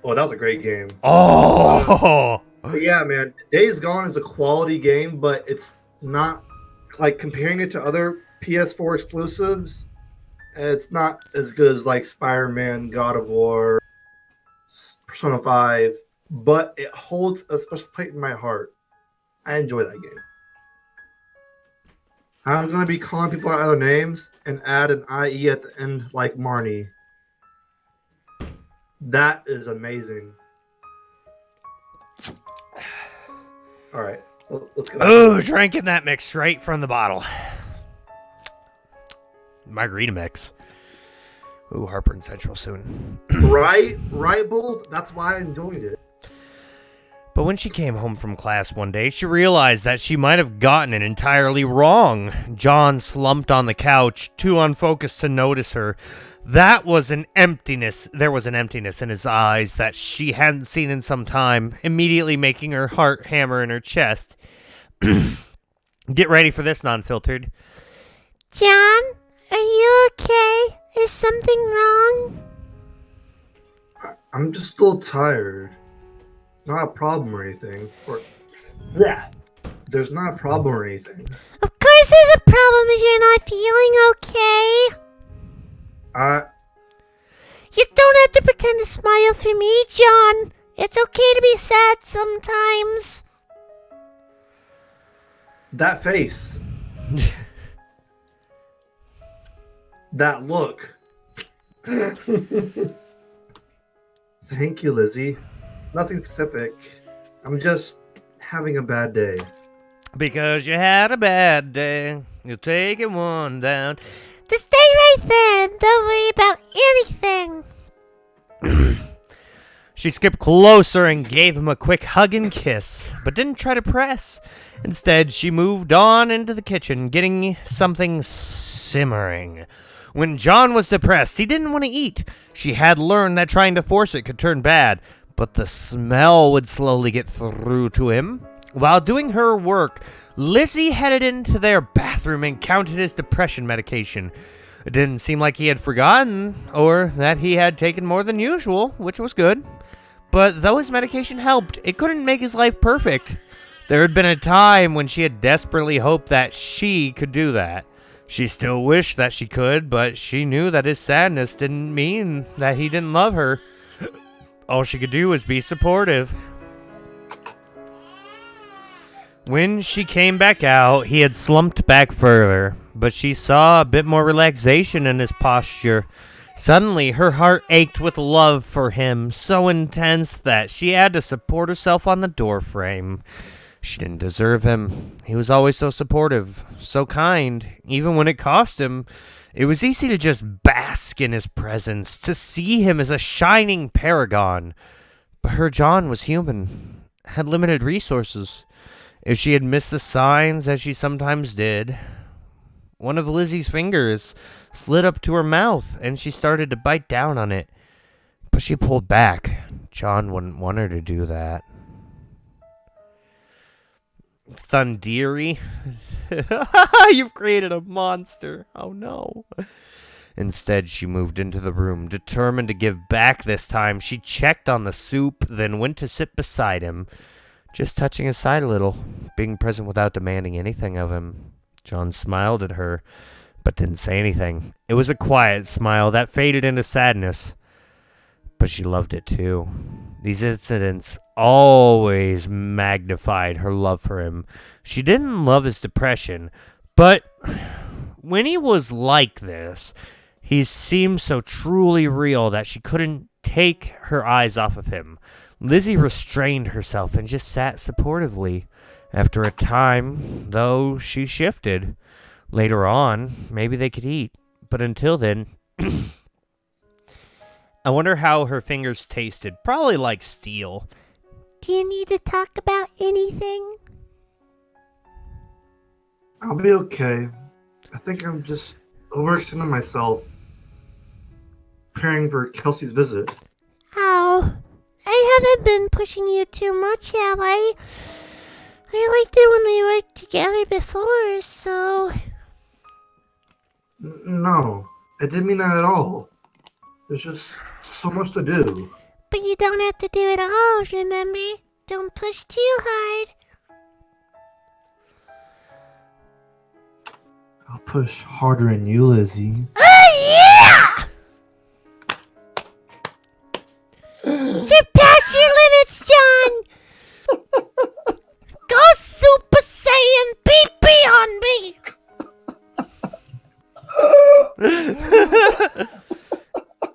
Oh, that was a great game. Oh! But yeah, man. Days Gone is a quality game, but it's not, like, comparing it to other PS4 exclusives, it's not as good as, like, Spider-Man, God of War, Persona 5, but it holds a special place in my heart. I enjoy that game. I'm going to be calling people out other names and add an IE at the end like Marnie. That is amazing. All right. Let's go. Oh, drinking that mix straight from the bottle. Margarita mix. Ooh, Heartburn Central soon. Right, Bull? That's why I enjoyed it. But when she came home from class one day, she realized that she might have gotten it entirely wrong. John slumped on the couch, too unfocused to notice her. There was an emptiness in his eyes that she hadn't seen in some time, immediately making her heart hammer in her chest. Get ready for this, non-filtered. John, are you okay? Is something wrong? I'm just a little tired. Not a problem or anything. Yeah. There's not a problem or anything. Of course there's a problem if you're not feeling okay. You don't have to pretend to smile for me, John. It's okay to be sad sometimes. That face. That look. Thank you, Lizzie. Nothing specific. I'm just having a bad day. Because you had a bad day, you're taking one down. Just stay right there and don't worry about anything. She skipped closer and gave him a quick hug and kiss, but didn't try to press. Instead, she moved on into the kitchen, getting something simmering. When John was depressed, he didn't want to eat. She had learned that trying to force it could turn bad, but the smell would slowly get through to him. While doing her work, Lizzie headed into their bathroom and counted his depression medication. It didn't seem like he had forgotten, or that he had taken more than usual, which was good. But though his medication helped, it couldn't make his life perfect. There had been a time when she had desperately hoped that she could do that. She still wished that she could, but she knew that his sadness didn't mean that he didn't love her. All she could do was be supportive. When she came back out, he had slumped back further. but she saw a bit more relaxation in his posture. Suddenly, her heart ached with love for him, so intense that she had to support herself on the doorframe. She didn't deserve him. He was always so supportive, so kind, even when it cost him. It was easy to just bask in his presence, to see him as a shining paragon. But her John was human, had limited resources. If she had missed the signs, as she sometimes did, one of Lizzie's fingers slid up to her mouth, and she started to bite down on it. But she pulled back. John wouldn't want her to do that. Thundiri, you've created a monster. Oh no. Instead, she moved into the room, determined to give back this time. She checked on the soup, then went to sit beside him, just touching his side a little, being present without demanding anything of him. John smiled at her, but didn't say anything. It was a quiet smile that faded into sadness, but she loved it too. These incidents always magnified her love for him. She didn't love his depression, but when he was like this, he seemed so truly real that she couldn't take her eyes off of him. Lizzie restrained herself and just sat supportively. After a time, though, she shifted. Later on, maybe they could eat, but until then... I wonder how her fingers tasted. Probably like steel. Do you need to talk about anything? I'll be okay. I think I'm just overextending myself, preparing for Kelsey's visit. Oh, I haven't been pushing you too much, have I? I liked it when we worked together before, so... No, I didn't mean that at all. There's just so much to do. But you don't have to do it all, remember? Don't push too hard. I'll push harder than you, Lizzie. Oh, yeah! Surpass your limits, John! Go Super Saiyan PP on me!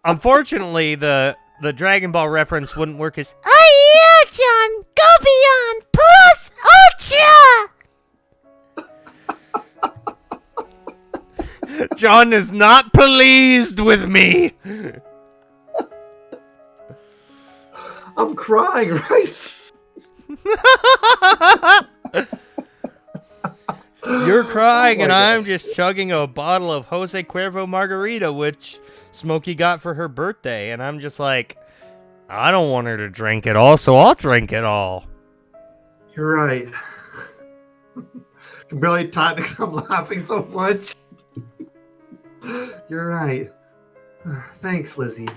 Unfortunately, the Dragon Ball reference wouldn't work as... Oh yeah, John! Go beyond! Plus Ultra! John is not pleased with me! I'm crying, right? You're crying, and God. I'm just chugging a bottle of Jose Cuervo margarita, which Smokey got for her birthday, and I'm just like, I don't want her to drink it all, so I'll drink it all. You're right. I can barely type because I'm laughing so much. You're right. Thanks, Lizzie.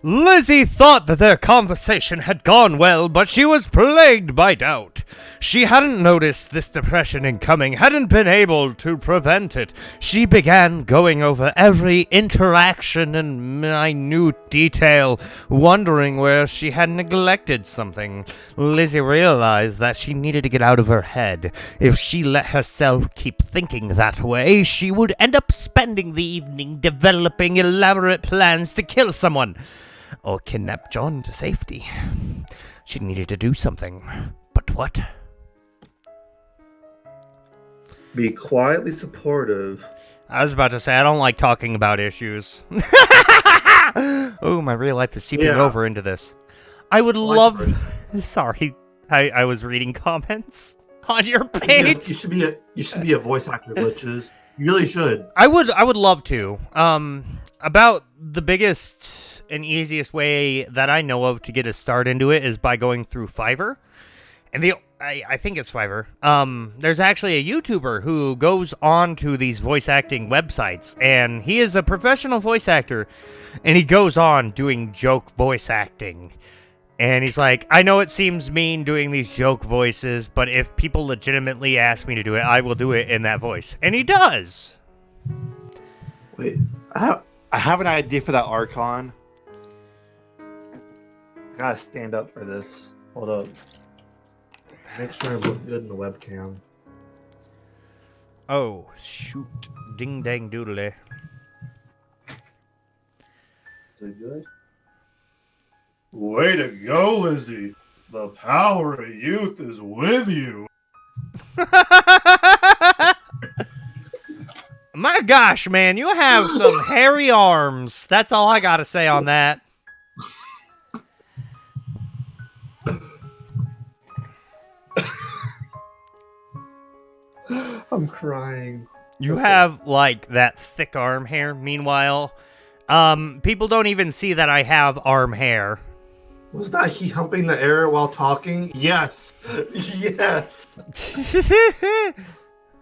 Lizzie thought that their conversation had gone well, but she was plagued by doubt. She hadn't noticed this depression incoming, hadn't been able to prevent it. She began going over every interaction in minute detail, wondering where she had neglected something. Lizzie realized that she needed to get out of her head. If she let herself keep thinking that way, she would end up spending the evening developing elaborate plans to kill someone. Or kidnap John to safety. She needed to do something. But what? Be quietly supportive. I was about to say, I don't like talking about issues. Oh, my real life is seeping over into this. I would love... Sorry, I was reading comments on your page. You should be a voice actor, Gliitchzz. You really should. I would love to. About the biggest and easiest way that I know of to get a start into it is by going through Fiverr. And I think it's Fiverr. There's actually a YouTuber who goes on to these voice acting websites, and he is a professional voice actor, and he goes on doing joke voice acting. And he's like, I know it seems mean doing these joke voices, but if people legitimately ask me to do it, I will do it in that voice. And he does. Wait, I have an idea for that Archon. I gotta stand up for this. Hold up. Make sure I look good in the webcam. Oh, shoot. Ding dang doodly. Is it good? Way to go, Lizzie. The power of youth is with you. My gosh, man, you have some hairy arms. That's all I gotta say on that. I'm crying. You have, like, that thick arm hair. Meanwhile, people don't even see that I have arm hair. Was that he humping the air while talking? Yes. Yes.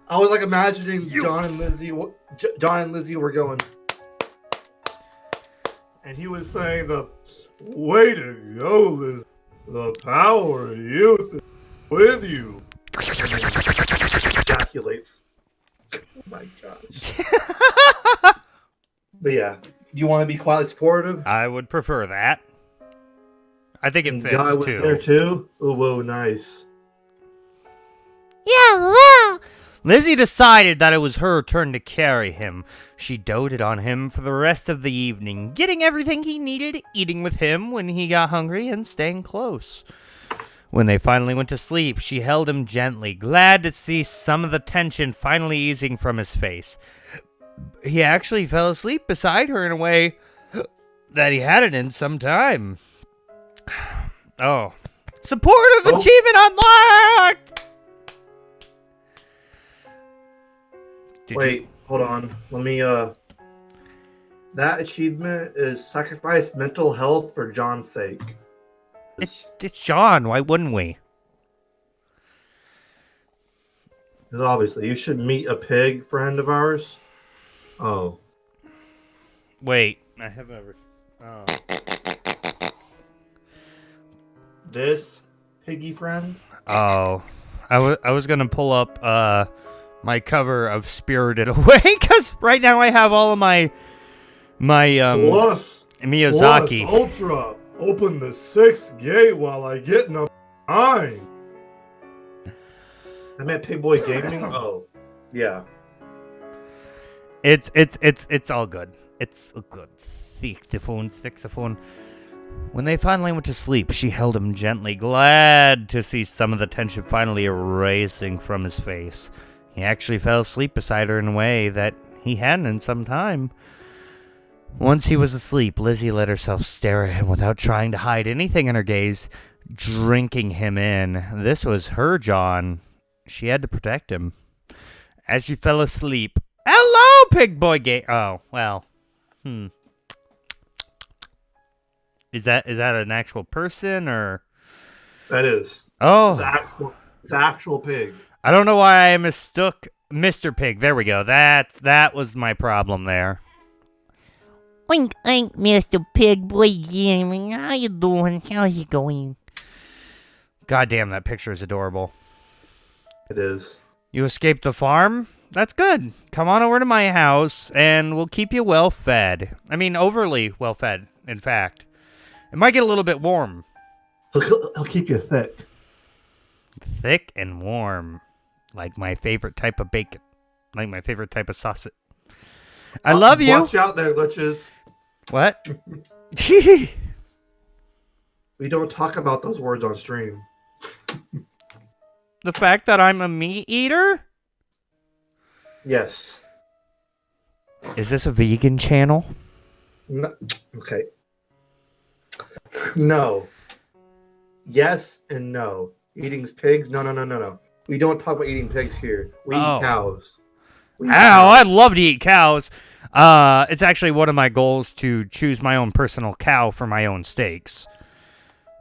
I was like imagining John and Lizzie were going. And he was saying the way to go, Liz. The power of youth is with you. Ejaculates. Oh my gosh. But yeah, you want to be quietly supportive? I would prefer that. I think it fits, Guy was too. there too? Oh, whoa, nice. Yeah, well. Lizzie decided that it was her turn to carry him. She doted on him for the rest of the evening, getting everything he needed, eating with him when he got hungry, and staying close. When they finally went to sleep, she held him gently, glad to see some of the tension finally easing from his face. He actually fell asleep beside her in a way that he hadn't in some time. Oh. Supportive achievement unlocked! Wait, hold on. Let me, that achievement is sacrifice mental health for John's sake. It's John, why wouldn't we? Because obviously, you should meet a pig friend of ours. Oh. Wait, I have a... Oh. This piggy friend? Oh. I was gonna pull up, my cover of Spirited Away, because right now I have all of my Plus Miyazaki. Plus Ultra, open the 6th gate while I get number 9. I meant Pig Boy Gaming? Oh, yeah. It's all good. It's good. Saxophone. When they finally went to sleep, she held him gently, glad to see some of the tension finally erasing from his face. He actually fell asleep beside her in a way that he hadn't in some time. Once he was asleep, Lizzie let herself stare at him without trying to hide anything in her gaze, drinking him in. This was her John. She had to protect him. As she fell asleep, hello, Pig Boy Gay. Oh, well. Is that an actual person or? That is. Oh. It's actual pig. I don't know why I mistook Mr. Pig. There we go. That was my problem there. Oink, oink, Mr. Pig Boy Gaming. How you doing? How's it going? God damn, that picture is adorable. It is. You escaped the farm? That's good. Come on over to my house, and we'll keep you well fed. I mean, overly well fed, in fact. It might get a little bit warm. He'll keep you thick. Thick and warm. Like my favorite type of bacon. Like my favorite type of sausage. I love you. Watch out there, Gliitchzz. What? We don't talk about those words on stream. The fact that I'm a meat eater? Yes. Is this a vegan channel? No. Okay. No. Yes and no. Eating pigs? No. We don't talk about eating pigs here. We eat cows. I'd love to eat cows. It's actually one of my goals to choose my own personal cow for my own steaks.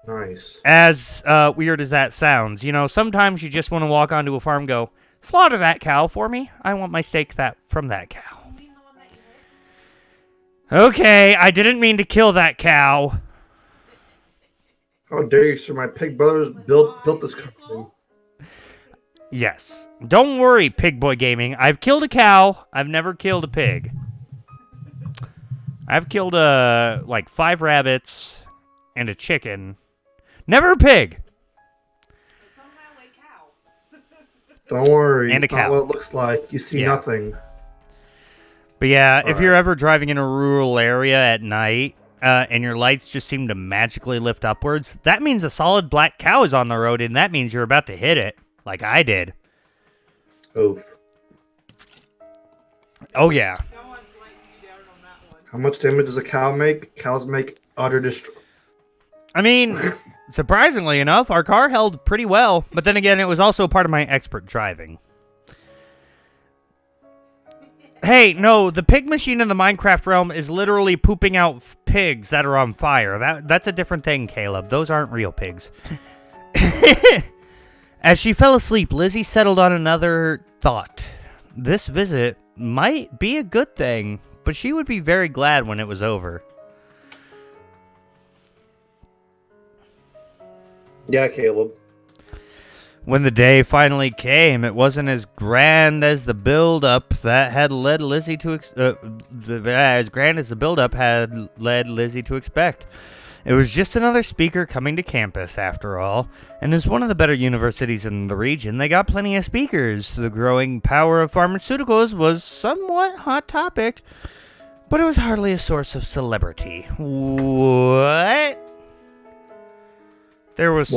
Nice. As weird as that sounds, you know, sometimes you just want to walk onto a farm and go, slaughter that cow for me. I want my steak from that cow. Okay, I didn't mean to kill that cow. How dare you, sir? My pig brothers built this company. Yes. Don't worry, Pig Boy Gaming. I've killed a cow. I've never killed a pig. I've killed, like 5 rabbits and a chicken. Never a pig. Don't worry. And a it's not cow. what it looks like. You see nothing. But yeah, All if you're ever driving in a rural area at night and your lights just seem to magically lift upwards, that means a solid black cow is on the road, and that means you're about to hit it, like I did. Oof. Oh, yeah. How much damage does a cow make? Cows make utter destruction. I mean, surprisingly enough, our car held pretty well, but then again, it was also part of my expert driving. Hey, no, the pig machine in the Minecraft realm is literally pooping out pigs that are on fire. That's a different thing, Caleb. Those aren't real pigs. As she fell asleep, Lizzie settled on another thought. This visit might be a good thing, but she would be very glad when it was over. Yeah, Caleb. When the day finally came, it wasn't as grand as the build-up that had led Lizzie to as grand as the build-up had led Lizzie to expect. It was just another speaker coming to campus, after all, and as one of the better universities in the region, they got plenty of speakers. The growing power of pharmaceuticals was somewhat hot topic, but it was hardly a source of celebrity. What? There's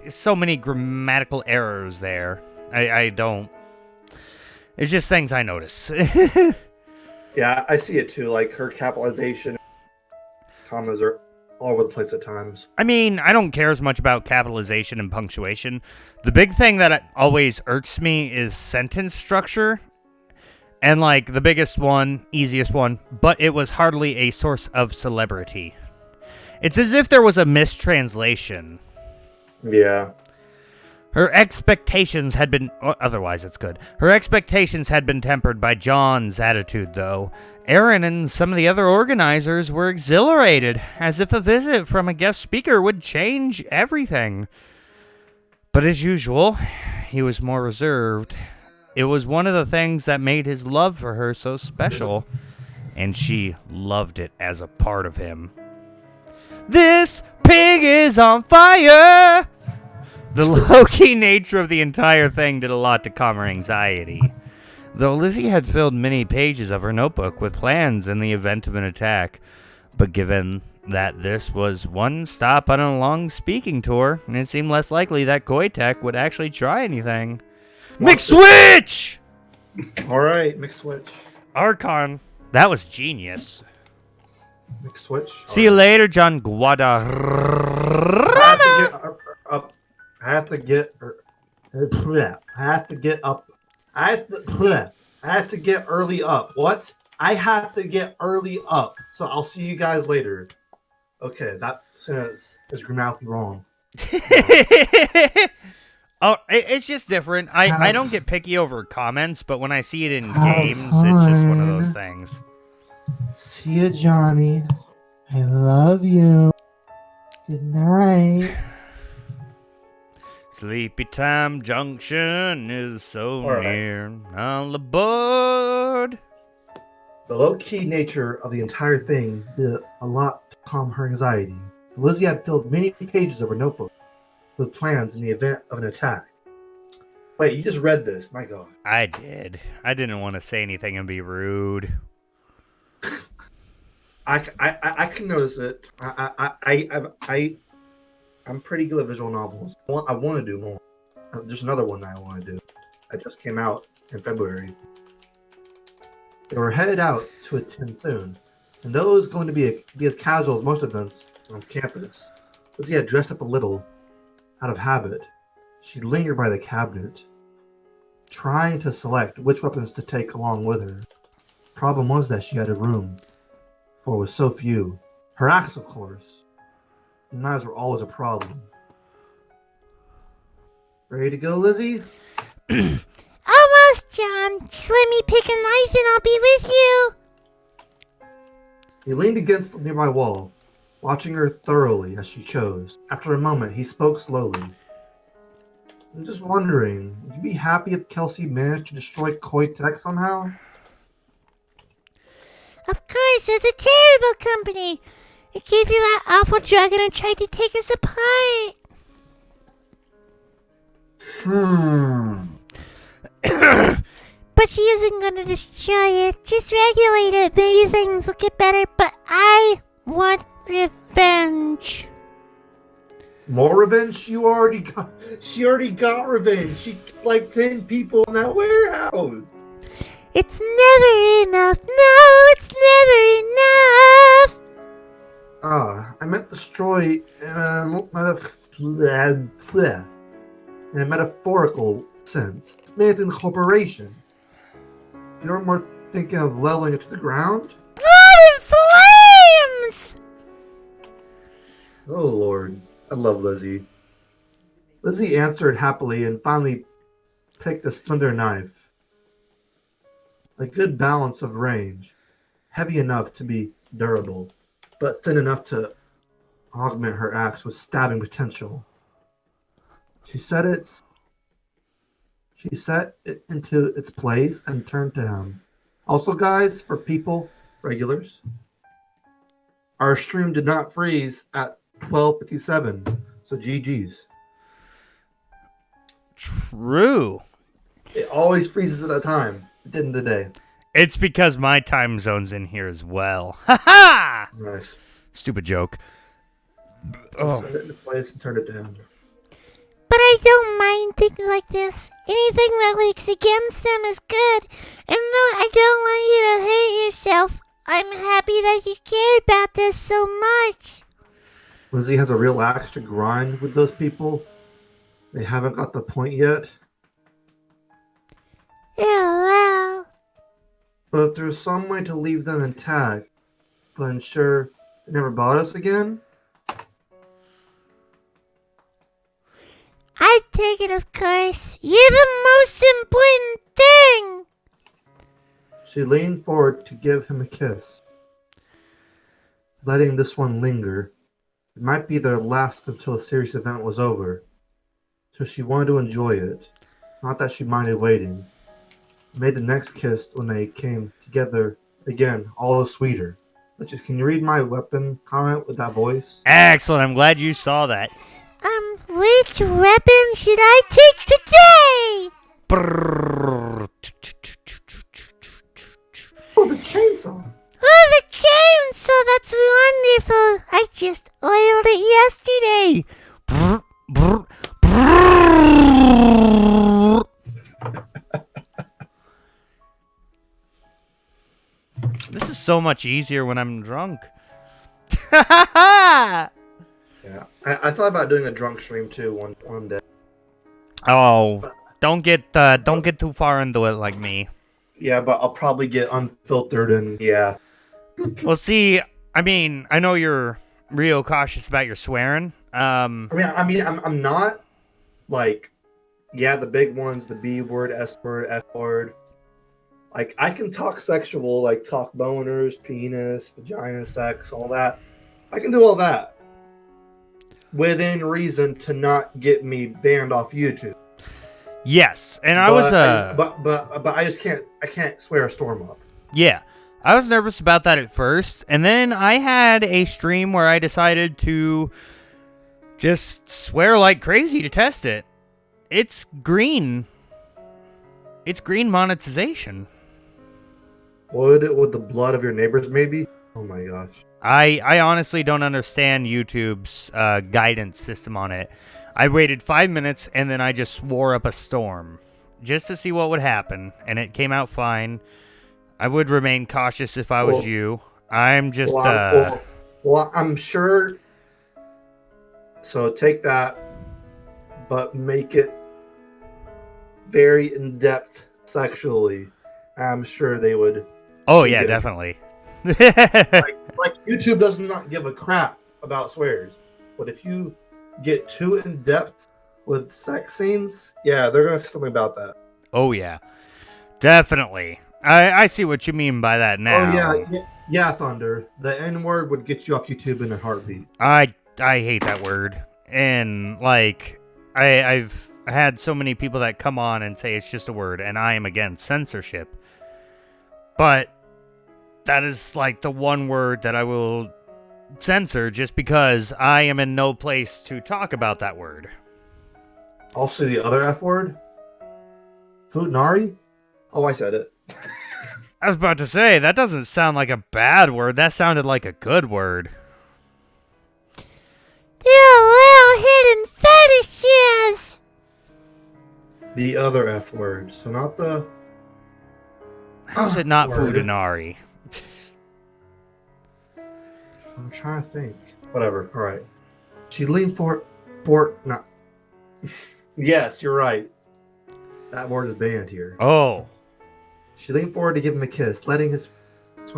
so many grammatical errors there. I don't. It's just things I notice. Yeah, I see it too. Like her capitalization, commas are all over the place at times. I mean, I don't care as much about capitalization and punctuation. The big thing that always irks me is sentence structure. And like the biggest one, easiest one, but it was hardly a source of celebrity. It's as if there was a mistranslation. Yeah. Her expectations had been... Otherwise, it's good. Her expectations had been tempered by John's attitude, though. Aaron and some of the other organizers were exhilarated, as if a visit from a guest speaker would change everything. But as usual, he was more reserved. It was one of the things that made his love for her so special, and she loved it as a part of him. This pig is on fire! The low-key nature of the entire thing did a lot to calm her anxiety. Though Lizzie had filled many pages of her notebook with plans in the event of an attack. But given that this was one stop on a long speaking tour, it seemed less likely that Goitek would actually try anything. McSwitch! Alright, McSwitch. Archon. That was genius. McSwitch. See you later, John Guada. I have to get early up. What? I have to get early up. So I'll see you guys later. Okay, that sentence is grammatically wrong. Oh, it's just different. I don't get picky over comments, but when I see it in games, it's just one of those things. See you, Johnny. I love you. Good night. Sleepy Time Junction is so near. All aboard. The low-key nature of the entire thing did a lot to calm her anxiety. Lizzie had filled many pages of her notebook with plans in the event of an attack. Wait, you just read this? My God. I did. I didn't want to say anything and be rude. I can notice it. I'm pretty good at visual novels. I want to do more. There's another one that I want to do. It just came out in February. They were headed out to attend soon, and though it was going to be as casual as most events on campus, Lizzie had dressed up a little out of habit. She lingered by the cabinet, trying to select which weapons to take along with her. Problem was that she had a room, for it was so few. Her axe, of course. Knives were always a problem. Ready to go, Lizzie? Almost, John. Just let me pick a knife and I'll be with you. He leaned against the nearby wall, watching her thoroughly as she chose. After a moment, he spoke slowly. I'm just wondering, would you be happy if Kelsey managed to destroy Koitek somehow? Of course, it's a terrible company. It gave you that awful dragon and tried to take us apart. But she isn't gonna destroy it. Just regulate it. Maybe things will get better. But I want revenge. More revenge? She already got revenge. She killed like 10 people in that warehouse. It's never enough. No, it's never enough. I meant destroy in a metaphorical sense. It's made in corporation. You're more thinking of leveling it to the ground? Blood and flames! Oh, Lord. I love Lizzie. Lizzie answered happily and finally picked a slender knife. A good balance of range. Heavy enough to be durable, but thin enough to augment her axe with stabbing potential. She set it into its place and turned to him. Also, guys, for people, regulars, our stream did not freeze at 12:57, so GG's. True. It always freezes at that time. It didn't today. It's because my time zone's in here as well. Ha ha! Nice. Stupid joke. Oh. Set it into place and turn it down. But I don't mind things like this. Anything that leaks against them is good. And though I don't want you to hurt yourself, I'm happy that you care about this so much. Lizzie has a real axe to grind with those people. They haven't got the point yet. Yeah, well. But if there's some way to leave them intact, but ensure they never bother us again, I take it, of course. You're the most important thing. she leaned forward to give him a kiss, letting this one linger. It might be their last until a serious event was over, so she wanted to enjoy it. Not that she minded waiting. It made the next kiss when they came together again all the sweeter. Gliitchzz, can you read my weapon comment with that voice? Excellent. I'm glad you saw that. Which weapon should I take today? Brrrr. Oh, the chainsaw! Oh, the chainsaw, that's wonderful. I just oiled it yesterday. Brrr, brrr, brrr. This is so much easier when I'm drunk. Yeah, I thought about doing a drunk stream too one day. Oh, don't get too far into it like me. Yeah, but I'll probably get unfiltered and yeah. Well, see, I mean, I know you're real cautious about your swearing. I'm not like, yeah, the big ones, the B word, S word, F word. Like, I can talk sexual, like talk boners, penis, vagina, sex, all that. I can do all that. Within reason to not get me banned off YouTube. Yes, and but I just can't swear a storm up. Yeah, I was nervous about that at first, and then I had a stream where I decided to just swear like crazy to test it. It's green. It's green monetization. Would it with the blood of your neighbors, maybe? Oh my gosh. I honestly don't understand YouTube's guidance system on it. I waited 5 minutes and then I just swore up a storm just to see what would happen, and it came out fine. I would remain cautious if I was you. I'm just well, I'm sure. So take that, but make it very in depth sexually. I'm sure they would. Oh yeah, definitely. like YouTube does not give a crap about swears, but if you get too in depth with sex scenes, yeah, they're gonna say something about that. Oh yeah, definitely. I see what you mean by that now. Oh yeah, Thunder. The N word would get you off YouTube in a heartbeat. I hate that word, and like I've had so many people that come on and say it's just a word, and I am against censorship, but that is like the one word that I will censor just because I am in no place to talk about that word. Also, the other F word? Futanari? Oh, I said it. I was about to say, that doesn't sound like a bad word. That sounded like a good word. Your little hidden fetishes! The other F word. So not the... How's it not word. Futanari? I'm trying to think. Whatever, alright. She leaned for... No. Yes, you're right. That word is banned here. Oh. She leaned forward to give him a kiss, letting his... I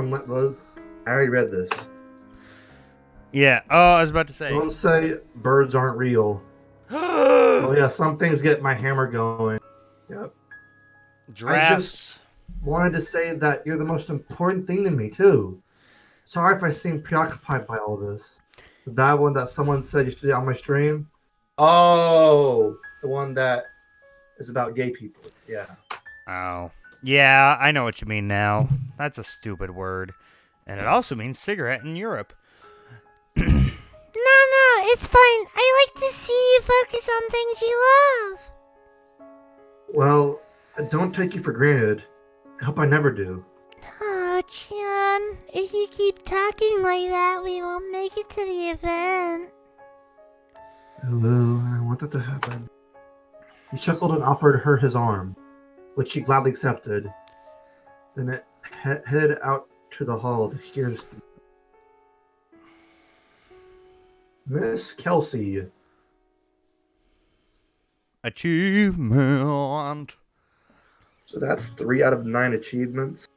already read this. Yeah, oh, I was about to say. Don't say birds aren't real. Oh yeah, some things get my hammer going. Yep. Drafts. I just wanted to say that you're the most important thing to me, too. Sorry if I seem preoccupied by all this. That one that someone said yesterday on my stream? Oh, the one that is about gay people. Yeah. Oh. Yeah, I know what you mean now. That's a stupid word. And it also means cigarette in Europe. No, it's fine. I like to see you focus on things you love. Well, I don't take you for granted. I hope I never do. Oh, Chan, if you keep talking like that, we won't make it to the event. Hello, I want that to happen. He chuckled and offered her his arm, which she gladly accepted. Then it headed out to the hall to hear the speech. Miss Kelsey. Achievement. So that's 3 out of 9 achievements.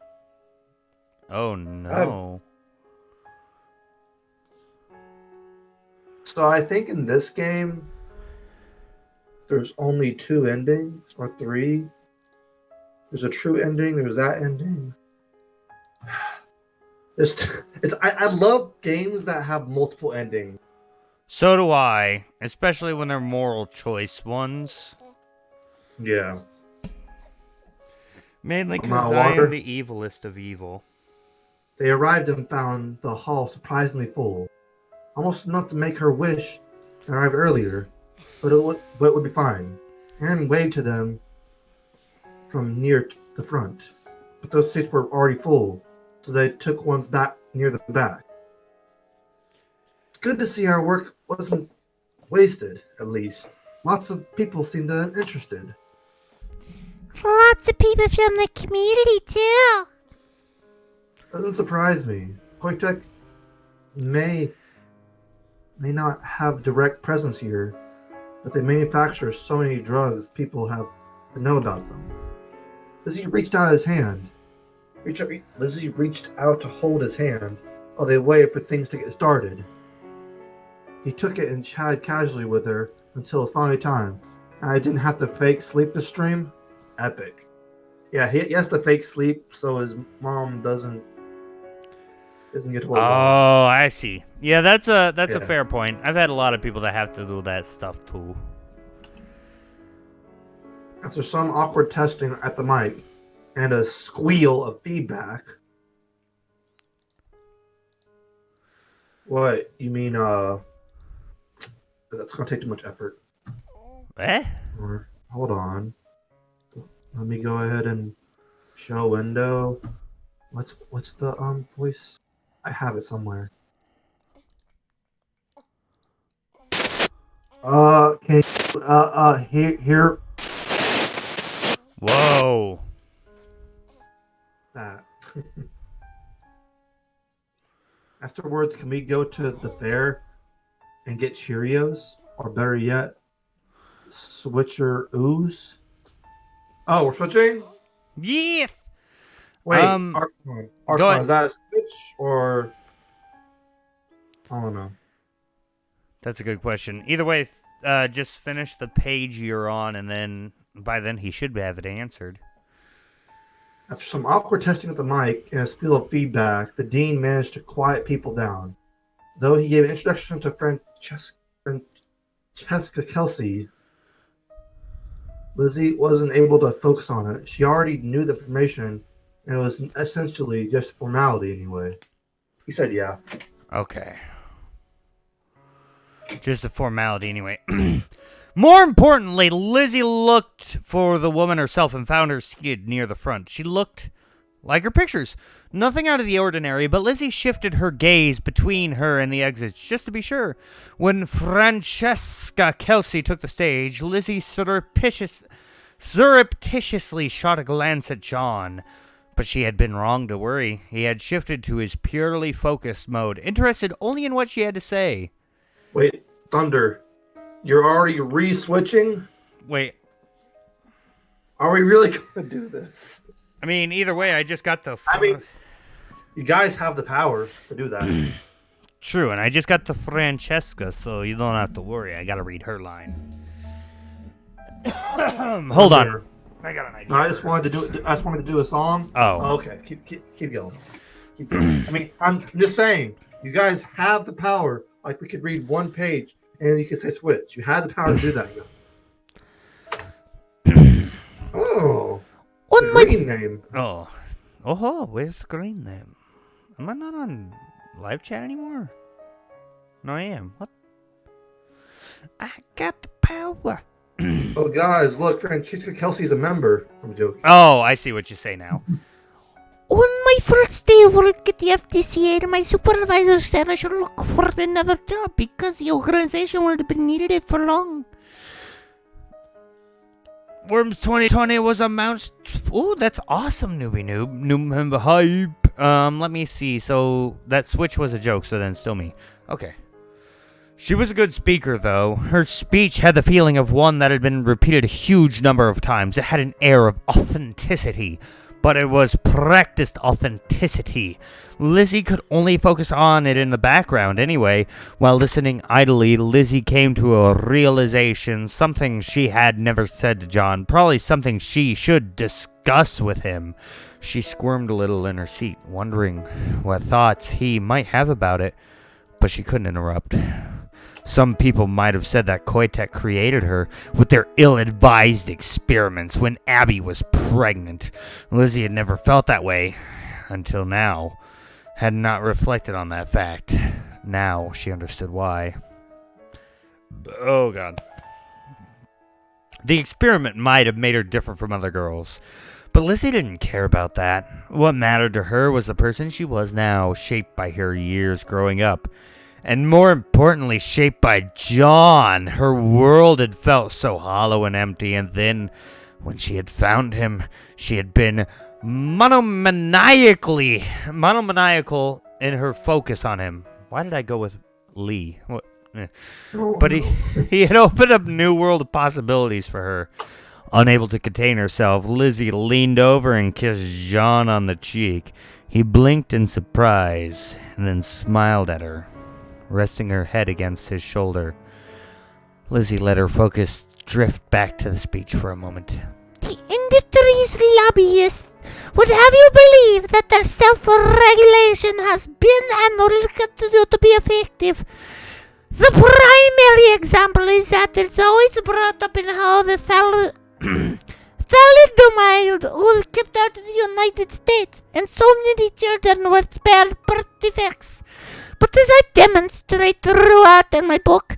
Oh, no. So I think in this game, there's only 2 endings, or 3. There's a true ending, there's that ending. I love games that have multiple endings. So do I, especially when they're moral choice ones. Yeah. Mainly I'm out because of I water. am the evilest of evil. They arrived and found the hall surprisingly full. Almost enough to make her wish to arrive earlier, but it would be fine. Aaron waved to them from near the front, but those seats were already full, so they took ones back near the back. It's good to see our work wasn't wasted, at least. Lots of people seemed interested. Lots of people from the community, too. Doesn't surprise me. Koitek may not have direct presence here, but they manufacture so many drugs people have to know about them. Lizzie reached out his hand. Lizzie reached out to hold his hand while they waited for things to get started. He took it and chatted casually with her until it's finally time. I didn't have to fake sleep to stream. Epic. Yeah, he has to fake sleep so his mom doesn't get to Oh, I see. Yeah, that's a fair point. I've had a lot of people that have to do that stuff too. After some awkward testing at the mic and a squeal of feedback. What? You mean, that's gonna take too much effort. Eh? Or, hold on. Let me go ahead and show window. What's the voice? I have it somewhere. Can here. Whoa. That. Afterwards, can we go to the fair and get Cheerios? Or better yet, Switcher Ooze? Oh, we're switching? Yeah. Wait, Go Archon, ahead. is that a switch or... I don't know. That's a good question. Either way, just finish the page you're on, and then by then he should have it answered. After some awkward testing at the mic and a spiel of feedback, the dean managed to quiet people down. Though he gave an introduction to Francesca Kelsey, Lizzie wasn't able to focus on it. She already knew the information, and it was essentially just a formality anyway. He said yeah. Okay. Just a formality anyway. More importantly, Lizzie looked for the woman herself and found her seated near the front. She looked like her pictures. Nothing out of the ordinary, but Lizzie shifted her gaze between her and the exits, just to be sure. When Francesca Kelsey took the stage, Lizzie surreptitiously shot a glance at John. But she had been wrong to worry. He had shifted to his purely focused mode, interested only in what she had to say. Wait, Thunder, you're already re-switching? Wait. Are we really going to do this? I mean, either way, I just got the... you guys have the power to do that. True, and I just got the Francesca, so you don't have to worry. I gotta read her line. Hold on. I got an idea. I just wanted to do a song. Oh. Okay. Keep going. I mean, I'm just saying, you guys have the power. Like, we could read one page and you could say switch. You had the power to do that. Oh. The green name. Oh, where's the green name? Am I not on live chat anymore? No, I am. What? I got the power. Oh, guys, look, Francesca Kelsey's a member. I'm joking. Oh, I see what you say now. On my first day of work at the FTCA, my supervisor said I should look for another job because the organization would have been needed it for long. Worms 2020 was announced. Ooh, that's awesome, newbie noob. New member hype. Let me see. So that switch was a joke, so then still me. Okay. She was a good speaker, though. Her speech had the feeling of one that had been repeated a huge number of times. It had an air of authenticity, but it was practiced authenticity. Lizzie could only focus on it in the background anyway. While listening idly, Lizzie came to a realization, something she had never said to John, probably something she should discuss with him. She squirmed a little in her seat, wondering what thoughts he might have about it, but she couldn't interrupt. Some people might have said that Koitek created her with their ill-advised experiments when Abby was pregnant. Lizzie had never felt that way until now, had not reflected on that fact. Now she understood why. Oh, God. The experiment might have made her different from other girls, but Lizzie didn't care about that. What mattered to her was the person she was now, shaped by her years growing up. And more importantly, shaped by John. Her world had felt so hollow and empty, and then, when she had found him, she had been monomaniacal in her focus on him. Why did I go with Lee? What? But he had opened up a new world of possibilities for her. Unable to contain herself, Lizzie leaned over and kissed John on the cheek. He blinked in surprise, and then smiled at her, resting her head against his shoulder. Lizzie let her focus drift back to the speech for a moment. The industry's lobbyists would have you believe that their self-regulation has been and will continue to be effective. The primary example is that it's always brought up in how the thalidomide was kept out of the United States, and so many children were spared birth defects. But as I demonstrate throughout in my book,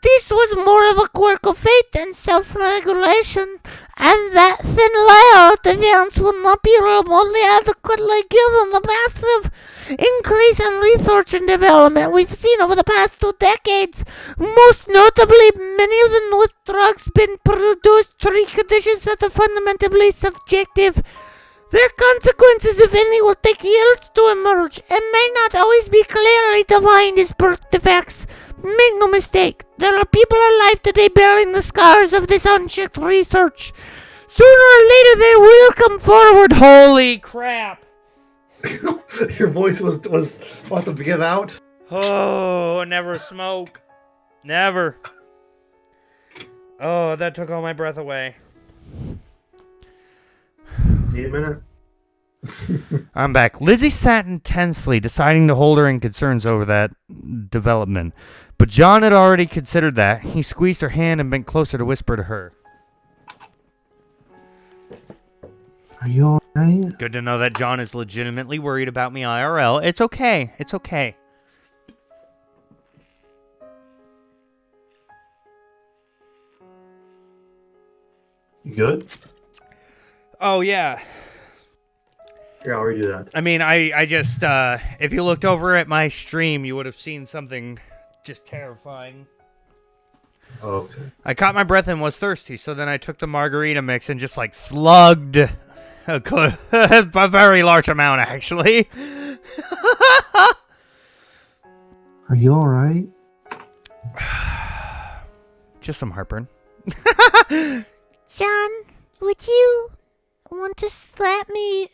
this was more of a quirk of fate than self-regulation, and that thin layer of events would not be remotely adequately given the massive increase in research and development we've seen over the past 2 decades. Most notably, many of the newest drugs been produced through conditions that are fundamentally subjective. Their consequences, if any, will take years to emerge and may not always be clearly defined as birth defects. Make no mistake, there are people alive today bearing the scars of this unchecked research. Sooner or later they will come forward. Holy crap! Your voice was about to give out. Oh, never smoke. Never. Oh, that took all my breath away. Wait a minute. I'm back. Lizzie sat intensely, deciding to hold her in concerns over that development. But John had already considered that. He squeezed her hand and bent closer to whisper to her. Are you alright? Good to know that John is legitimately worried about me IRL. It's okay. It's okay. good? Oh, yeah. Here, I'll redo that. I mean, I just, if you looked over at my stream, you would have seen something just terrifying. Oh, okay. I caught my breath and was thirsty, so then I took the margarita mix and just, like, slugged a very large amount, actually. Are you alright? Just some heartburn. John, would you want to slap me?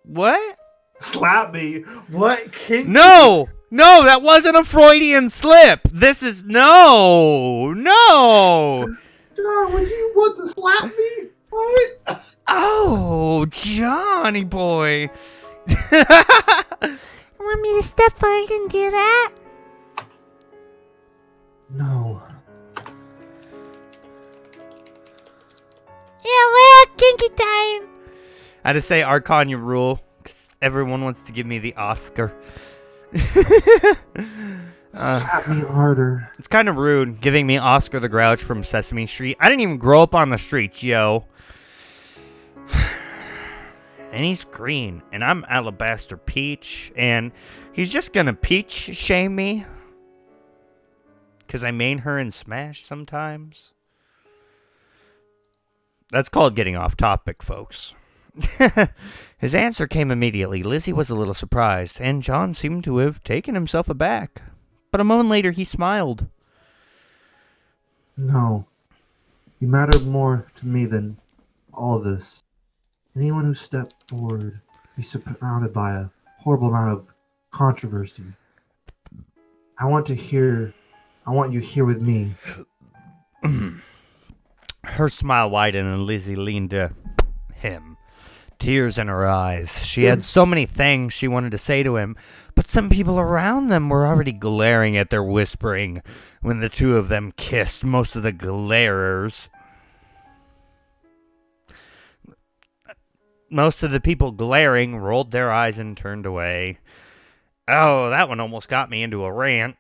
What? Slap me? What? King? No! No, that wasn't a Freudian slip. This is... No! John, would you want to slap me? What? Oh, Johnny boy. Want me to step forward and do that? No. Yeah, well, kinky time. I had to say Archon, you rule. 'Cause everyone wants to give me the Oscar. Slap me harder. It's kind of rude giving me Oscar the Grouch from Sesame Street. I didn't even grow up on the streets, yo. And he's green, and I'm Alabaster Peach, and he's just gonna peach shame me. Because I main her in Smash sometimes. That's called getting off topic, folks. His answer came immediately. Lizzie was a little surprised, and John seemed to have taken himself aback. But a moment later, he smiled. No. You matter more to me than all this. Anyone who stepped forward be surrounded by a horrible amount of controversy. I want you here with me. Her smile widened and Lizzie leaned to him, tears in her eyes. She had so many things she wanted to say to him, but some people around them were already glaring at their whispering when the two of them kissed. Most of the people glaring rolled their eyes and turned away. Oh, that one almost got me into a rant.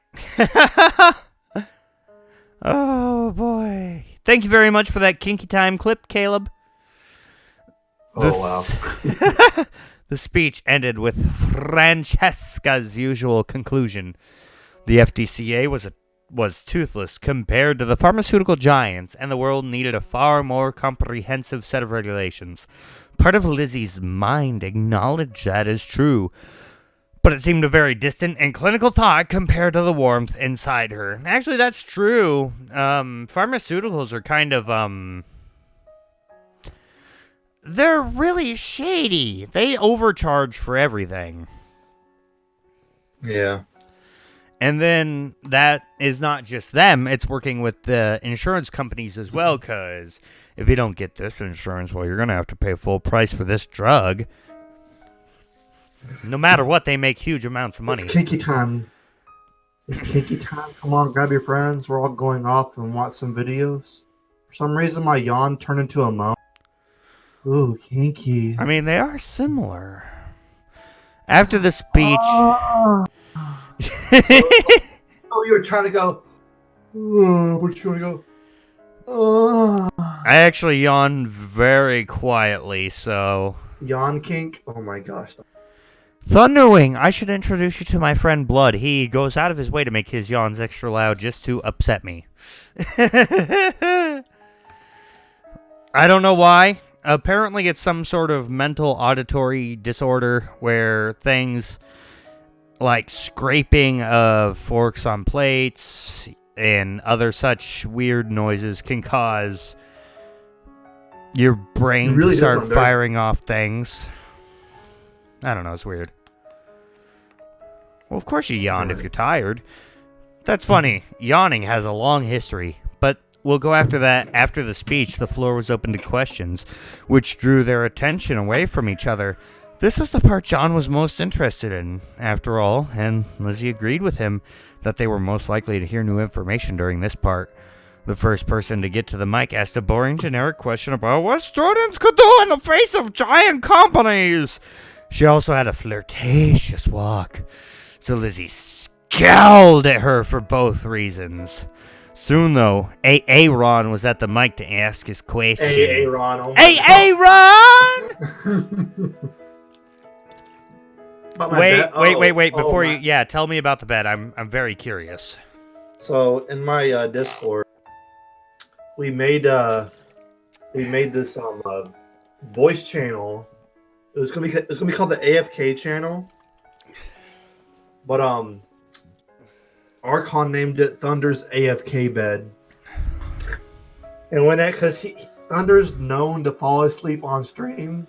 Oh, boy. Thank you very much for that Kinky Time clip, Caleb. Wow. The speech ended with Francesca's usual conclusion. The FDCA was toothless compared to the pharmaceutical giants, and the world needed a far more comprehensive set of regulations. Part of Lizzie's mind acknowledged that as true, but it seemed a very distant and clinical thought compared to the warmth inside her. Actually, that's true. Pharmaceuticals are kind of, they're really shady. They overcharge for everything. Yeah. And then that is not just them. It's working with the insurance companies as well, because if you don't get this insurance, well, you're going to have to pay full price for this drug. No matter what, they make huge amounts of money. It's kinky time. It's kinky time. Come on, grab your friends. We're all going off and watch some videos. For some reason, my yawn turned into a moan. Ooh, kinky. I mean, they are similar. After the speech... Oh, you were trying to go... but you're going to go... I actually yawned very quietly, so... Yawn kink? Oh my gosh. Thunderwing, I should introduce you to my friend Blood. He goes out of his way to make his yawns extra loud just to upset me. I don't know why. Apparently it's some sort of mental auditory disorder where things like scraping of forks on plates and other such weird noises can cause your brain really to start firing off things. I don't know, it's weird. Well, of course you yawned if you're tired. That's funny. Yawning has a long history, but we'll go after that. After the speech, the floor was open to questions, which drew their attention away from each other. This was the part John was most interested in, after all, and Lizzie agreed with him that they were most likely to hear new information during this part. The first person to get to the mic asked a boring, generic question about what students could do in the face of giant companies. She also had a flirtatious walk, so Lizzie scowled at her for both reasons. Soon, though, Aaron was at the mic to ask his question. Aaron. Oh Aaron! Wait. Oh, Before you, tell me about the bed. I'm very curious. So in my Discord, we made this voice channel. It's gonna be called the AFK channel. But Archon named it Thunder's AFK bed. And when that, because Thunder's known to fall asleep on stream.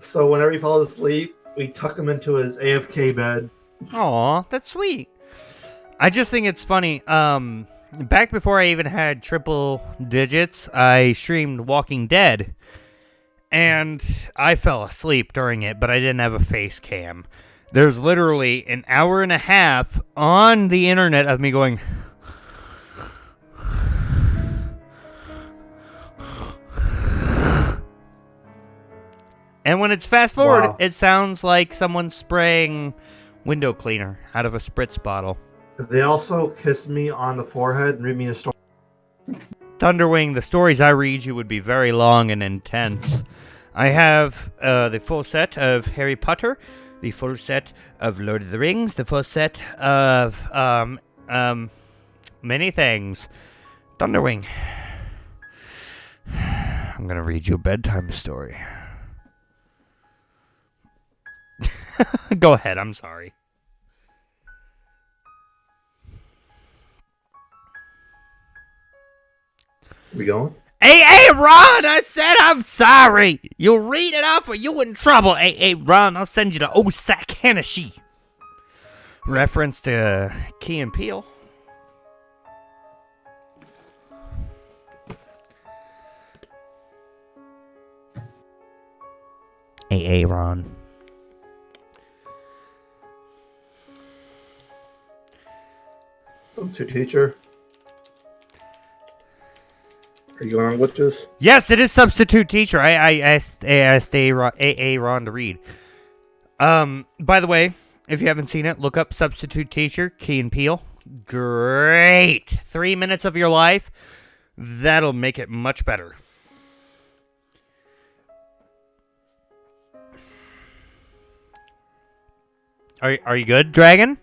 So whenever he falls asleep, we tuck him into his AFK bed. Aw, that's sweet. I just think it's funny. Back before I even had triple digits, I streamed Walking Dead. And I fell asleep during it, but I didn't have a face cam. There's literally an hour and a half on the internet of me going... And when it's fast forward, It sounds like someone spraying window cleaner out of a spritz bottle. They also kiss me on the forehead and read me a story. Thunderwing, the stories I read you would be very long and intense. I have the full set of Harry Potter, the full set of Lord of the Rings, the full set of many things. Thunderwing, I'm gonna read you a bedtime story. Go ahead, I'm sorry. We going? Hey, Ron, I said I'm sorry. You'll read it off or you in trouble. Hey, Ron, I'll send you to Osak Hennessy. Reference to Key and Peele. Hey, Ron. Substitute teacher. Are you going on Gliitchzz? Yes, it is substitute teacher. I asked Ron to read. By the way, if you haven't seen it, look up substitute teacher, Key and Peele. Great. 3 minutes of your life. That'll make it much better. Are you good, Dragon?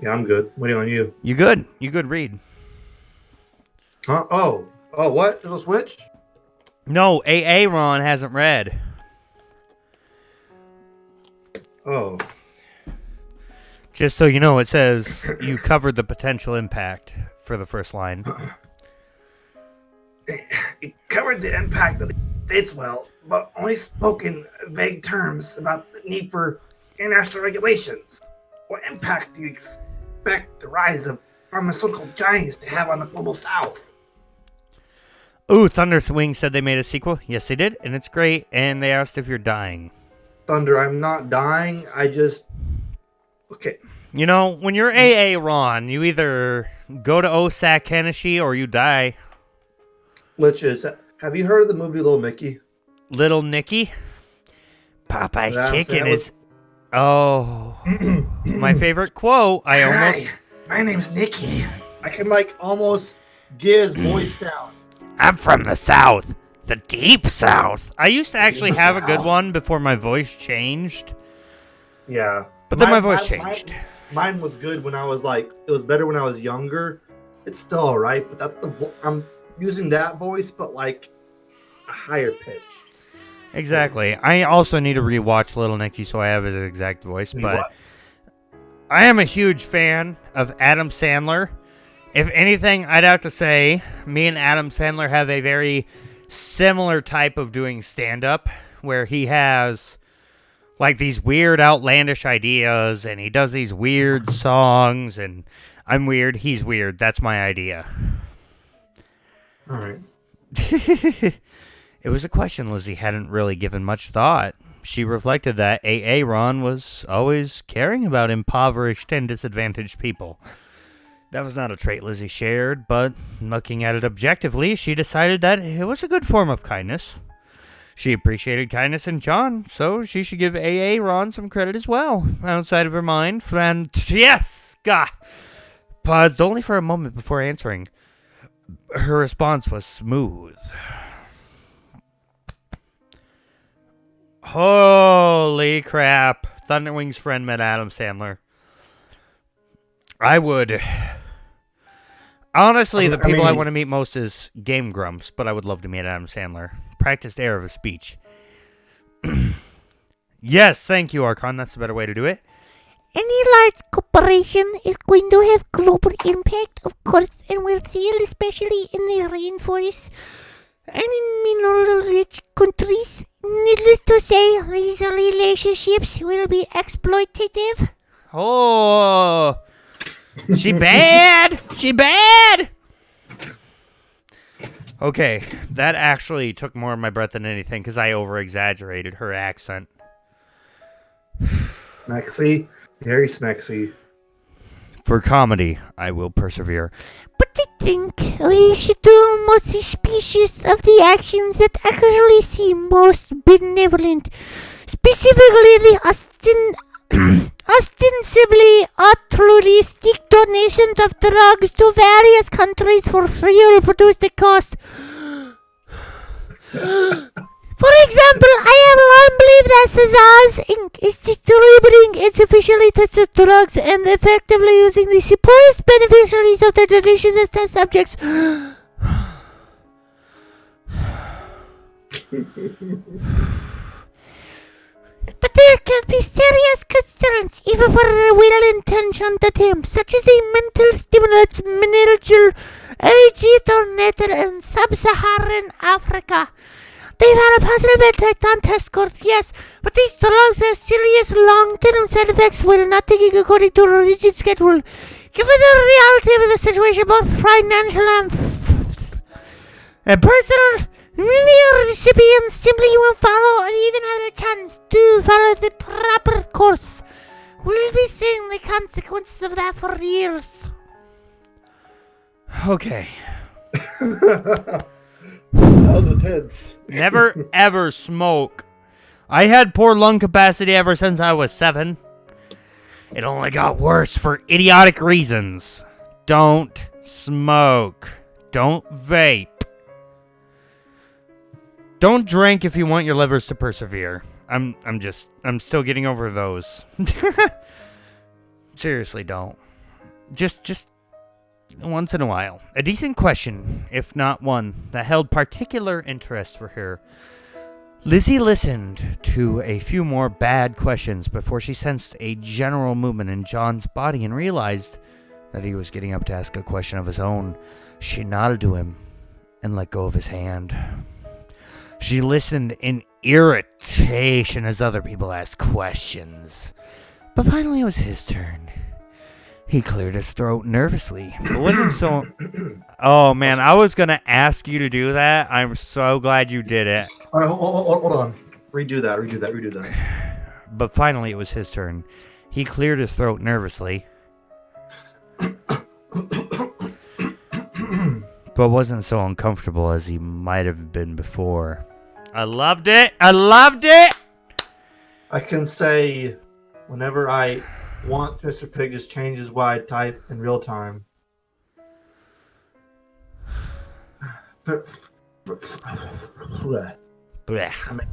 Yeah, I'm good. Waiting on you. You good? You good, read. Huh? Oh, what? There's a switch? No, Ron hasn't read. Oh. Just so you know, it says you covered the potential impact for the first line. It covered the impact of the States well, but only spoke in vague terms about the need for international regulations. What impact do you expect the rise of pharmaceutical giants to have on the global south? Ooh, Thunderwing said they made a sequel. Yes, they did, and it's great. And they asked if you're dying. Thunder, I'm not dying. I just... Okay. You know, when you're Ron, you either go to Osak Hennessy or you die. Gliitchzz, have you heard of the movie Little Nicky? Little Nicky? Popeye's chicken is... Oh. My favorite quote. Hi, my name's Nicky. I can, almost get his voice down. I'm from the South. The deep South. I used to actually have a good one before my voice changed. Yeah. But then my voice changed. Mine was good when I was it was better when I was younger. It's still alright, but that's I'm using that voice, but a higher pitch. Exactly. I also need to rewatch Little Nicky so I have his exact voice, but I am a huge fan of Adam Sandler. If anything, I'd have to say me and Adam Sandler have a very similar type of doing stand-up where he has these weird outlandish ideas and he does these weird songs and I'm weird, he's weird. That's my idea. All right. It was a question Lizzie hadn't really given much thought. She reflected that Ron was always caring about impoverished and disadvantaged people. That was not a trait Lizzie shared, but looking at it objectively, she decided that it was a good form of kindness. She appreciated kindness in John, so she should give Ron some credit as well, outside of her mind. Francesca! paused only for a moment before answering. Her response was smooth. Holy crap. Thunderwing's friend met Adam Sandler. I would... Honestly, the people I want to meet most is Game Grumps, but I would love to meet Adam Sandler. Practiced error of speech. Yes, thank you, Archon. That's a better way to do it. Any large corporation is going to have global impact, of course, and will feel especially in the rainforest and in mineral-rich countries. Needless to say, these relationships will be exploitative. Oh, she bad! She bad! Okay, that actually took more of my breath than anything because I over-exaggerated her accent. Smexy. Very smexy. For comedy, I will persevere. But I think we should do more suspicious of the actions that actually seem most benevolent. Specifically, the ostensibly altruistic donations of drugs to various countries for free or reduced at cost. For example, I have long believed that Streamzz Inc. is distributing insufficiently tested drugs and effectively using the supposed beneficiaries of their donations as test subjects. But there can be serious concerns even for well-intentioned attempts, such as the mental stimulants managed originated in sub-Saharan Africa. They've had a positive impact on test scores, yes, but these drugs have serious long-term side effects when not taken according to a rigid schedule. Given the reality of the situation, both financial and personal, many recipients simply won't follow or even have a chance to follow the proper course. We'll be seeing the consequences of that for years. Okay. That was intense. Never ever smoke. I had poor lung capacity ever since I was 7. It only got worse for idiotic reasons. Don't smoke. Don't vape. Don't drink if you want your livers to persevere. I'm still getting over those. Seriously, don't. Just once in a while. A decent question, if not one, that held particular interest for her. Lizzie listened to a few more bad questions before she sensed a general movement in John's body and realized that he was getting up to ask a question of his own. She nodded to him and let go of his hand. She listened in irritation as other people asked questions. But finally it was his turn. He cleared his throat nervously. It wasn't so... Oh, man, I was going to ask you to do that. I'm so glad you did it. All right, hold on. Redo that. But finally, it was his turn. He cleared his throat nervously. But wasn't so uncomfortable as he might have been before. I loved it. I can say whenever I want Mr. Pig just changes what I type in real time. But Blech. I mean,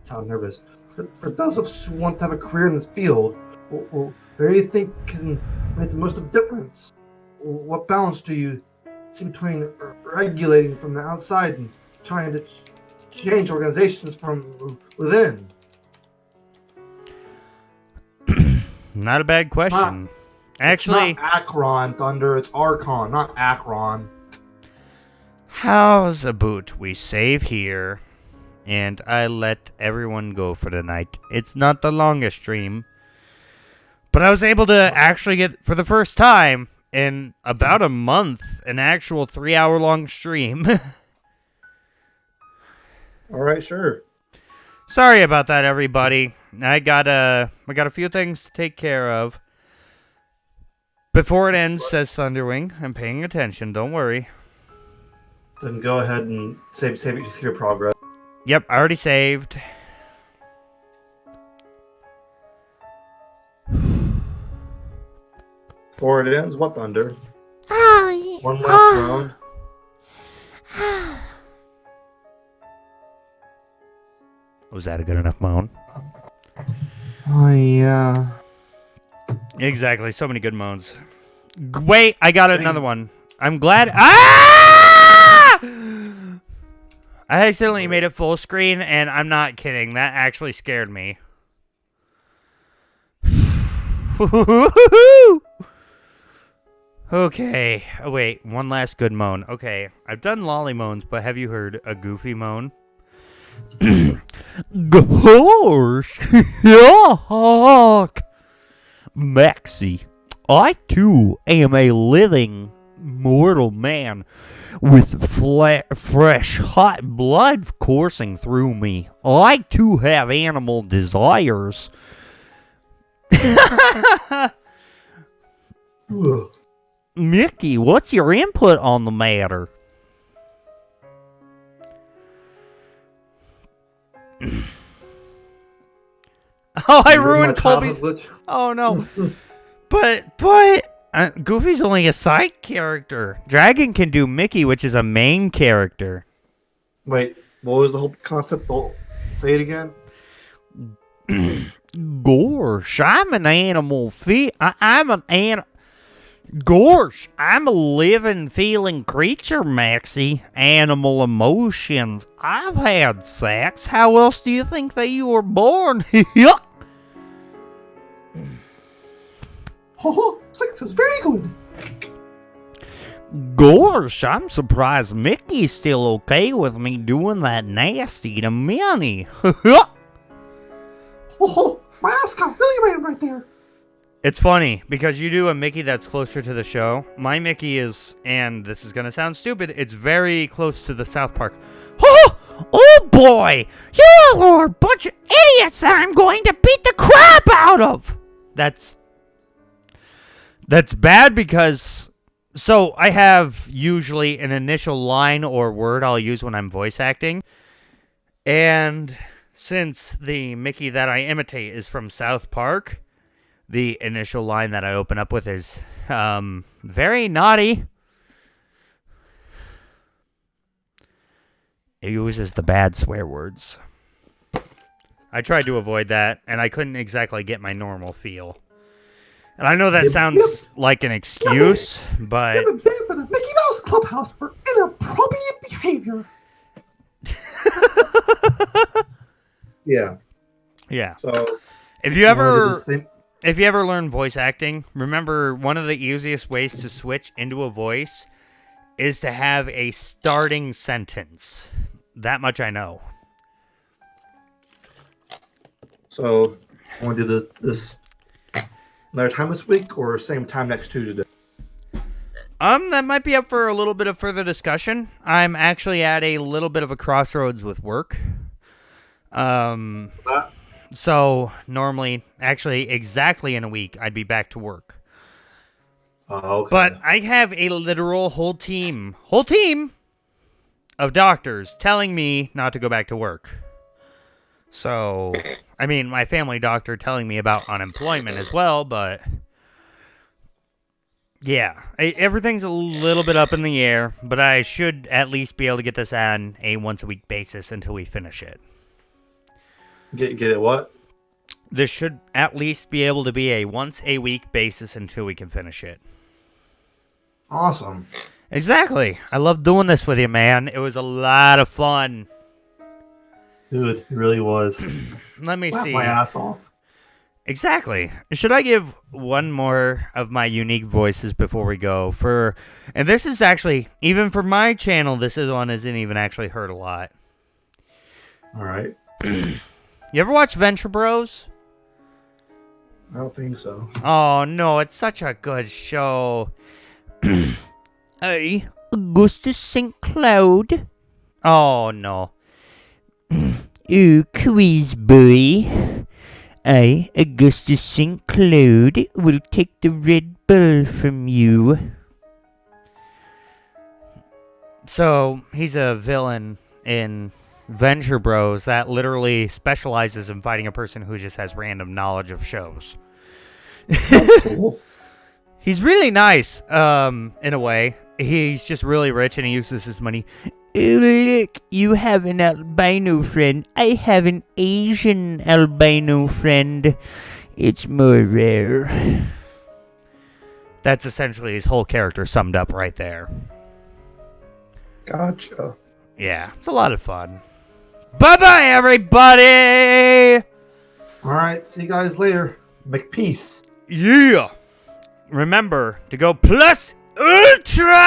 sound nervous. But for those of us who want to have a career in this field, where do you think can make the most of a difference? What balance do you see between regulating from the outside and trying to change organizations from within? Not a bad question. Actually, it's not Akron, Thunder. It's Archon, not Akron. How's about we save here, and I let everyone go for the night. It's not the longest stream, but I was able to actually get, for the first time in about a month, an actual 3-hour-long stream. All right, sure. Sorry about that, everybody. I got a few things to take care of. Before it ends, says Thunderwing. I'm paying attention. Don't worry. Then go ahead and save your progress. Yep, I already saved. before it ends, what thunder? Oh, One last round. Was that a good enough moan? Oh, yeah. Exactly. So many good moans. Wait, I got another one. I'm glad. Ah! I accidentally made it full screen, and I'm not kidding. That actually scared me. Okay. Oh, wait. One last good moan. Okay. I've done lolly moans, but have you heard a goofy moan? Gosh. Yuck. Maxie, I too am a living mortal man with fresh hot blood coursing through me. I too have animal desires. Mickey, what's your input on the matter? Oh, I ruined Colby's. Oh no. But Goofy's only a side character. Dragon can do Mickey, which is a main character. Wait, what was the whole concept? Say it again. Gosh, I'm an animal. I'm an animal. Gosh, I'm a living, feeling creature, Maxie. Animal emotions. I've had sex. How else do you think that you were born? Yuck. Oh, sex is very good. Gosh, I'm surprised Mickey's still okay with me doing that nasty to Minnie. Oh, my ass got really red right there. It's funny, because you do a Mickey that's closer to the show. My Mickey is, and this is going to sound stupid, it's very close to the South Park. Oh boy! You all are a bunch of idiots that I'm going to beat the crap out of! That's bad because... So, I have usually an initial line or word I'll use when I'm voice acting. And since the Mickey that I imitate is from South Park... The initial line that I open up with is, very naughty. It uses the bad swear words. I tried to avoid that, and I couldn't exactly get my normal feel. And I know that sounds like an excuse, but... You have been for the Mickey Mouse Clubhouse for inappropriate behavior. Yeah. Yeah. So, If you ever learn voice acting, remember one of the easiest ways to switch into a voice is to have a starting sentence. That much I know. So, I want to do this another time this week or same time next Tuesday? That might be up for a little bit of further discussion. I'm actually at a little bit of a crossroads with work. So, normally, actually, exactly in a week, I'd be back to work. Okay. But I have a literal whole team of doctors telling me not to go back to work. So, I mean, my family doctor telling me about unemployment as well, but... Yeah, everything's a little bit up in the air, but I should at least be able to get this on a once-a-week basis until we finish it. Get it what? This should at least be able to be a once-a-week basis until we can finish it. Awesome. Exactly. I love doing this with you, man. It was a lot of fun. Dude, it really was. Let me see. My ass off. Exactly. Should I give one more of my unique voices before we go? And this is actually, even for my channel, this one isn't even actually heard a lot. All right. You ever watch Venture Bros? I don't think so. Oh, no, it's such a good show. Hey, Augustus St. Cloud. Oh, no. Oh, quiz boy. I, Augustus St. Cloud, will take the Red Bull from you. So, he's a villain in Venture Bros that literally specializes in fighting a person who just has random knowledge of shows. Cool. He's really nice, in a way. He's just really rich and he uses his money. Oh, look, you have an albino friend. I have an Asian albino friend. It's more rare. That's essentially his whole character summed up right there. Gotcha. Yeah, it's a lot of fun. Bye-bye, everybody! Alright, see you guys later. Make peace. Yeah! Remember to go plus ultra!